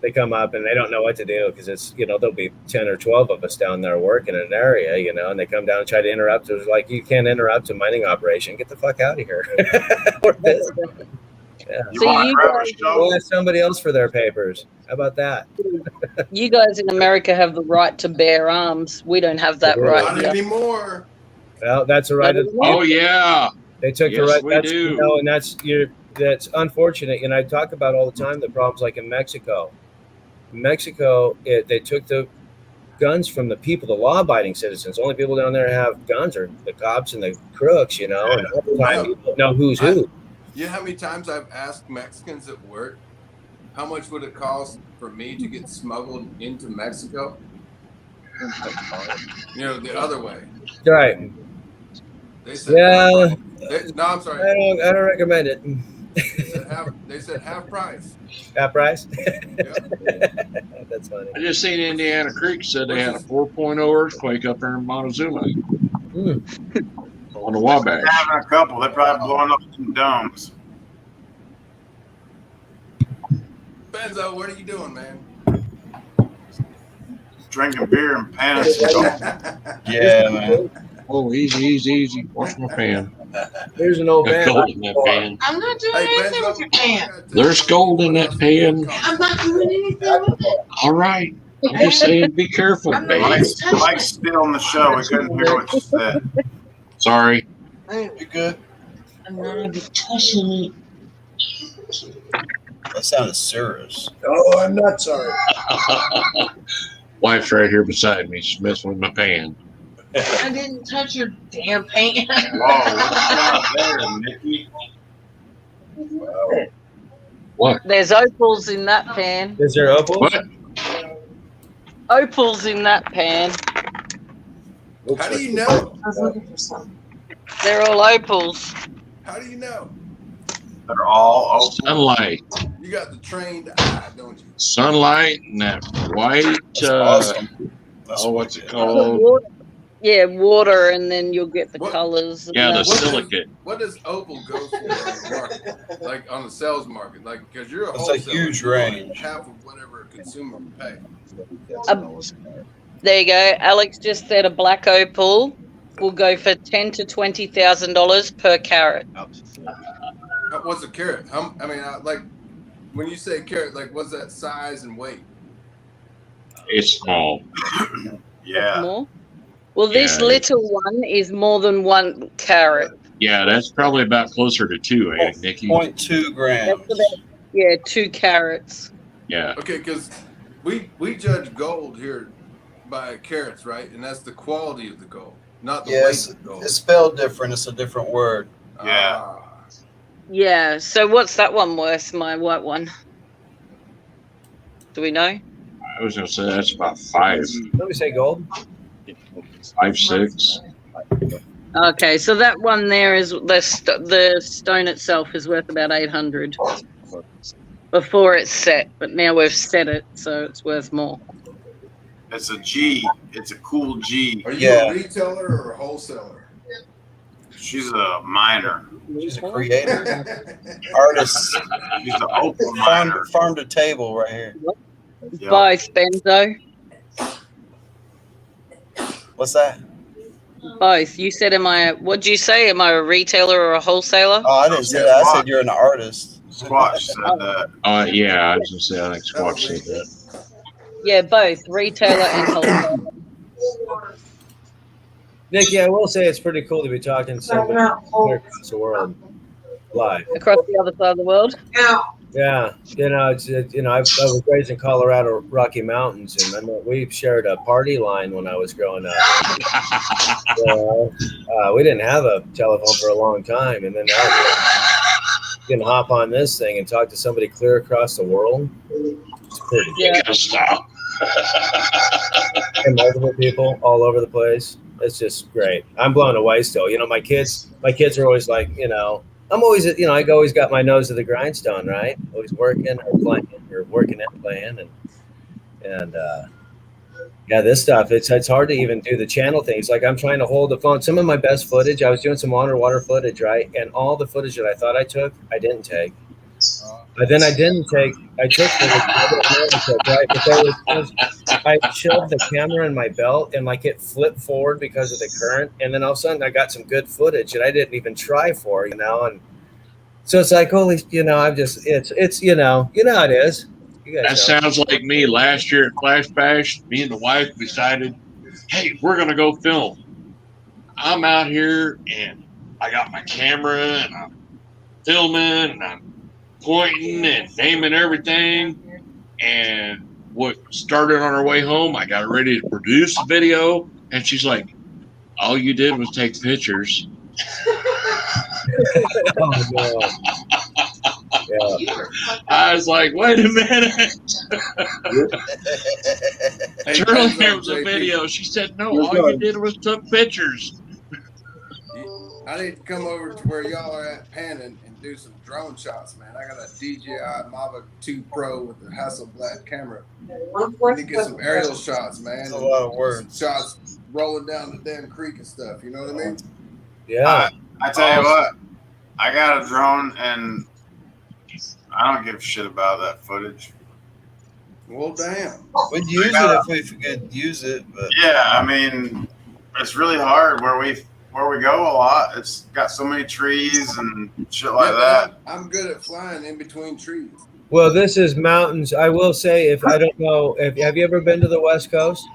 they come up and they don't know what to do because it's, there'll be 10 or 12 of us down there working in an area, and they come down and try to interrupt. It's like, you can't interrupt a mining operation. Get the fuck out of here. Yeah. So we'll ask somebody else for their papers. How about that?
You guys in America have the right to bear arms. We don't have that right.
Not anymore.
Well, that's a right.
Oh yeah,
they took
the right.
We do. And that's unfortunate. And I talk about all the time the problems like in Mexico. In Mexico, they took the guns from the people, the law-abiding citizens. Only people down there have guns are the cops and the crooks, and all the time you don't know who's who.
You know how many times I've asked Mexicans at work, how much would it cost for me to get smuggled into Mexico? The other way.
Right.
They said,
no,
I'm sorry.
I don't recommend it.
They said half price.
Half price?
Yep.
That's funny.
I just seen Indiana Creek said they had a 4.0 earthquake up there in Montezuma. On the Wabash.
Having a couple. They're probably blowing up some domes.
Benzo, what are you doing, man?
Drinking beer and pants.
Yeah, man.
Oh, easy. Wash my pan.
There's an old
There's
man.
gold in that pan.
I'm not doing anything with your pan.
There's gold in that pan.
I'm not doing anything with it.
All right. I'm just saying, be careful, baby.
Mike's still on the show. We couldn't hear what you said.
Sorry.
You good?
I'm not gonna be touching it.
That sounded serious.
Oh, I'm not sorry.
Wife's right here beside me. She's messing with my pan.
I didn't touch your damn pan.
Whoa, what's there, Nikki?
What?
There's opals in that pan.
Is there opals?
What?
Opals in that pan.
How do you know?
I was looking for some.
They're all opals.
How do you know?
They're all open.
Sunlight.
You got the trained eye, don't you?
Sunlight and that white.
Awesome.
What's it called?
Yeah, water, and then you'll get the colors.
Yeah, the silicate.
What does Opal go for on the market? Like on the sales market? Like, because you're a
It's a
wholesaler,
huge
you're like
range.
half of whatever a consumer would pay.
There you go. Alex just said a black opal will go for $10,000 to $20,000 per carat.
What's a carat? Like when you say carat, like what's that size and weight?
It's small.
Yeah.
More? Well, this little one is more than 1 carat.
Yeah, that's probably about closer to 2, Nikki?
0.2 grams.
Yeah, 2 carats.
Yeah.
Okay, because we judge gold here by carats, right? And that's the quality of the gold, not the weight of the gold.
It's spelled different. It's a different word.
Yeah.
Yeah, so what's that one worth, my white one? Do we know?
I was going to say that's about 5.
Let me say gold.
5.6.
Okay, so that one there is the stone itself is worth about 800 before it's set, but now we've set it, so it's worth more.
It's a G. It's a cool G.
Are you a retailer or a wholesaler?
She's a miner.
She's a creator, artist.
She's an Opal miner.
Farm to table right here.
Yep.
Both, Benzo.
What's that?
Both. You said, what'd you say? Am I a retailer or a wholesaler?
Oh, I didn't say that. I said you're an artist.
Squatch said that.
Yeah, I was gonna say I think Squatch said that.
Yeah, both retailer and wholesaler.
Nikki, I will say it's pretty cool to be talking to somebody across the world live.
Across the other side of the world?
Yeah, I was raised in Colorado Rocky Mountains, and I mean, we shared a party line when I was growing up. We didn't have a telephone for a long time, and then now you can hop on this thing and talk to somebody clear across the world. It's pretty
good. Stop.
And multiple people all over the place. It's just great. I'm blown away still. My kids are always like, I'm always, I always got my nose to the grindstone, right? Always working or playing or working and playing. And this stuff, it's hard to even do the channel things. Like I'm trying to hold the phone. Some of my best footage, I was doing some underwater footage, right? And all the footage that I thought I took, I didn't take. But then I took footage, right? But I shoved the camera in my belt and like it flipped forward because of the current. And then all of a sudden I got some good footage that I didn't even try for, and so it's like, holy, I'm just, it's, how it is. You guys
That
know.
sounds like me last year at Flash Bash. Me and the wife decided, hey, we're going to go film. I'm out here and I got my camera and I'm filming and I'm pointing and naming everything. And what started on our way home, I got ready to produce a video. And she's like, all you did was take pictures.
Oh, no. Yeah.
I was like, wait a minute. Surely there was a video. She said, no, all you did was took pictures.
I need to come over to where y'all are at panning and do some drone shots, man. I got a DJI Mavic 2 Pro with a Hasselblad camera. I need to get some aerial shots, man.
That's a lot of work.
Shots rolling down the damn creek and stuff. You know what I mean?
Yeah.
I tell you what, I got a drone and I don't give a shit about that footage.
Well, damn.
We'd use it if we could use it, but
yeah, I mean, it's really hard where we go a lot. It's got so many trees and shit like that.
I'm good at flying in between trees.
Well, this is mountains. I will say, if I don't know, have you ever been to the West Coast?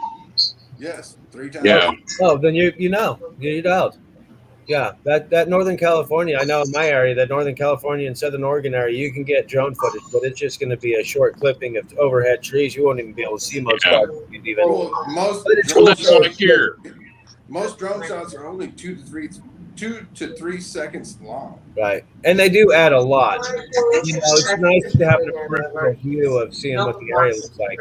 Yes, 3 times.
Yeah.
Oh, then you know. Yeah, that Northern California, I know in my area, that Northern California and Southern Oregon area, you can get drone footage, but it's just going to be a short clipping of overhead trees. You won't even be able to see most spots.
Most drone shots are only 2 to 3 seconds long.
Right, and they do add a lot. It's nice to have a peripheral view of seeing what the area looks like.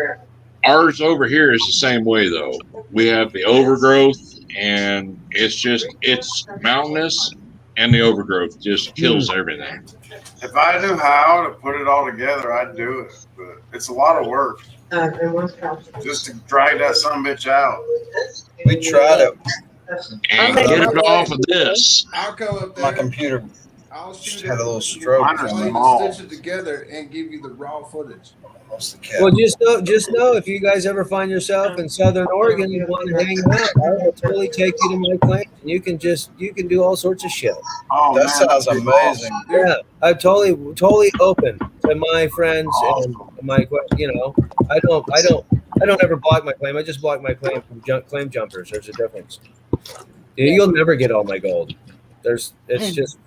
Ours over here is the same way, though. We have the overgrowth, and it's mountainous, and the overgrowth just kills everything.
If I knew how to put it all together, I'd do it. But it's a lot of work just to drag that son of a bitch out.
we tried it.
And get it off of this.
I'll come up there.
My computer
I'll shoot
had a
it.
little stroke.
I'll stitch it together and give you the raw footage.
Well, just know if you guys ever find yourself in Southern Oregon, you want to hang out, I will totally take you to my plant, and you can do all sorts of shit.
Oh,
That sounds amazing.
Yeah, I'm totally open to my friends and my, I don't ever block my claim. I just block my claim from claim jumpers. There's a difference. You'll never get all my gold. It's just,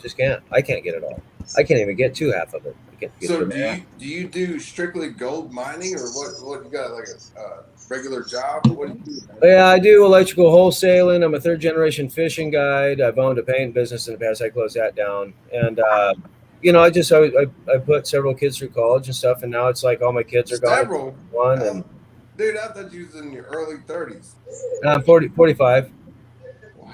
just can't. I can't get it all. I can't even get to half of it.
So do you do strictly gold mining, or what you got, like a regular job? What do you do?
Yeah, I do electrical wholesaling. I'm a 3rd generation fishing guide. I've owned a paint business in the past. I closed that down. And, I put several kids through college and stuff. And now it's like all my kids are gone. And
Dude, I thought you was in your early 30s.
45.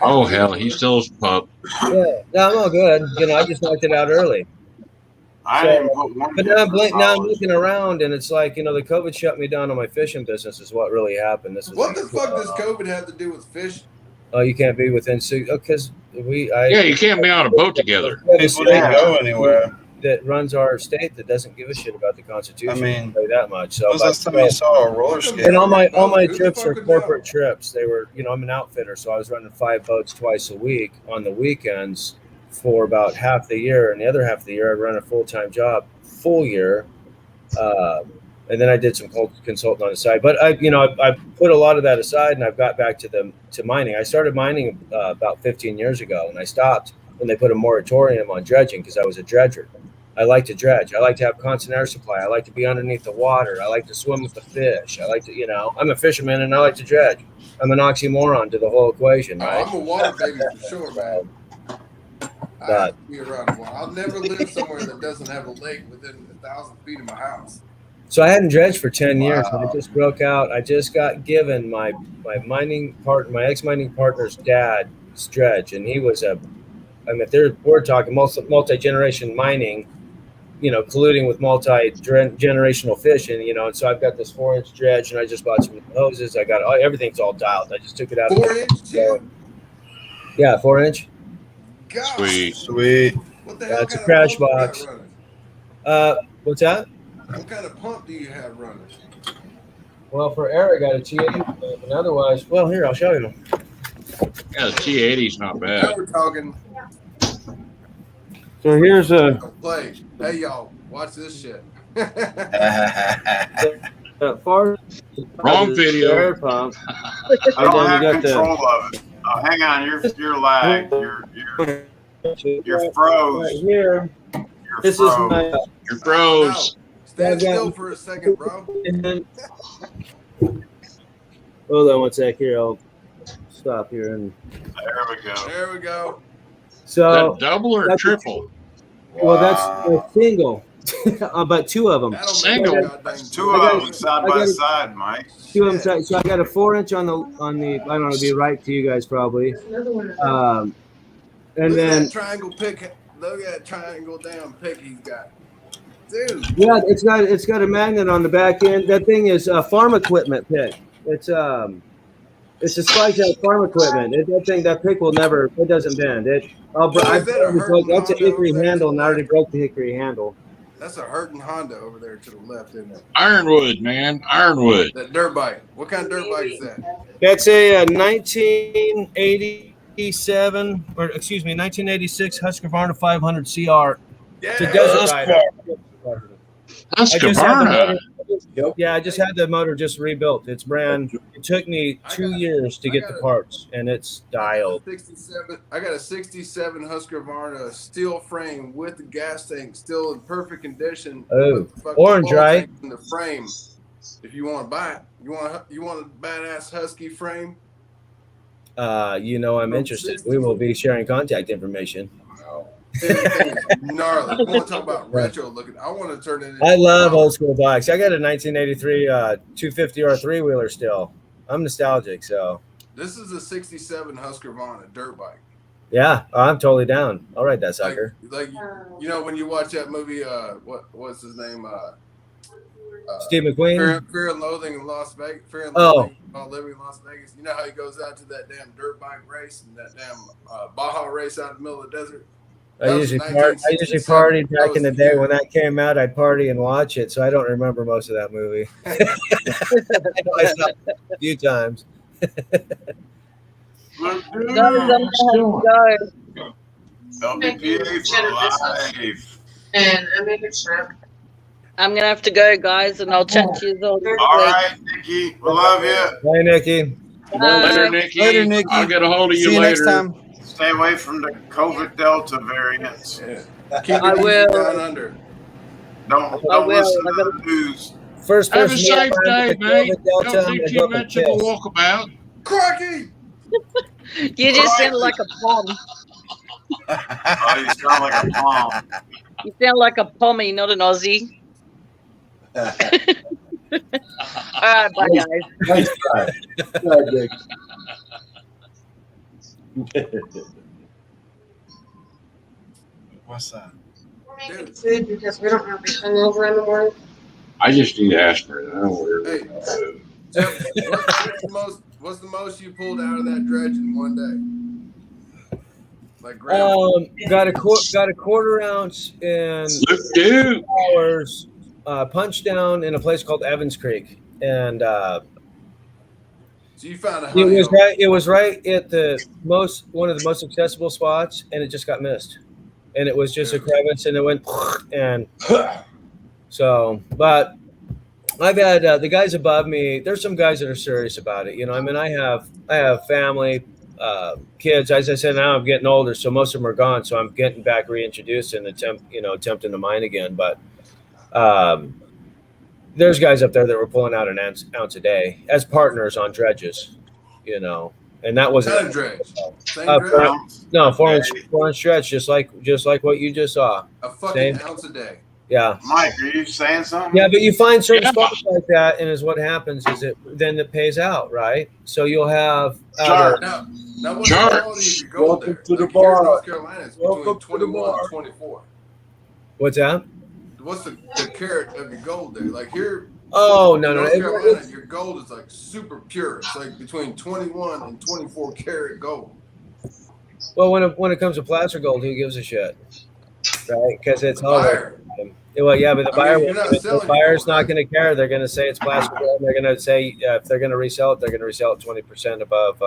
Oh hell, he still is pup.
Yeah, no, I'm all good. You know, I just knocked it out early.
I didn't put one.
But now I'm looking around, and it's like, you know, the COVID shut me down on my fishing business. Is what really happened. This is
what the fuck does COVID have to do with fishing?
Oh, you can't be within six. Because
yeah, you can't be on a boat together.
People didn't go anywhere.
That runs our state that doesn't give a shit about the Constitution.
I mean,
that much. So
when's the last time you saw a roller skate?
And all my trips are corporate trips. They were, you know, I'm an outfitter, so I was running 5 boats twice a week on the weekends for about half the year, and the other half of the year I'd run a full-time job, full year, and then I did some consulting on the side. But I put a lot of that aside, and I've got back to mining. I started mining about 15 years ago, and I stopped when they put a moratorium on dredging because I was a dredger. I like to dredge. I like to have constant air supply. I like to be underneath the water. I like to swim with the fish. I like to, you know, I'm a fisherman and I like to dredge. I'm an oxymoron to the whole equation, right?
I'm a water baby for sure, man. I have to be around the water. I'll never live somewhere that doesn't have a lake within 1,000 feet of my house.
So I hadn't dredged for 10 years, and I just broke out. I just got given my ex-mining partner's dad's dredge, and he was we're talking multi-generation mining, you know, colluding with multi-generational fishing, you know, and so I've got this 4-inch dredge, and I just bought some hoses. I got everything's all dialed. I just took it out.
4-inch too?
Yeah, 4-inch.
God.
Sweet.
What the hell?
That's a crash box. What's that?
What kind of pump do you have running?
Well, for air, I got a T80 pump, and otherwise, well, here, I'll show you.
Yeah, the T80's not bad.
Now we're talking.
So here's a
play. Hey, y'all, watch this shit.
Wrong video.
Air pump.
I don't have control of it. Oh, hang on, you're lagged. You're froze.
Right here.
This
is my.
You're froze.
Stand still for a second, bro.
Hold on one sec here. I'll stop here and.
There we go.
There we go.
So
double or triple?
Well, that's a single. About 2 of them.
Single.
Two of them side by side, Mike.
2 of them. So I got a 4-inch on the. I don't know. It'd be right to you guys probably. And
look
then
at that triangle pick. Look at that triangle down pick he's got. Dude.
Yeah, it's got a magnet on the back end. That thing is farm equipment pick. It's a spiked out farm equipment. That pick will never. It doesn't bend. That's a hickory handle, and I already broke the hickory handle.
That's a hurting Honda over there to the left, isn't it?
Ironwood, man. Ironwood.
That dirt bike. What kind of dirt bike is that?
That's a 1987, or excuse me, 1986 Husqvarna 500 CR. It's a desert rider.
Husqvarna.
Yeah, I just had the motor just rebuilt. It's brand. It took me 2 years to get the parts, and it's dialed.
I got a 67 Husqvarna steel frame with the gas tank still in perfect condition.
Oh, orange, right?
In the frame. If you want to buy it, you want a badass Husky frame?
You know, I'm interested. We will be sharing contact information.
Gnarly. You want to talk about retro looking? I want to turn it into.
I love old school bikes. I got a 1983 250 or 3-wheeler still. I'm nostalgic, so.
This is a 67 Husqvarna dirt bike.
Yeah, I'm totally down. I'll ride that sucker.
Like you know, when you watch that movie, what's his name?
Steve McQueen.
Fear and Loathing in Las Vegas. Fear and Loathing while living in Las Vegas. You know how he goes out to that damn dirt bike race and that damn Baja race out in the middle of the desert.
I usually partied back in the day when that came out. I'd party and watch it, so I don't remember most of that movie. I saw it a few times.
And I make it shrimp.
I'm gonna have to go, guys, and I'll chat to you all.
All right, Nikki. We love you.
Bye, Nikki.
Later, Nikki.
Later, Nikki.
I'll get a hold of you
See you
later.
next time.
Stay away from the COVID Delta variants.
Yeah. Keep
I
it
will.
down under.
Don't
will.
listen to the news.
First
Have a
person
safe day, mate.
Delta,
Don't think too much of a walkabout.
Crocky!
You just sound like a pom.
Oh, you sound like a mom.
You sound like a pommy, not an Aussie. right, bye, guys.
Nice try. Good, Dick.
What's that?
We're making food because we don't have to come over in the morning.
I just need aspirin. I don't worry
Hey,
about food.
Jeff, what's the most you pulled out of that dredge in one day? Like
Got a quarter ounce in
Look, dude.
2 hours. Punched down in a place called Evans Creek, and
so you found a honey
it was right at one of the most accessible spots, and it just got missed, and it was just a crevice, and it went and so. But I've had the guys above me. There's some guys that are serious about it. I mean, I have family, kids. As I said, now I'm getting older, so most of them are gone. So I'm getting back reintroduced and attempting to mine again. But there's guys up there that were pulling out an ounce a day as partners on dredges, and that wasn't
kind of dredge. Same dredge?
No, 4-inch stretch, just like what you just saw.
A fucking ounce a day.
Yeah.
Mike, are you saying something?
Yeah, but you find certain spots like that, and what happens is it pays out, right? So you'll have
Now what's the quality of your gold there?
Welcome to the
Like here in
bar.
North Carolina, it's between
Welcome to the
21
bar.
and 24.
What's that?
What's the carat of your gold there? Like here,
Oh no,
North
no,
Carolina, your gold is like super pure. It's like between 21 and 24 karat gold.
Well, when it comes to placer gold, who gives a shit, right? Because it's all.
Buyer.
Well, yeah, but the buyer,
you're not
the
selling
buyer's
gold,
not
right?
going to care. They're going to say it's placer gold. They're going to say if they're going to resell it, they're going to resell it 20% above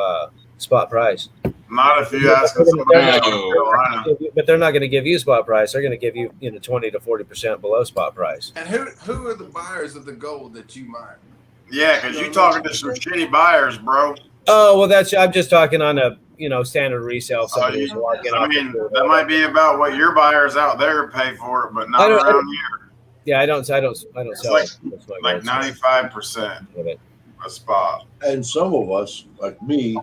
spot price.
Not if you ask us about Carolina.
But they're not going to give you spot price. They're going to give you 20 to 40% below spot price.
And who are the buyers of the gold that you mine?
Yeah, because you're talking to some shitty buyers, bro.
Oh well, I'm just talking on a standard resale. Somebody who's walking
I
off.
mean, that might be about what your buyers out there pay for it, but not around here.
Yeah, I don't sell
It's like 95% a spot.
And some of us, like me,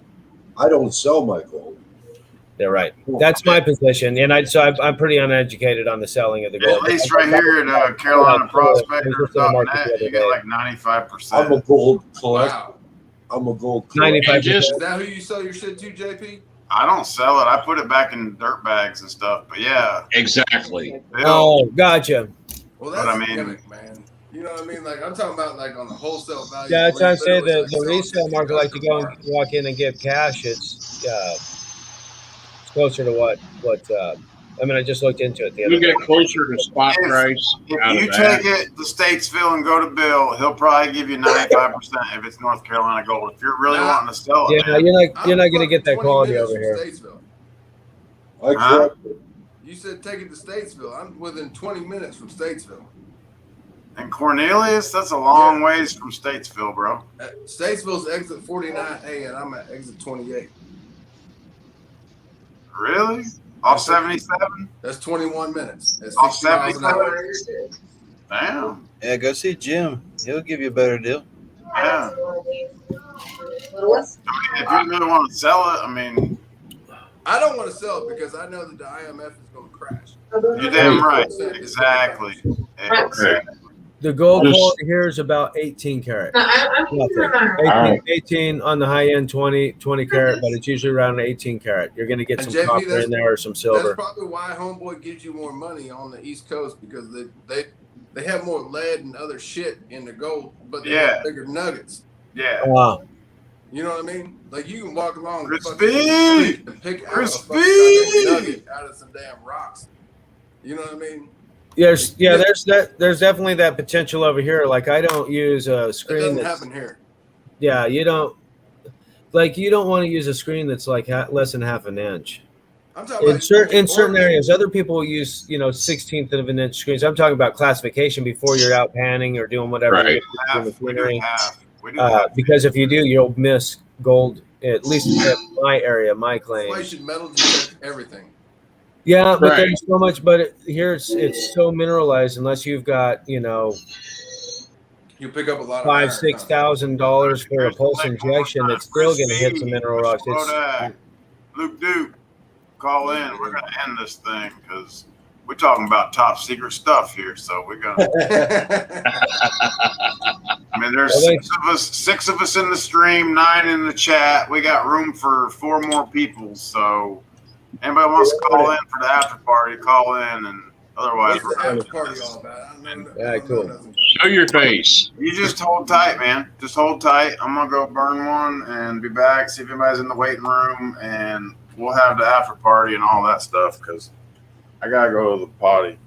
I don't sell my gold.
They're right. That's my position, and I'm pretty uneducated on the selling of the gold.
At least right here at CarolinaProspector.net, you get like 95%.
I'm a gold collector.
Wow.
I'm a gold collector.
95%.
Is that who you sell your shit to, JP?
I don't sell it. I put it back in dirt bags and stuff. But yeah,
exactly.
Oh, gotcha.
Well, that's
I mean,
gimmick, man. You know what I mean? Like I'm talking about like on the wholesale value.
Yeah, that's what I'm saying.
Literally,
The resale market, like to go and walk in and give cash. It's closer to what. I mean, I just looked into it the other
You
day.
get closer to spot price.
if you take it to Statesville and go to Bill, he'll probably give you 95% if it's North Carolina gold. If you're really wanting to sell it,
Yeah, you're not going to get that quality over here.
Statesville.
I correct it.
You said take it to Statesville. I'm within 20 minutes from Statesville.
And Cornelius, that's a long ways from Statesville, bro.
Statesville's exit 49A, and I'm at exit 28.
Really? Off 77?
That's 21 minutes. That's
Off
60 miles an hour.
77? Damn.
Yeah, go see Jim. He'll give you a better deal.
Yeah. I mean, if you really want to sell it, I mean,
I don't want to sell it because I know that the IMF is going to crash.
you're damn right. Exactly.
The gold quality here is about 18 karat. Nothing. 18 on the high end, 20 karat, but it's usually around 18 karat. You're going to get
And
some
JP,
copper in there or some silver.
That's probably why Homeboy gives you more money on the East Coast because they have more lead and other shit in the gold, but they have bigger nuggets.
Yeah.
Wow.
You know what I mean? Like you can walk along the fucking
Crispy!
street and pick out a
Crispy!
fucking nugget out of some damn rocks. You know what I mean?
There's definitely that potential over here. Like I don't use a screen.
It doesn't happen here.
Yeah, you don't want to use a screen that's like less than half an inch.
I'm talking
in certain areas. Other people use 1/16 of an inch screens. I'm talking about classification before you're out panning or doing whatever.
Right.
Because if you do, you'll miss gold. At least in my area, my claim.
That's why you should metal detect everything.
Yeah, but
Right.
there's so much. But here it's so mineralized. Unless you've got
You pick up a lot of
$5,000-$6,000 for a pulse injection, it's still going to hit some mineral rocks.
Luke Duke, call in. We're going to end this thing because we're talking about top secret stuff here. So we're going to. I mean, And there's six of us in the stream, 9 in the chat. We got room for 4 more people. So anybody wants to call in for the after party, call in, and otherwise
What's the after party all about? I don't know.
Yeah, cool.
Show your face.
You just hold tight, man. Just hold tight. I'm gonna go burn one and be back. See if anybody's in the waiting room, and we'll have the after party and all that stuff. Because I gotta go to the potty.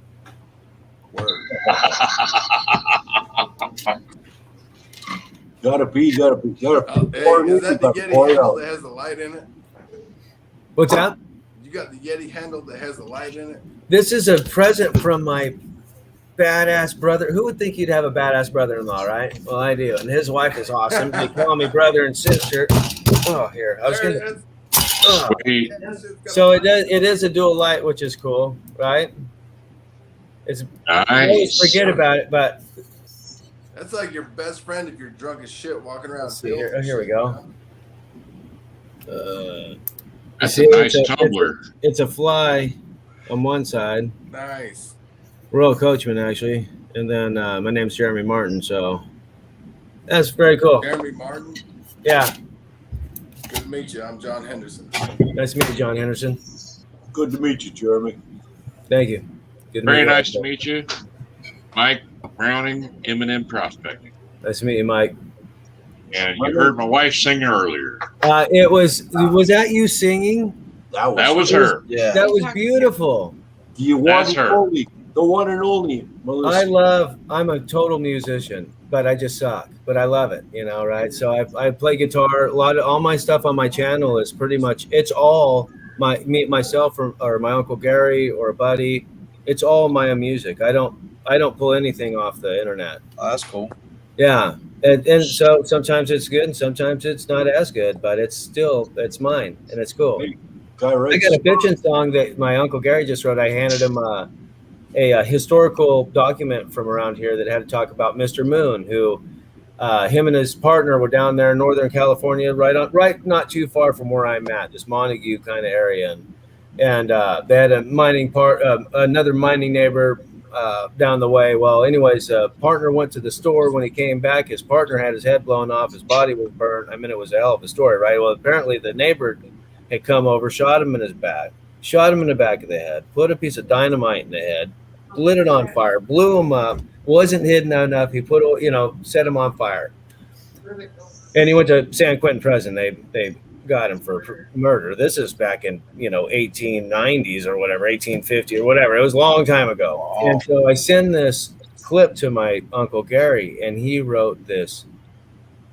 Gotta pee.
Hey, is that the Yeti handle that has the light in it?
What's that?
You got the Yeti handle that has the light in it?
This is a present from my badass brother. Who would think you'd have a badass brother-in-law, right? Well, I do, and his wife is awesome. They call me brother and sister. Oh, here I was gonna. Oh. So it is a dual light, which is cool, right? It's
nice.
I always forget about it, but
that's like your best friend if you're drunk as shit walking around.
Here we go.
That's a nice tumbler.
It's a fly on one side.
Nice.
Royal Coachman, actually, and then my name's Jeremy Martin. So that's very cool.
Jeremy Martin.
Yeah.
Good to meet you. I'm John Henderson.
Nice to meet you, John Henderson.
Good to meet you, Jeremy.
Thank you. Good to
Very
meet
nice to meet you, Mike Browning, M&M Prospecting.
Nice to meet you, Mike.
And you heard my wife sing earlier.
Was that you singing?
That was her.
Yeah.
That was beautiful.
That's her.
The one and only Melissa.
I'm a total musician, but I just suck. But I love it, right? So I play guitar. All my stuff on my channel is pretty much, it's all myself or my Uncle Gary or a buddy. It's all my own music. I don't pull anything off the internet.
Oh, that's cool.
Yeah. And so sometimes it's good and sometimes it's not as good, but it's mine and it's cool. I got a bitchin' song that my Uncle Gary just wrote. I handed him a historical document from around here that had to talk about Mr. Moon, who him and his partner were down there in Northern California, right not too far from where I'm at, this Montague kind of area. And they had another mining neighbor down the way. Well, anyways, partner went to the store. When he came back, his partner had his head blown off. His body was burned. I mean, it was a hell of a story, right? Well, apparently the neighbor had come over, shot him in his back, shot him in the back of the head, put a piece of dynamite in the head, lit it on fire, blew him up, wasn't hidden enough. He set him on fire. And he went to San Quentin prison. They got him for murder. This is back in 1890s or whatever, 1850 or whatever. It was a long time ago. Oh. And so I send this clip to my Uncle Gary, and he wrote this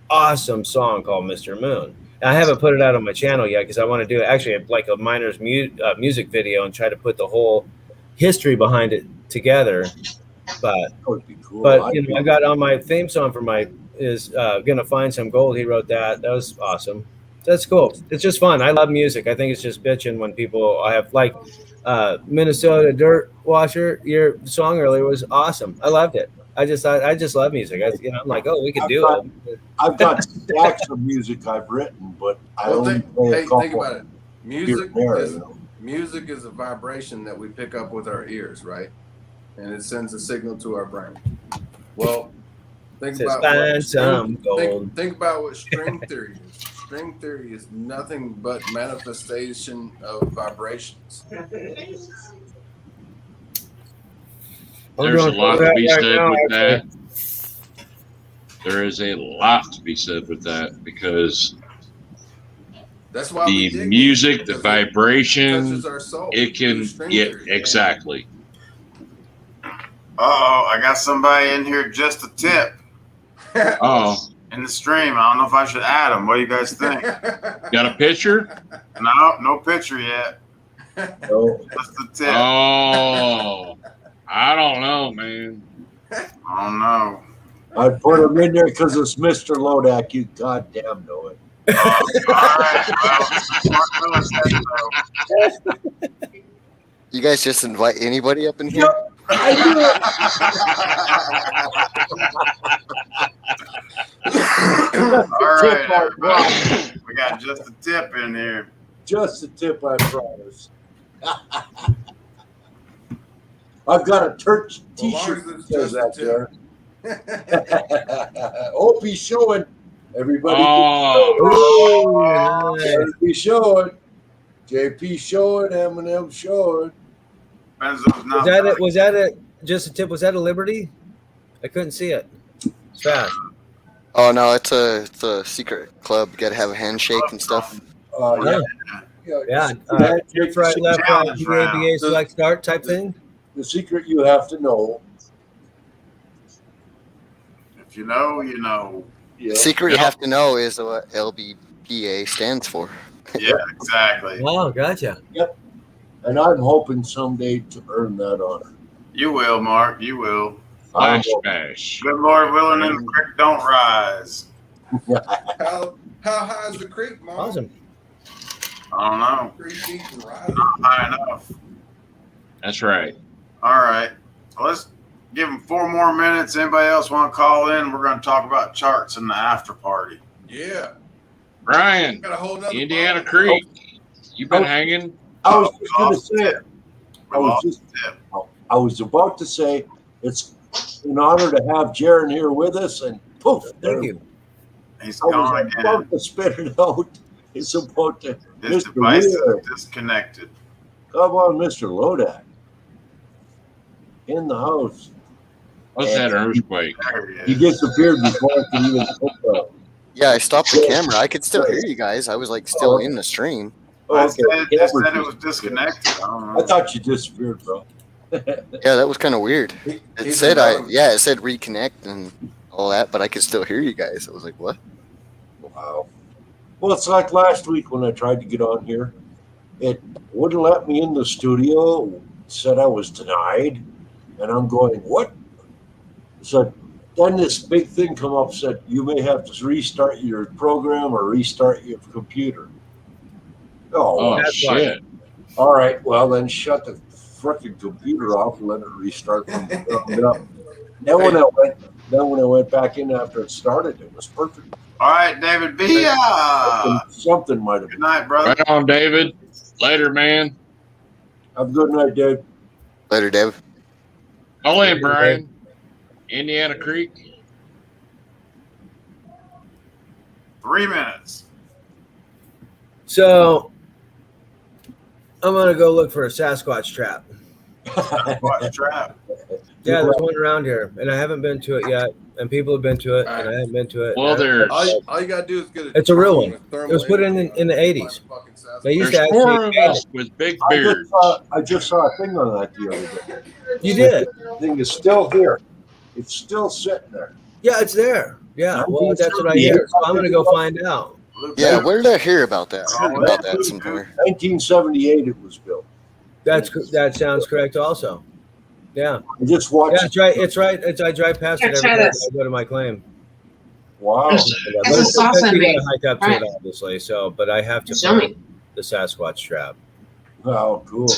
awesome song called Mr. Moon. I haven't put it out on my channel yet because I want to do actually like a miner's music video and try to put the whole history behind it together. But
that would be cool.
But I got on my theme song for Gonna Find Some Gold. He wrote that. That was awesome. That's cool. It's just fun. I love music. I think it's just bitching when I have like Minnesota Dirt Washer. Your song earlier was awesome. I loved it. I just love music. I'm like, oh, we could do it.
I've got stacks of music I've written, but think
about it. Music is a vibration that we pick up with our ears, right? And it sends a signal to our brain. Well, think about what string theory is. String theory is nothing but manifestation of vibrations.
There's a lot to be said with that. There is a lot to be said with that because
that's why
the music, the vibration, it can exactly.
I got somebody in here just a tip.
Oh.
In the stream. I don't know if I should add them. What do you guys think?
Got a picture?
No picture yet.
No.
Just a tip.
Oh. I don't know, man.
I don't know.
I'd put him in there because it's Mr. Lodak. You goddamn know it.
You guys just invite anybody up in here?
I do
All right, everybody. We got just a tip in here.
Just a tip, I promise. I've got a church T-shirt that says that there. Opie's showing. Everybody
Oh,
be showing. JP showing, Eminem showing.
Was that it? Was that it? Just a tip. Was that a Liberty? I couldn't see it. It's fast.
Oh no, it's a secret club. You gotta have a handshake and stuff.
Yeah. Left, right, left, right, BA, select, start type thing.
The secret you have to know.
If you know, you know.
The secret you have to know is what LBPA stands for.
Yeah, exactly.
Oh, gotcha.
Yep. And I'm hoping someday to earn that honor.
You will, Mark. You will.
Flash bash.
Good Lord willing, and the creek don't rise.
How high is the creek, Mom?
Awesome.
I don't know.
3 feet and rising.
Not high enough.
That's right.
All right. So let's give them 4 more minutes. Anybody else want to call in? We're going to talk about charts in the after party.
Yeah.
Brian,
Got a whole nother
Indiana Creek. You been hanging?
I was just going to say it. I was about to say it's an honor to have Jaron here with us, and poof,
thank you.
He's
gone again. About to spit it out. It's about to.
His device is disconnected.
Come on, Mr. Lodak. In the house.
What's that earthquake?
He disappeared before I could even hook up.
Yeah, I stopped the camera. I could still hear you guys. I was like still in the stream.
I said it was disconnected. I don't know.
I thought you disappeared, bro.
Yeah, that was kind of weird. It said it said reconnect and all that, but I could still hear you guys. I was like, what?
Wow. Well, it's like last week when I tried to get on here. It wouldn't let me in the studio. Said I was denied. And I'm going, what? So then this big thing come up, said, you may have to restart your program or restart your computer.
Oh shit.
All right, well, then shut the frickin' computer off and let it restart from the ground up. Then when I went back in after it started, it was perfect.
All right, David B.
Something might have been.
Good night, brother.
Right on, David. Later, man.
Have a good night, Dave.
Later, Dave.
Call in, Brian. Indiana Creek.
3 minutes.
So I'm gonna go look for a Sasquatch trap.
Sasquatch trap.
Yeah, there's one around here, and I haven't been to it yet. And people have been to it, and I haven't been to it.
Well, there's
all you gotta do is get
it's a real one. It was put in the 80s. They used to
there's
actually
4 of us with big beards.
I just saw a thing on that the other day.
You did?
The thing is still here. It's still sitting there.
Yeah, it's there. Yeah, well, that's what I hear. So I'm gonna go find out.
Yeah, where did I hear about that? I heard about that somewhere.
1978 it was built.
That sounds correct also. Yeah.
I just watched.
Yeah, it's right. I drive past it every day. I go to my claim.
Wow.
It's a sausage. You gotta hike up to it, obviously. So, but I have to find the Sasquatch trap.
Wow, cool.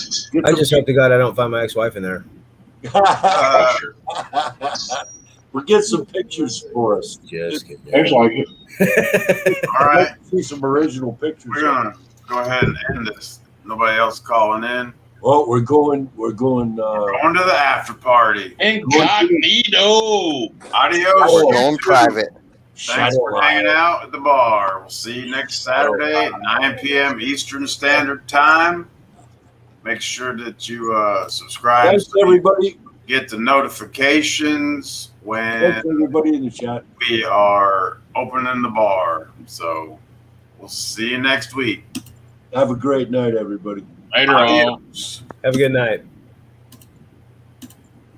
I just hope to God I don't find my ex-wife in there.
We'll get some pictures for us.
Just kidding.
Looks like it.
All right.
See some original pictures.
We're gonna go ahead and end this. Nobody else calling in.
Well, we're going.
Going to the after party.
Incognito.
Adios.
We're going private.
Thanks for hanging out at the bar. We'll see you next Saturday at 9 p.m. Eastern Standard Time. Make sure that you subscribe.
Thanks, everybody.
Get the notifications when
Thanks, everybody in the chat.
We are opening the bar. So we'll see you next week.
Have a great night, everybody.
Later, all.
Have a good night.